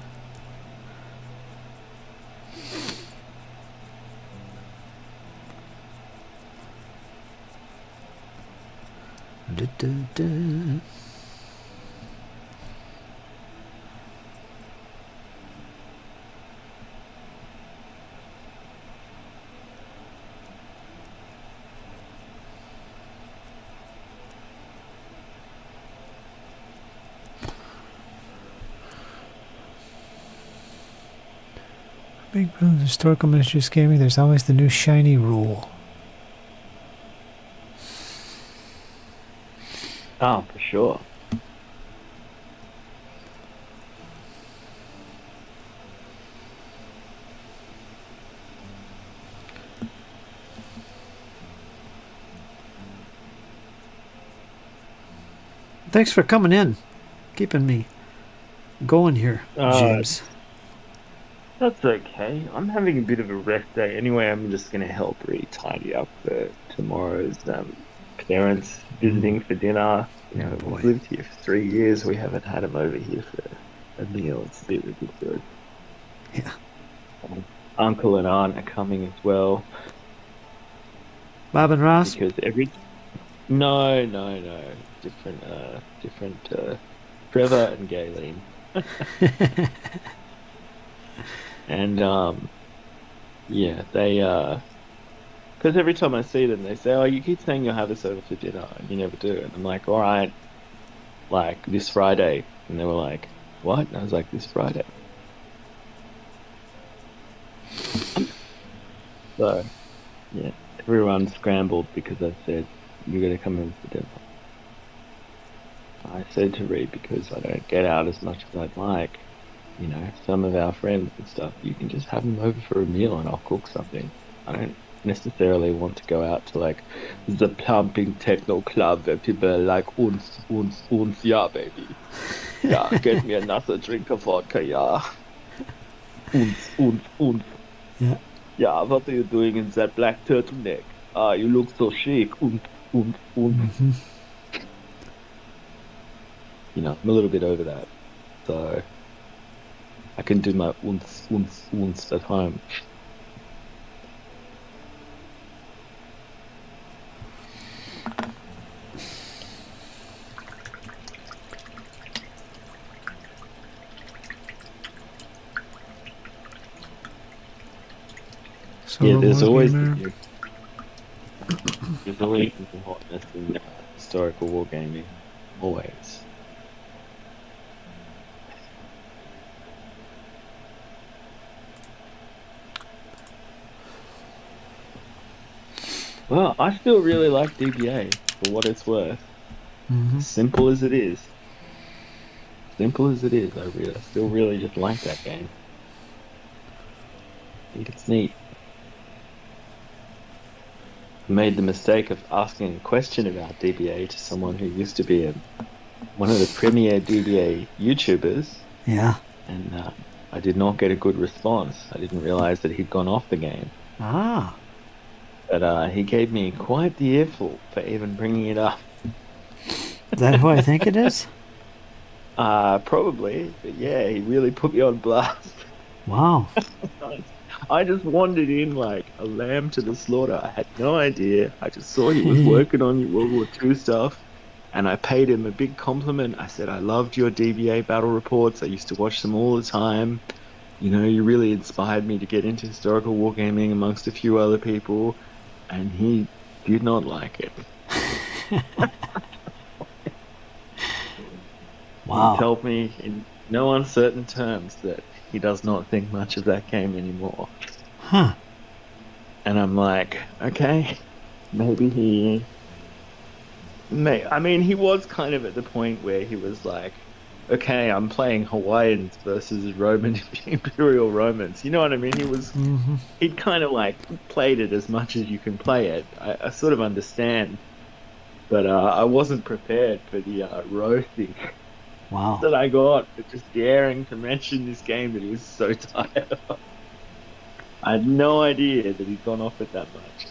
Big historical miniatures gaming, there's always the new shiny rule. Oh, for sure. Thanks for coming in. Keeping me going here, James. That's okay. I'm having a bit of a rest day. Anyway, I'm just going to help really tidy up for tomorrow's parents visiting for dinner. You know, we've lived here for 3 years. We haven't had them over here for a meal. It's a bit ridiculous. Yeah. Uncle and aunt are coming as well. Bob and Ross? Because No. Different, Trevor and Galen. And, yeah, they, because every time I see them, they say, oh, you keep saying you'll have us over for dinner, and you never do. And I'm like, all right, like, this Friday. And they were like, what? And I was like, this Friday. So, yeah, everyone scrambled because I said, you're going to come in for dinner. I said to Reed, because I don't get out as much as I'd like, you know, some of our friends and stuff, you can just have them over for a meal and I'll cook something. I don't necessarily want to go out to like the pumping techno club where people are like, uns, yeah, baby. Yeah, get me another drink of vodka, yeah. Uns. Yeah. Yeah, what are you doing in that black turtleneck? You look so chic. Mm-hmm. You know, I'm a little bit over that. So I can do my uns at home. So yeah, there's always the hotness in historical wargaming. Always. Well, I still really like DBA for what it's worth. Mm-hmm. Simple as it is. I still really just like that game. I think it's neat. I made the mistake of asking a question about DBA to someone who used to be one of the premier DBA YouTubers. Yeah. And I did not get a good response. I didn't realize that he'd gone off the game. Ah. But he gave me quite the earful for even bringing it up. Is that who I think it is? Probably. But yeah, he really put me on blast. Wow. I just wandered in like a lamb to the slaughter. I had no idea. I just saw he was working on your World War II stuff. And I paid him a big compliment. I said, I loved your DBA battle reports. I used to watch them all the time. You know, you really inspired me to get into historical wargaming amongst a few other people. And he did not like it. Wow. He told me in no uncertain terms that he does not think much of that game anymore. Huh. And I'm like, okay, maybe he was kind of at the point where he was like, okay, I'm playing Hawaiians versus Roman Imperial Romans. You know what I mean? He'd kind of like played it as much as you can play it. I sort of understand, but I wasn't prepared for the roasting. Wow. That I got for just daring to mention this game that he was so tired of. I had no idea that he'd gone off it that much.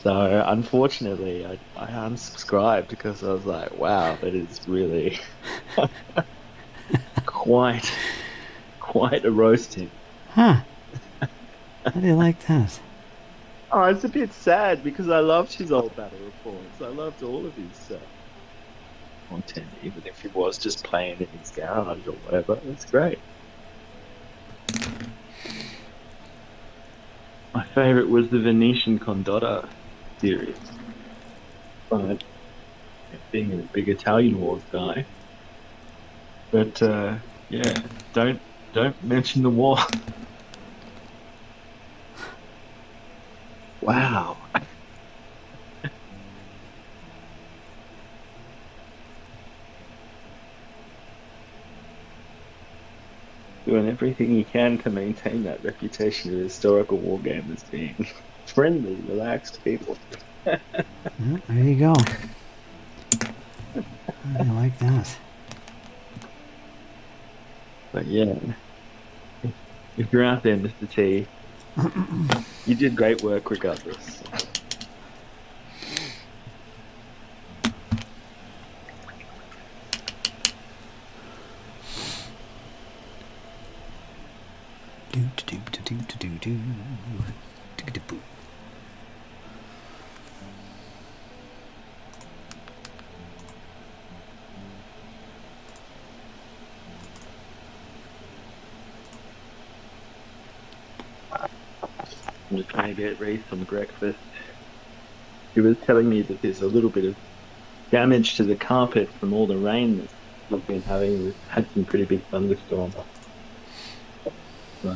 So unfortunately, I unsubscribed because I was like, wow, that is really quite a roasting. Huh. How do you like that? Oh, it's a bit sad because I loved his old battle reports. I loved all of his content, even if he was just playing in his garage or whatever. It's great. My favourite was the Venetian Condotta series. But being a big Italian Wars guy. But yeah, don't mention the war. Wow. Doing everything he can to maintain that reputation of historical war game as being friendly, relaxed people. There you go. I like that. But yeah, if you're out there, Mr. T, you did great work regardless. I'm just trying to get Reese some breakfast. He was telling me that there's a little bit of damage to the carpet from all the rain that we've been having. We've had some pretty big thunderstorms. So,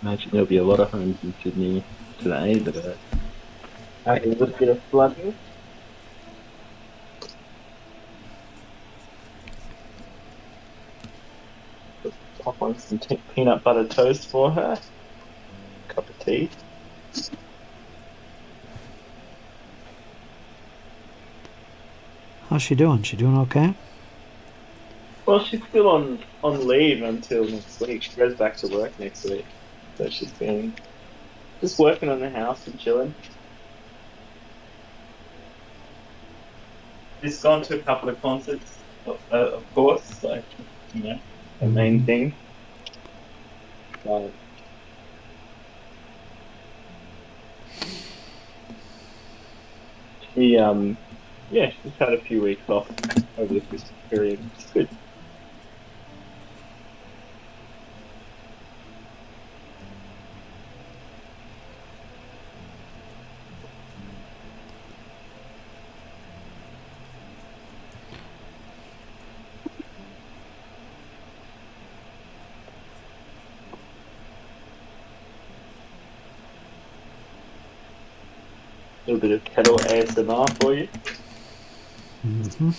imagine there'll be a lot of homes in Sydney today that are having a little bit of flooding. Pop on some peanut butter toast for her. Cup of tea. How's she doing? She doing okay? Well, she's still on leave until next week. She goes back to work next week. So she's been just working on the house and chilling. She's gone to a couple of concerts, of course, like, you know, the main thing. But she, yeah, she's had a few weeks off over the Christmas period, which is good. A little bit of kettle ASMR for you. Mm-hmm.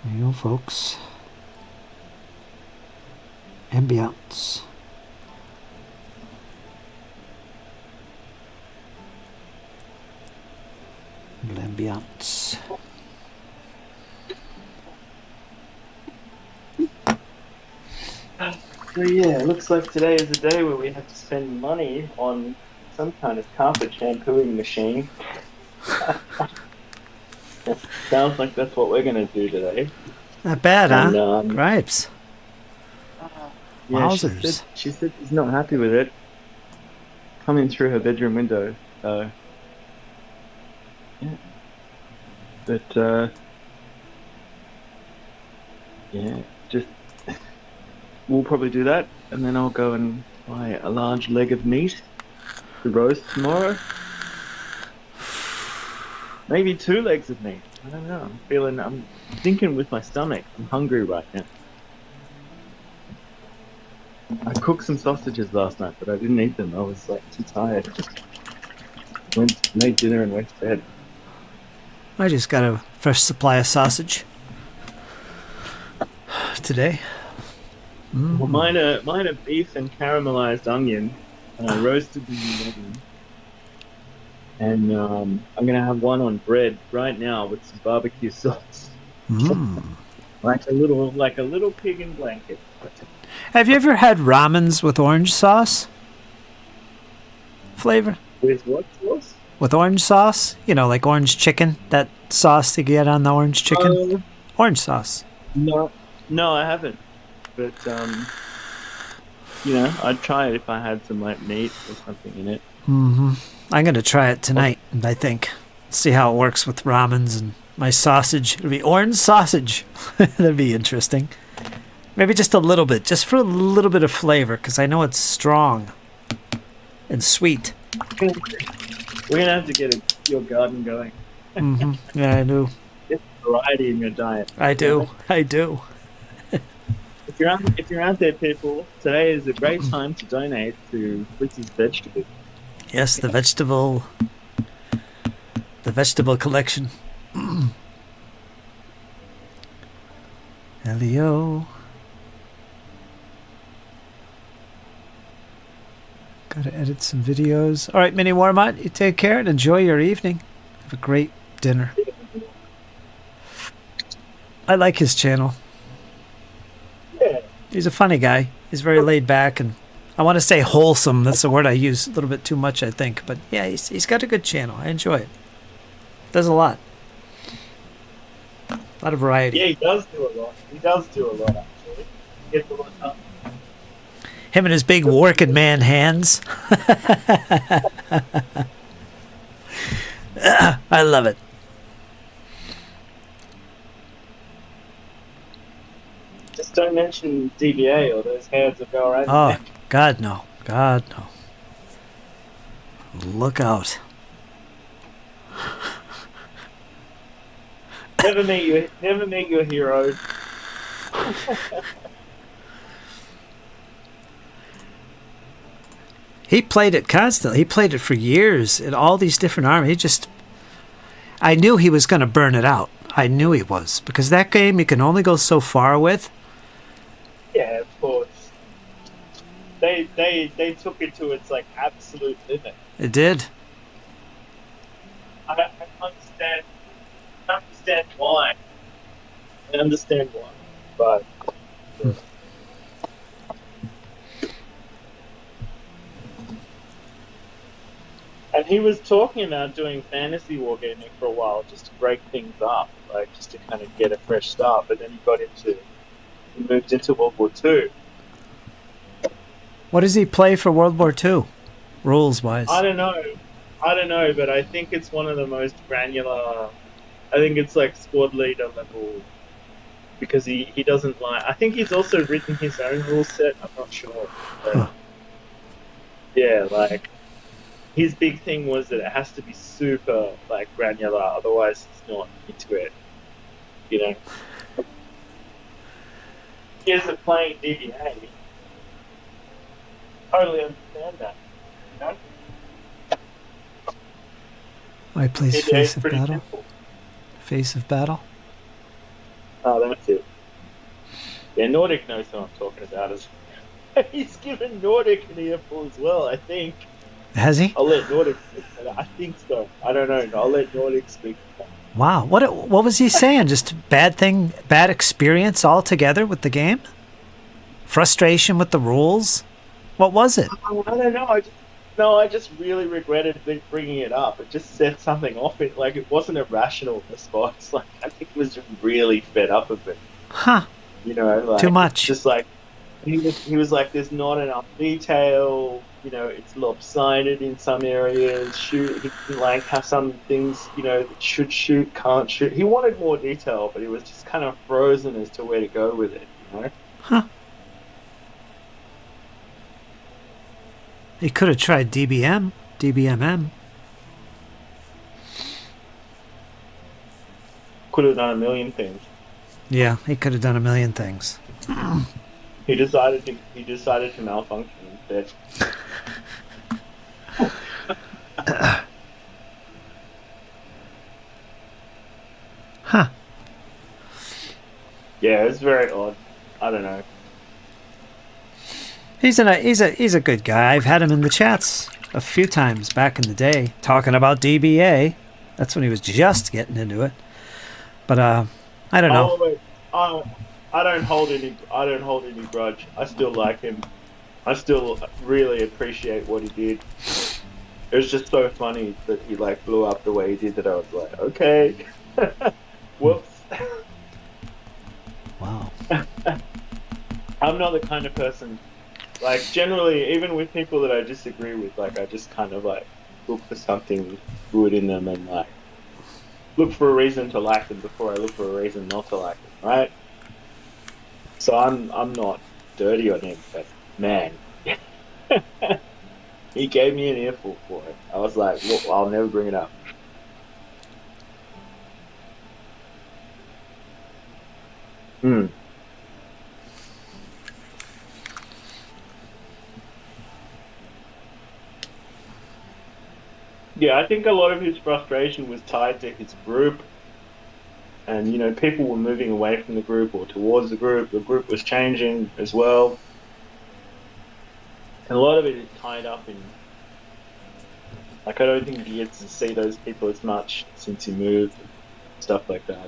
There you go, folks. Ambiance. Ambiance. So yeah, it looks like today is a day where we have to spend money on some kind of carpet shampooing machine. Sounds like that's what we're going to do today. Not bad, And, huh? Gripes. Yeah, Wowzers. she said she's not happy with it. Coming through her bedroom window. So, yeah. But, yeah, just, we'll probably do that. And then I'll go and buy a large leg of meat to roast tomorrow. Maybe 2 legs of meat. I don't know. I'm thinking with my stomach. I'm hungry right now. I cooked some sausages last night, but I didn't eat them. I was like too tired. Made dinner and went to bed. I just got a fresh supply of sausage today. Well, mine are beef and caramelized onion, and I roasted them in the oven. And I'm gonna have one on bread right now with some barbecue sauce. like a little pig in blanket. Have you ever had ramens with orange sauce flavor? With what sauce? With orange sauce? You know, like orange chicken, that sauce to get on the orange chicken? Orange sauce. No, I haven't. But, you know, I'd try it if I had some, like, meat or something in it. Mm-hmm. I'm going to try it tonight, I think. See how it works with ramens and my sausage. It'll be orange sausage. That'd be interesting. Maybe just a little bit, just for a little bit of flavor, because I know it's strong and sweet. We're going to have to get your garden going. Mm-hmm. Yeah, I do. Get variety in your diet. I do. If you're out there, people, today is a great time to donate to Fritz's vegetables. Yes, the vegetable collection. Elio. Gotta edit some videos. All right, Mini Warmont, you take care and enjoy your evening. Have a great dinner. I like his channel. Yeah. He's a funny guy. He's very laid back, and I want to say wholesome. That's the word I use a little bit too much, I think. But yeah, he's got a good channel. I enjoy it. Does a lot. A lot of variety. Yeah, he does do a lot. He does do a lot, actually. He gets a lot done. Him and his big working man hands. I love it. Just don't mention DBA or those hands will go right. Oh, God, no. God, no. Look out. Never meet your hero. He played it constantly. He played it for years in all these different armies. I knew he was going to burn it out. I knew he was. Because that game you can only go so far with. Yeah, of course. They took it to its like absolute limit. It did. I understand why. I understand why. But and he was talking about doing fantasy wargaming for a while just to break things up, like just to kind of get a fresh start. But then he moved into World War II. What does he play for World War II, rules-wise? I don't know, but I think it's one of the most granular. I think it's like squad leader level, because he doesn't like. I think he's also written his own rule set. I'm not sure. But yeah, like his big thing was that it has to be super like granular, otherwise he's not into it. You know, he isn't playing DBA. Totally understand that. You know? I plays DBA Face is of pretty Battle. simple. Face of Battle. Oh, that's it. Yeah, Nordic knows what I'm talking about. He's given Nordic an earful as well, I think. Has he? I'll let Nordic speak. I think so. I don't know. I'll let Nordic speak. Wow. What was he saying? Just bad experience altogether with the game? Frustration with the rules? What was it? I don't know. I just really regretted bringing it up. It just set something off. It like it wasn't a rational response. Like I think he was just really fed up of it. Huh. You know, like Too much. Just like he was like, there's not enough detail. You know, it's lopsided in some areas. He can like have some things, you know, that should shoot, can't shoot. He wanted more detail, but he was just kind of frozen as to where to go with it. You know. Huh. He could have tried DBMM. Could have done a million things. Yeah, he could have done a million things. He decided to malfunction instead. Huh. Yeah, it's very odd. I don't know. He's a good guy. I've had him in the chats a few times back in the day talking about DBA. That's when he was just getting into it. But I don't know. I don't hold any grudge. I still like him. I still really appreciate what he did. It was just so funny that he like blew up the way he did that I was like, okay. Whoops. Wow. I'm not the kind of person, like generally, even with people that I disagree with, like I just kind of like look for something good in them and like look for a reason to like them before I look for a reason not to like them, right? So I'm not dirty on him, but man, he gave me an earful for it. I was like, look, I'll never bring it up. Yeah, I think a lot of his frustration was tied to his group. And, you know, people were moving away from the group or towards the group. The group was changing as well. And a lot of it is tied up in. Like, I don't think you get to see those people as much since you moved, stuff like that.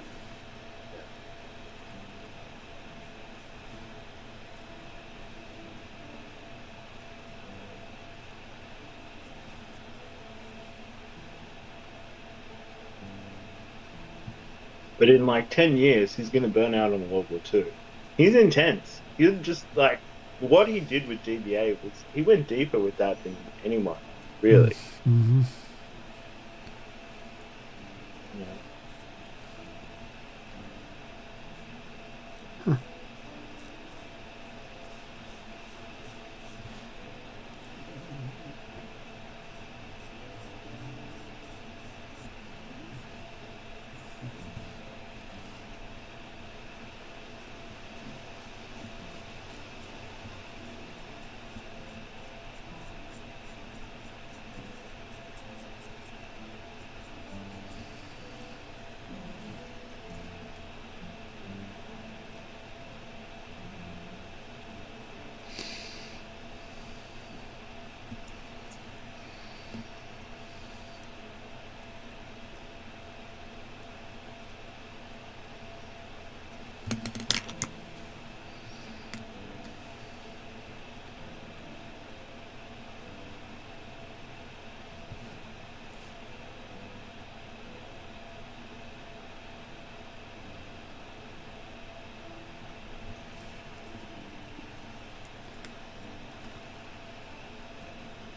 But in like 10 years, he's going to burn out on World War II. He's intense. He's just like, what he did with DBA was, he went deeper with that than anyone, really. Mm-hmm. Yeah.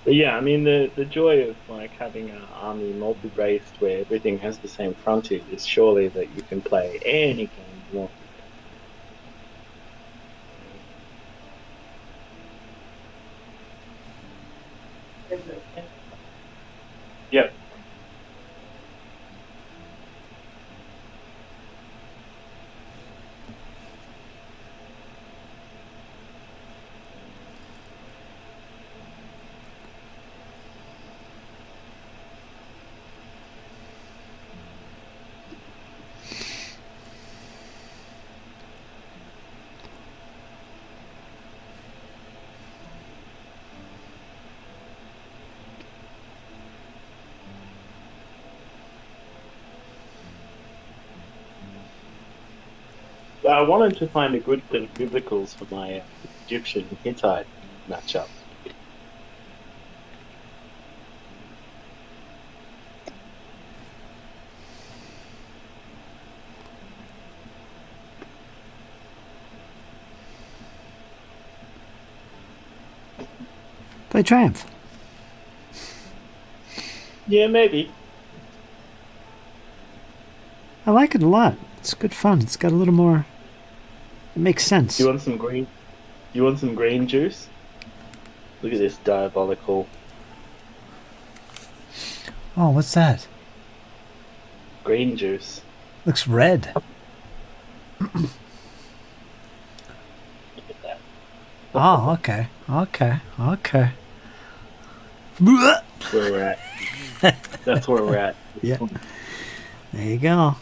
But yeah, I mean, the joy of like having an army multi-raced where everything has the same frontage is surely that you can play any game you want. Yep. I wanted to find a good set of biblicals for my Egyptian Hittite matchup. Play Triumph. Yeah, maybe. I like it a lot. It's good fun. It's got a little more. It makes sense. You want some green? You want some green juice? Look at this diabolical Oh, what's that? green juice. Looks red. Look at that. Oh, okay. Okay. Okay. That's where we're at. That's where we're at. Yeah. There you go.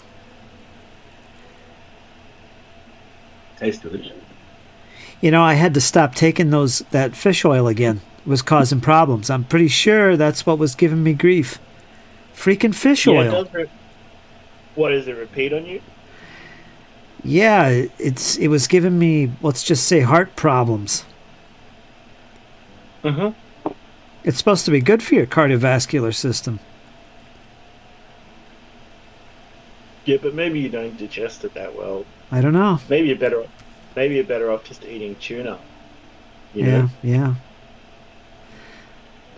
Tastes delicious. You know, I had to stop taking that fish oil again. It was causing problems. I'm pretty sure that's what was giving me grief. Freaking fish oil. What, does it repeat on you? Yeah, it was giving me, let's just say, heart problems. Mm-hmm. It's supposed to be good for your cardiovascular system. Yeah, but maybe you don't digest it that well. I don't know. Maybe you're better off just eating tuna. You Yeah, know? yeah.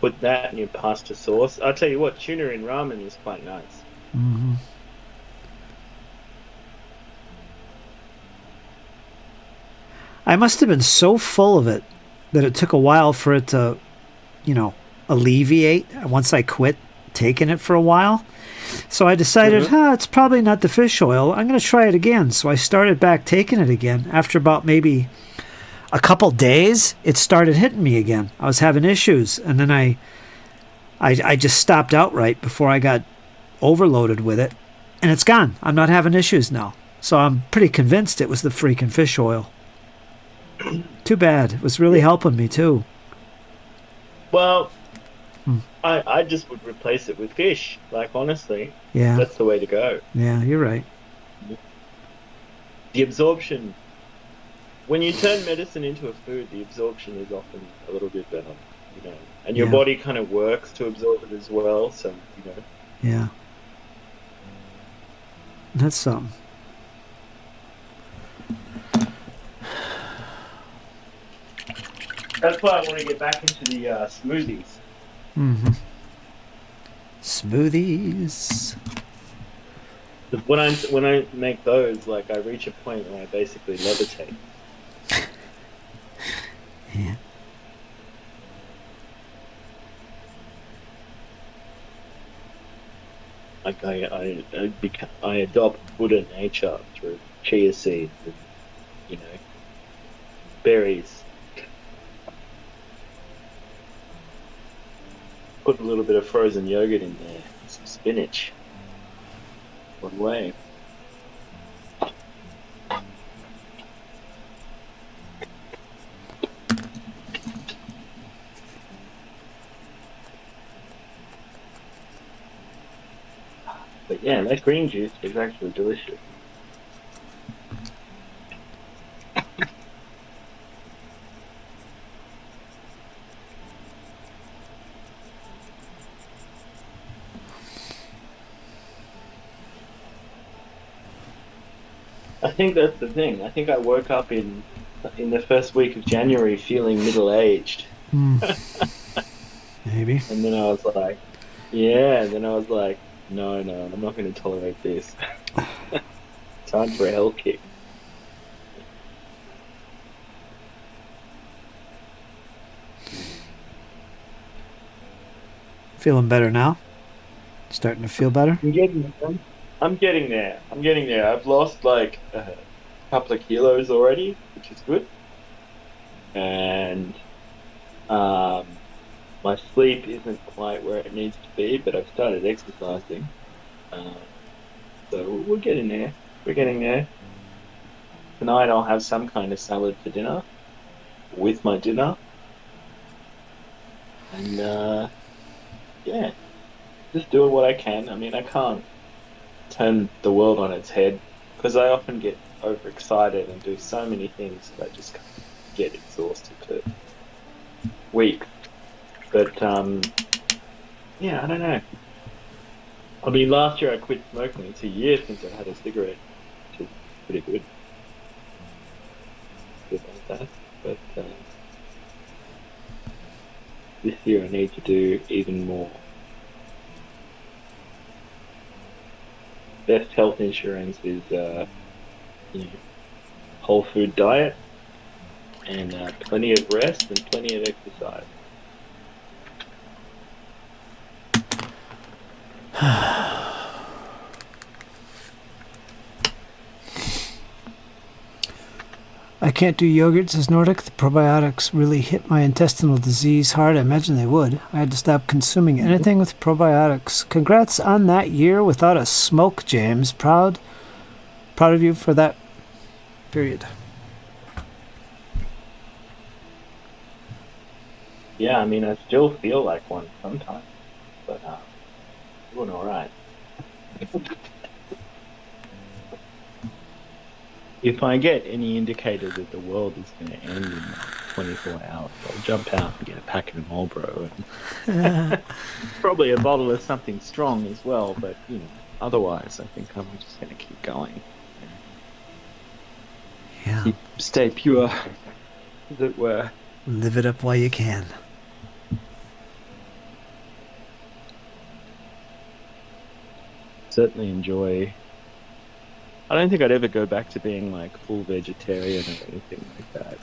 Put that in your pasta sauce. I'll tell you what, tuna in ramen is quite nice. Mm-hmm. I must have been so full of it that it took a while for it to, alleviate once I quit taking it for a while. So I decided, it's probably not the fish oil. I'm going to try it again. So I started back taking it again. After about maybe a couple days, it started hitting me again. I was having issues. And then I just stopped outright before I got overloaded with it. And it's gone. I'm not having issues now. So I'm pretty convinced it was the freaking fish oil. Too bad. It was really helping me too. Well, Hmm. I just would replace it with fish. Like honestly, Yeah. that's the way to go. Yeah, you're right. The absorption, when you turn medicine into a food, the absorption is often a little bit better, and your Yeah. body kind of works to absorb it as well. So, Yeah. That's something. that's why I want to get back into the smoothies. Mm-hmm. Smoothies. When I make those, like I reach a point where I basically levitate. Yeah. Like I adopt Buddha nature through chia seeds and berries. Put a little bit of frozen yogurt in there, some spinach. What way? But yeah, that green juice is actually delicious. I think that's the thing. I think I woke up in the first week of January feeling middle-aged. Maybe. And then I was like, yeah, and then I was like, no, I'm not going to tolerate this. Time for a hell kick. Feeling better now? Starting to feel better? I'm getting there. I've lost like a couple of kilos already, which is good. And my sleep isn't quite where it needs to be, but I've started exercising. So we're getting there. We're getting there. Tonight I'll have some kind of salad for dinner with my dinner. And yeah, just doing what I can. I mean, I can't turn the world on its head because I often get overexcited and do so many things that I just can't get exhausted for weeks. But yeah, I don't know. I mean, last year I quit smoking. It's a year since I had a cigarette, which is pretty good. Good like that. But this year I need to do even more. Best health insurance is whole food diet and plenty of rest and plenty of exercise. I can't do yogurt, says Nordic. The probiotics really hit my intestinal disease hard. I imagine they would. I had to stop consuming anything with probiotics. Congrats on that year without a smoke, James. Proud of you for that period. Yeah, I mean, I still feel like one sometimes, but doing all right. If I get any indicator that the world is going to end in 24 hours, I'll jump out and get a packet of Marlboro and probably a bottle of something strong as well. But otherwise, I think I'm just going to keep going. Yeah. Stay pure, as it were. Live it up while you can. Certainly enjoy. I don't think I'd ever go back to being like full vegetarian or anything like that.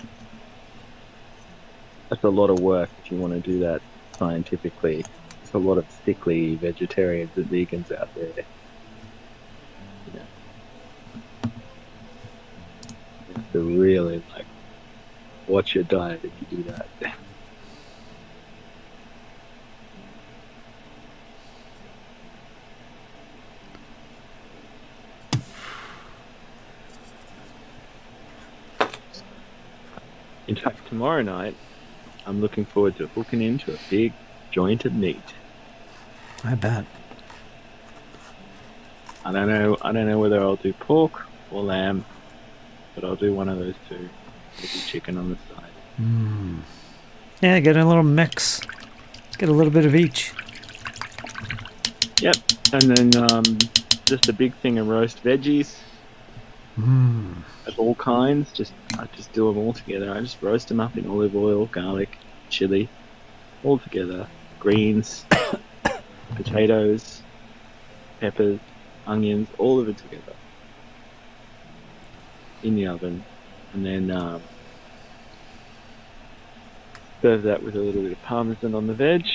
That's a lot of work if you want to do that scientifically. There's a lot of sickly vegetarians and vegans out there. You have to really watch your diet if you do that. In fact, tomorrow night, I'm looking forward to hooking into a big joint of meat. I bet. I don't know whether I'll do pork or lamb, but I'll do one of those two. Maybe chicken on the side. Yeah, get a little mix. Get a little bit of each. Yep. And then just a big thing of roast veggies. Of all kinds. I just do them all together. I just roast them up in olive oil, garlic, chili, all together. Greens, potatoes, peppers, onions, all of it together in the oven, and then serve that with a little bit of parmesan on the veg,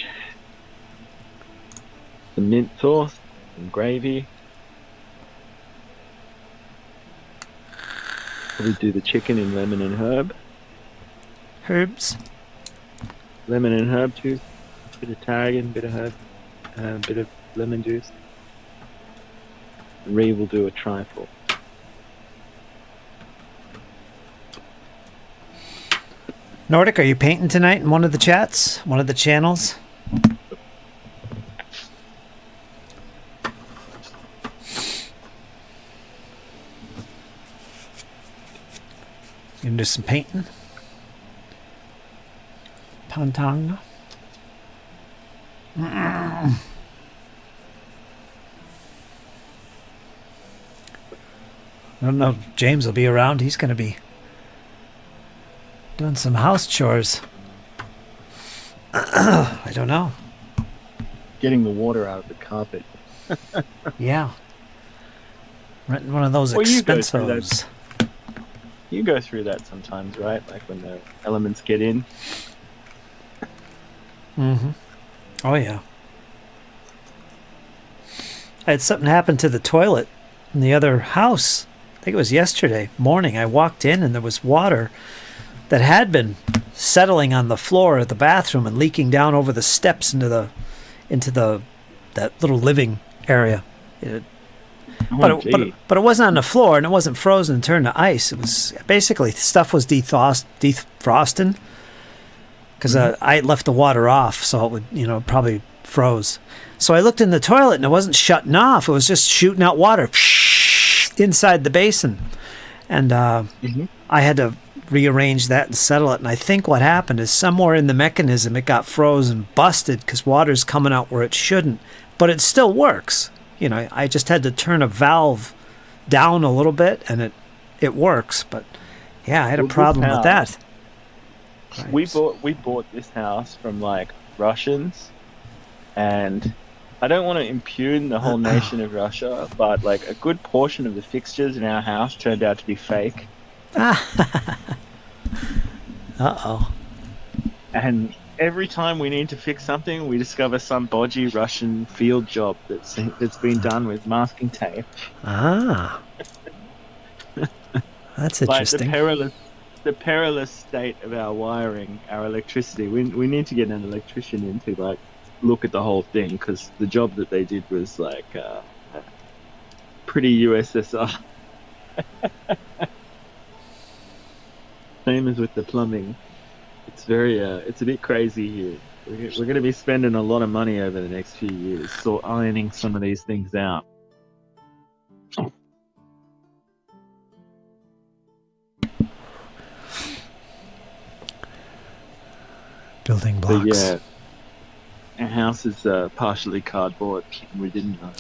some mint sauce, some gravy. Probably do the chicken in lemon and herb. Herbs. Lemon and herb juice, bit of tarragon, bit of herb, bit of lemon juice. Ree will do a trifle. Nordic, are you painting tonight in one of the chats? One of the channels? You gonna do some painting? Pantang? I don't know if James will be around. He's going to be doing some house chores. I don't know. Getting the water out of the carpet. Yeah. Renting one of those expensos. You go through that sometimes, right? Like when the elements get in. Mm-hmm. Oh, yeah. I had something happen to the toilet in the other house. I think it was yesterday morning. I walked in and there was water that had been settling on the floor of the bathroom and leaking down over the steps into that little living area. But it wasn't on the floor, and it wasn't frozen and turned to ice. It was basically stuff was defrosting because I left the water off, so it would probably froze. So I looked in the toilet and it wasn't shutting off. It was just shooting out water inside the basin, and I had to rearrange that and settle it. And I think what happened is somewhere in the mechanism it got froze and busted because water's coming out where it shouldn't, but it still works. I just had to turn a valve down a little bit and it works. But yeah, I had a problem with that. Right. We bought this house from like Russians, and I don't want to impugn the whole nation of Russia, but like a good portion of the fixtures in our house turned out to be fake. Uh-oh. And every time we need to fix something, we discover some bodgy Russian field job that's been done with masking tape. Ah. That's interesting. Like the perilous state of our wiring, our electricity. We need to get an electrician in to like look at the whole thing, because the job that they did was like pretty USSR. Same as with the plumbing. It's very it's a bit crazy here. We're going to be spending a lot of money over the next few years, so ironing some of these things out. Building blocks. But yeah, our house is partially cardboard. We didn't know.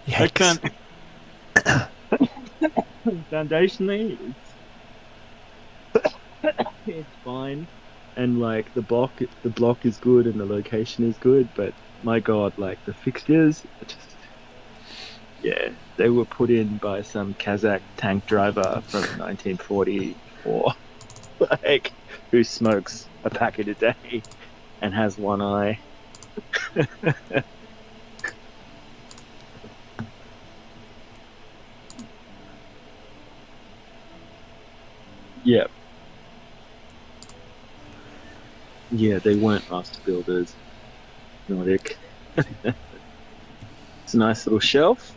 Yikes. Foundationally, it's fine, and like the block is good and the location is good, but my god, like the fixtures, they were put in by some Kazakh tank driver from 1944, like who smokes a packet a day and has one eye. Yeah. Yeah, they weren't master builders. Nordic. It's a nice little shelf.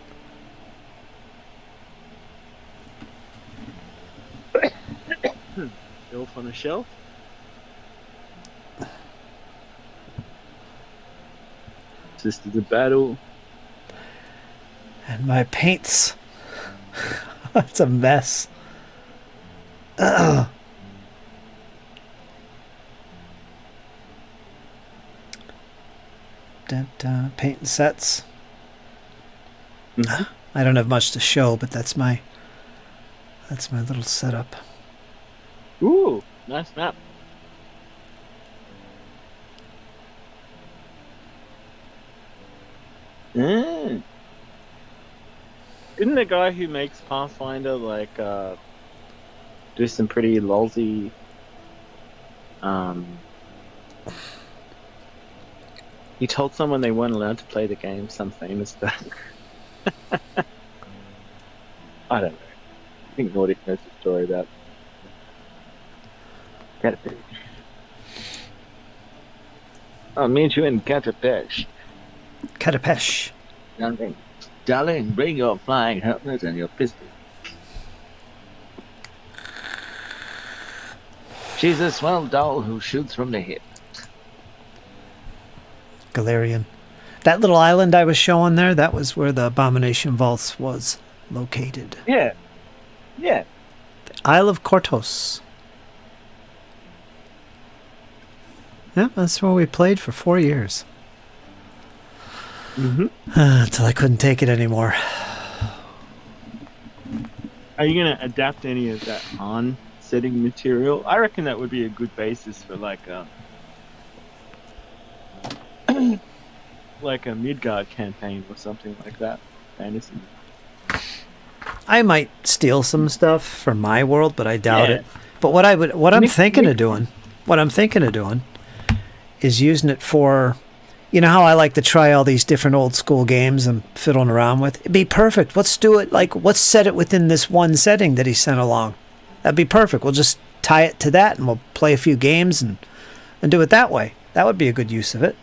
Elf on a shelf. Sisters of Battle. And my paints. It's a mess. Ugh. Painting sets. Mhm. I don't have much to show, but that's my little setup. Ooh, nice map. Mm. Didn't the guy who makes Pathfinder do some pretty lolsy he told someone they weren't allowed to play the game, some famous guy. I don't know. I think Nordic knows the story about Catapesh. I'll meet you in Catapesh. Catapesh. Darling, bring your flying helmet and your pistol. She's a swell doll who shoots from the hip. Galarian. That little island I was showing there, that was where the Abomination Vaults was located. Yeah. Yeah. The Isle of Kortos. Yeah, that's where we played for 4 years. Mm-hmm. Until I couldn't take it anymore. Are you going to adapt any of that on setting material? I reckon that would be a good basis for like a Midgard campaign or something like that. Fantasy. I might steal some stuff from my world, but I doubt it. But what I'm thinking of doing is using it for, you know how I like to try all these different old school games I'm fiddling around with? It'd be perfect. Let's do it, let's set it within this one setting that he sent along. That'd be perfect. We'll just tie it to that and we'll play a few games and do it that way. That would be a good use of it.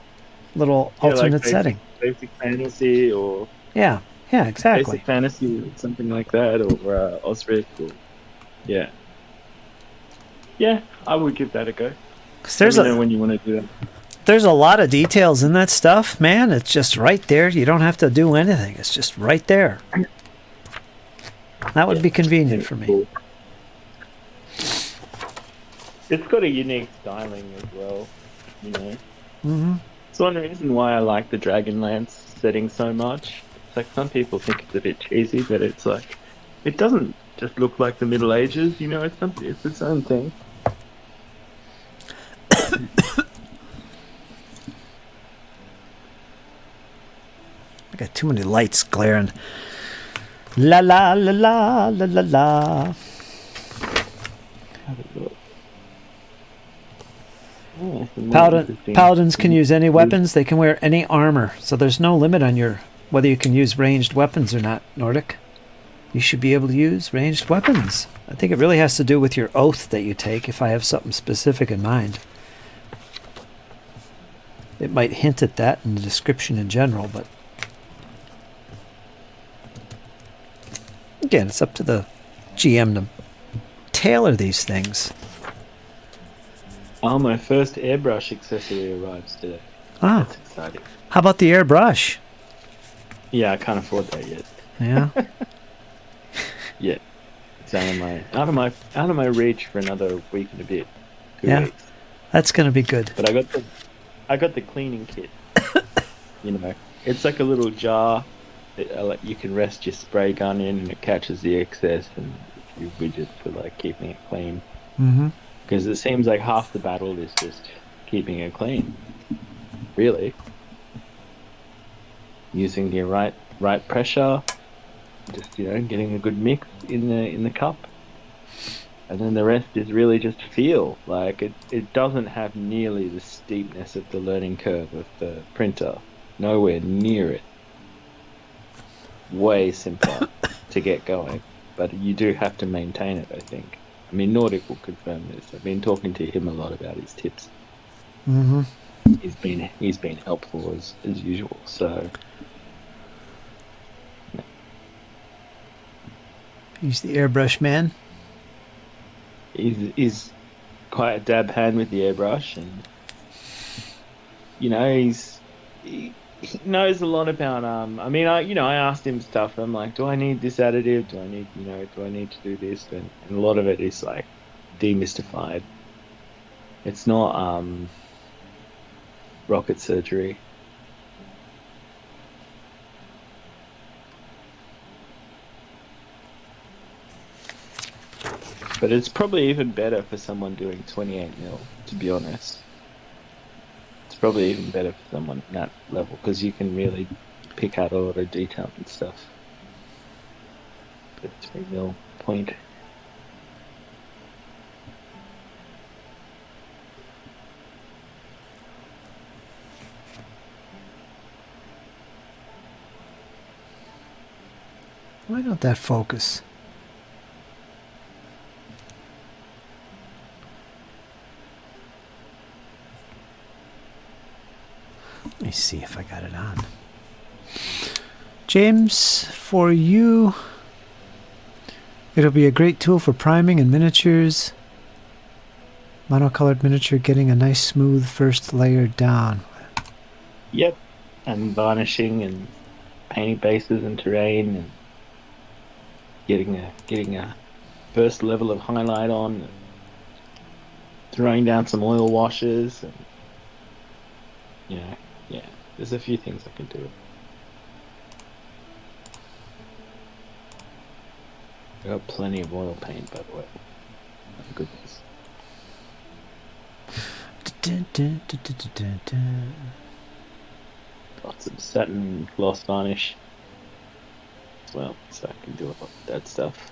Little alternate setting. Basic fantasy or... Yeah, exactly. Basic fantasy or something like that, or Osric, or... Yeah. Yeah, I would give that a go. Let me know when you want to do that. There's a lot of details in that stuff, man. It's just right there. You don't have to do anything. It's just right there. That would be convenient for me. Cool. It's got a unique styling as well, you know. Mm-hmm. It's one reason why I like the Dragonlance setting so much. It's like some people think it's a bit cheesy, but it's like it doesn't just look like the Middle Ages, you know. It's its own thing. I got too many lights glaring. La la la la la la la. Paladins can use any weapons. They can wear any armor. So there's no limit on whether you can use ranged weapons or not, Nordic. You should be able to use ranged weapons. I think it really has to do with your oath that you take, if I have something specific in mind. It might hint at that in the description in general, but again, it's up to the GM to tailor these things. Oh, my first airbrush accessory arrives today. Ah, that's exciting. How about the airbrush? Yeah, I can't afford that yet. Yeah. Yeah, it's out of my reach for another week and a bit. 2 weeks. That's gonna be good. But I got the cleaning kit. You know, it's like a little jar that you can rest your spray gun in, and it catches the excess, and you widget for like keeping it clean. Mm-hmm. Because it seems like half the battle is just keeping it clean. Really. Using your right pressure, just getting a good mix in the cup. And then the rest is really just feel. Like it doesn't have nearly the steepness of the learning curve of the printer. Nowhere near it. Way simpler to get going. But you do have to maintain it, I think. I mean, Nordic will confirm this. I've been talking to him a lot about his tips. Mm-hmm. He's been helpful as usual. So He's the airbrush man. he's quite a dab hand with the airbrush, and he knows a lot about. I mean, I asked him stuff. I'm like, do I need this additive? Do I need to do this? And a lot of it is like demystified. It's not rocket surgery. But it's probably even better for someone doing 28mm, to be honest. It's probably even better for someone at that level, because you can really pick out a lot of detail and stuff. The 3mm point. Why don't that focus? Let me see if I got it on. James, for you, it'll be a great tool for priming and miniatures. Monocolored miniature, getting a nice smooth first layer down. Yep, and varnishing and painting bases and terrain and getting a first level of highlight on, and throwing down some oil washes, and yeah, there's a few things I can do. I got plenty of oil paint, by the way. Oh, goodness. Lots of satin gloss varnish as well, so I can do a lot of that stuff.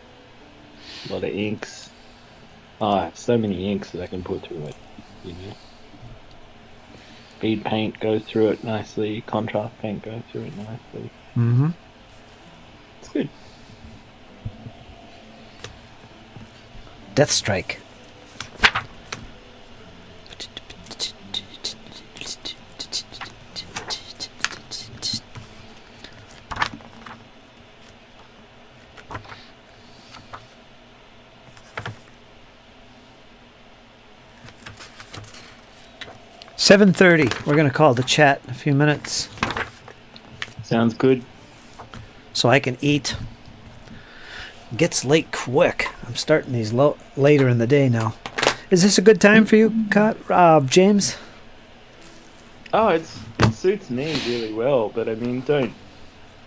A lot of inks. Oh, I have so many inks that I can put through it, Bead paint goes through it nicely. Contrast paint goes through it nicely. Mm-hmm. It's good. Death Strike. $7:30. We're going to call the chat in a few minutes. Sounds good. So I can eat. Gets late quick. I'm starting these later in the day now. Is this a good time for you, James? Oh, it suits me really well, but I mean, don't.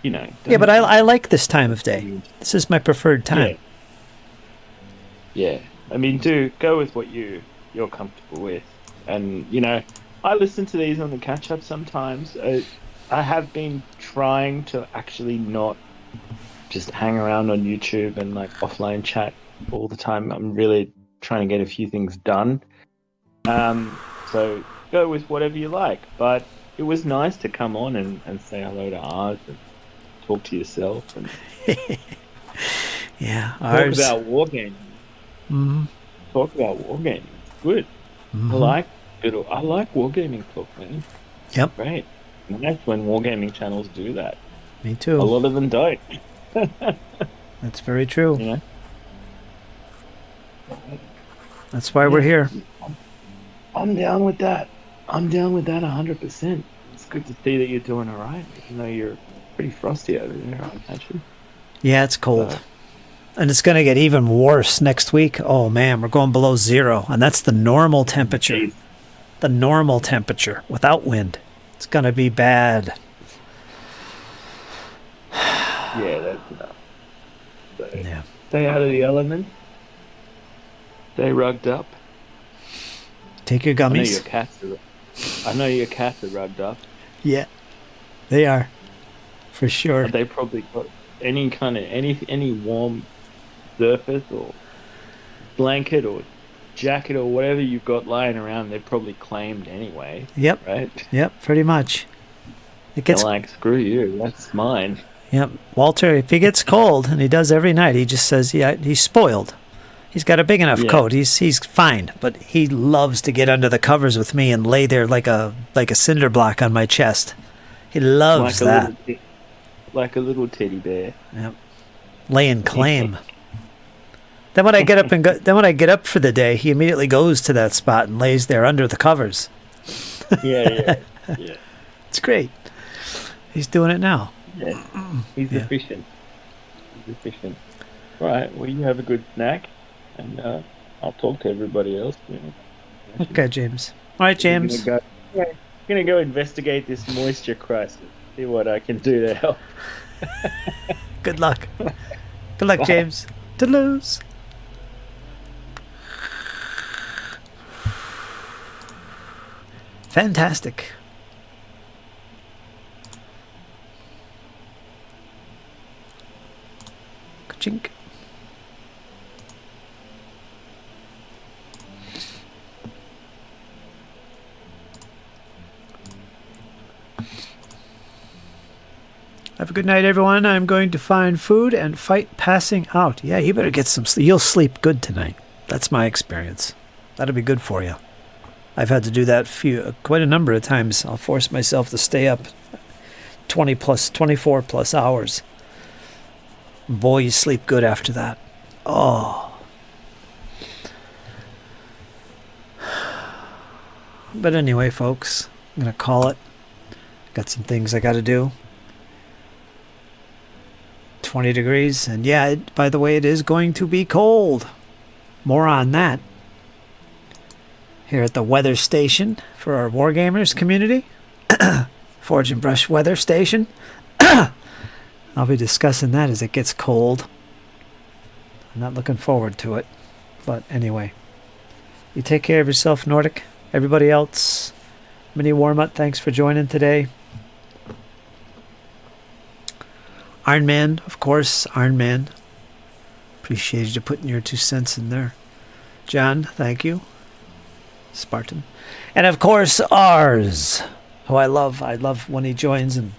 Yeah, but I like this time of day. This is my preferred time. Yeah. I mean, go with what you're comfortable with. And, I listen to these on the catch-up sometimes. I have been trying to actually not just hang around on YouTube and like offline chat all the time. I'm really trying to get a few things done. So go with whatever you like. But it was nice to come on and say hello to ours and talk to yourself and yeah, talk about wargaming. Mm-hmm. Talk about wargaming. It's good. Mm-hmm. I like wargaming talk, man. Yep. Great. Nice when wargaming channels do that. Me too. A lot of them don't. That's very true. That's why we're here. I'm down with that. 100%. It's good to see that you're doing all right, even though you're pretty frosty over there, I imagine. Yeah, it's cold. And it's going to get even worse next week. Oh, man, we're going below 0. And that's the normal temperature. The normal temperature without wind. It's going to be bad. Yeah, that's enough. So, yeah. Stay out of the elements. Stay rugged up. Take your gummies. I know your cats are rugged up. Yeah, they are. For sure. They probably got any warm surface or blanket or jacket or whatever you've got lying around, they're probably claimed anyway. Yep. Right? Yep, pretty much. They're like, screw you, that's mine. Yep. Walter, if he gets cold, and he does every night, he just says, yeah, he's spoiled. He's got a big enough coat. He's fine, but he loves to get under the covers with me and lay there like a cinder block on my chest. He loves that. Like a little teddy bear. Yep. Laying claim. Then when I get up then when I get up for the day, he immediately goes to that spot and lays there under the covers. Yeah. It's great. He's doing it now. Yeah, he's efficient. All right, well, you have a good snack, and I'll talk to everybody else. Okay, James. All right, James. I'm gonna go investigate this moisture crisis. See what I can do to help. Good luck. Good luck, James. To lose. Fantastic. Ka-chink. Have a good night, everyone. I'm going to find food and fight passing out. Yeah, you better get some sleep. You'll sleep good tonight. That's my experience. That'll be good for you. I've had to do that quite a number of times. I'll force myself to stay up 24 plus hours. Boy, you sleep good after that. Oh. But anyway, folks, I'm going to call it. Got some things I got to do. 20 degrees. And yeah, by the way, it is going to be cold. More on that here at the weather station for our Wargamers community. Forge and Brush weather station. I'll be discussing that as it gets cold. I'm not looking forward to it. But anyway, you take care of yourself, Nordic. Everybody else, Mini Warmut, thanks for joining today. Iron Man, of course, Iron Man. Appreciate you putting your 2 cents in there. John, thank you. Spartan. And of course, ours, who I love. I love when he joins and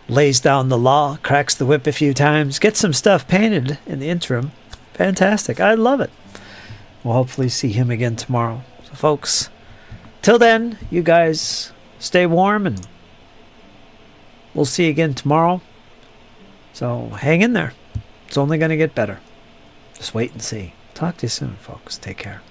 lays down the law, cracks the whip a few times, gets some stuff painted in the interim. Fantastic. I love it. We'll hopefully see him again tomorrow. So, folks, till then, you guys stay warm, and we'll see you again tomorrow. So hang in there. It's only going to get better. Just wait and see. Talk to you soon, folks. Take care.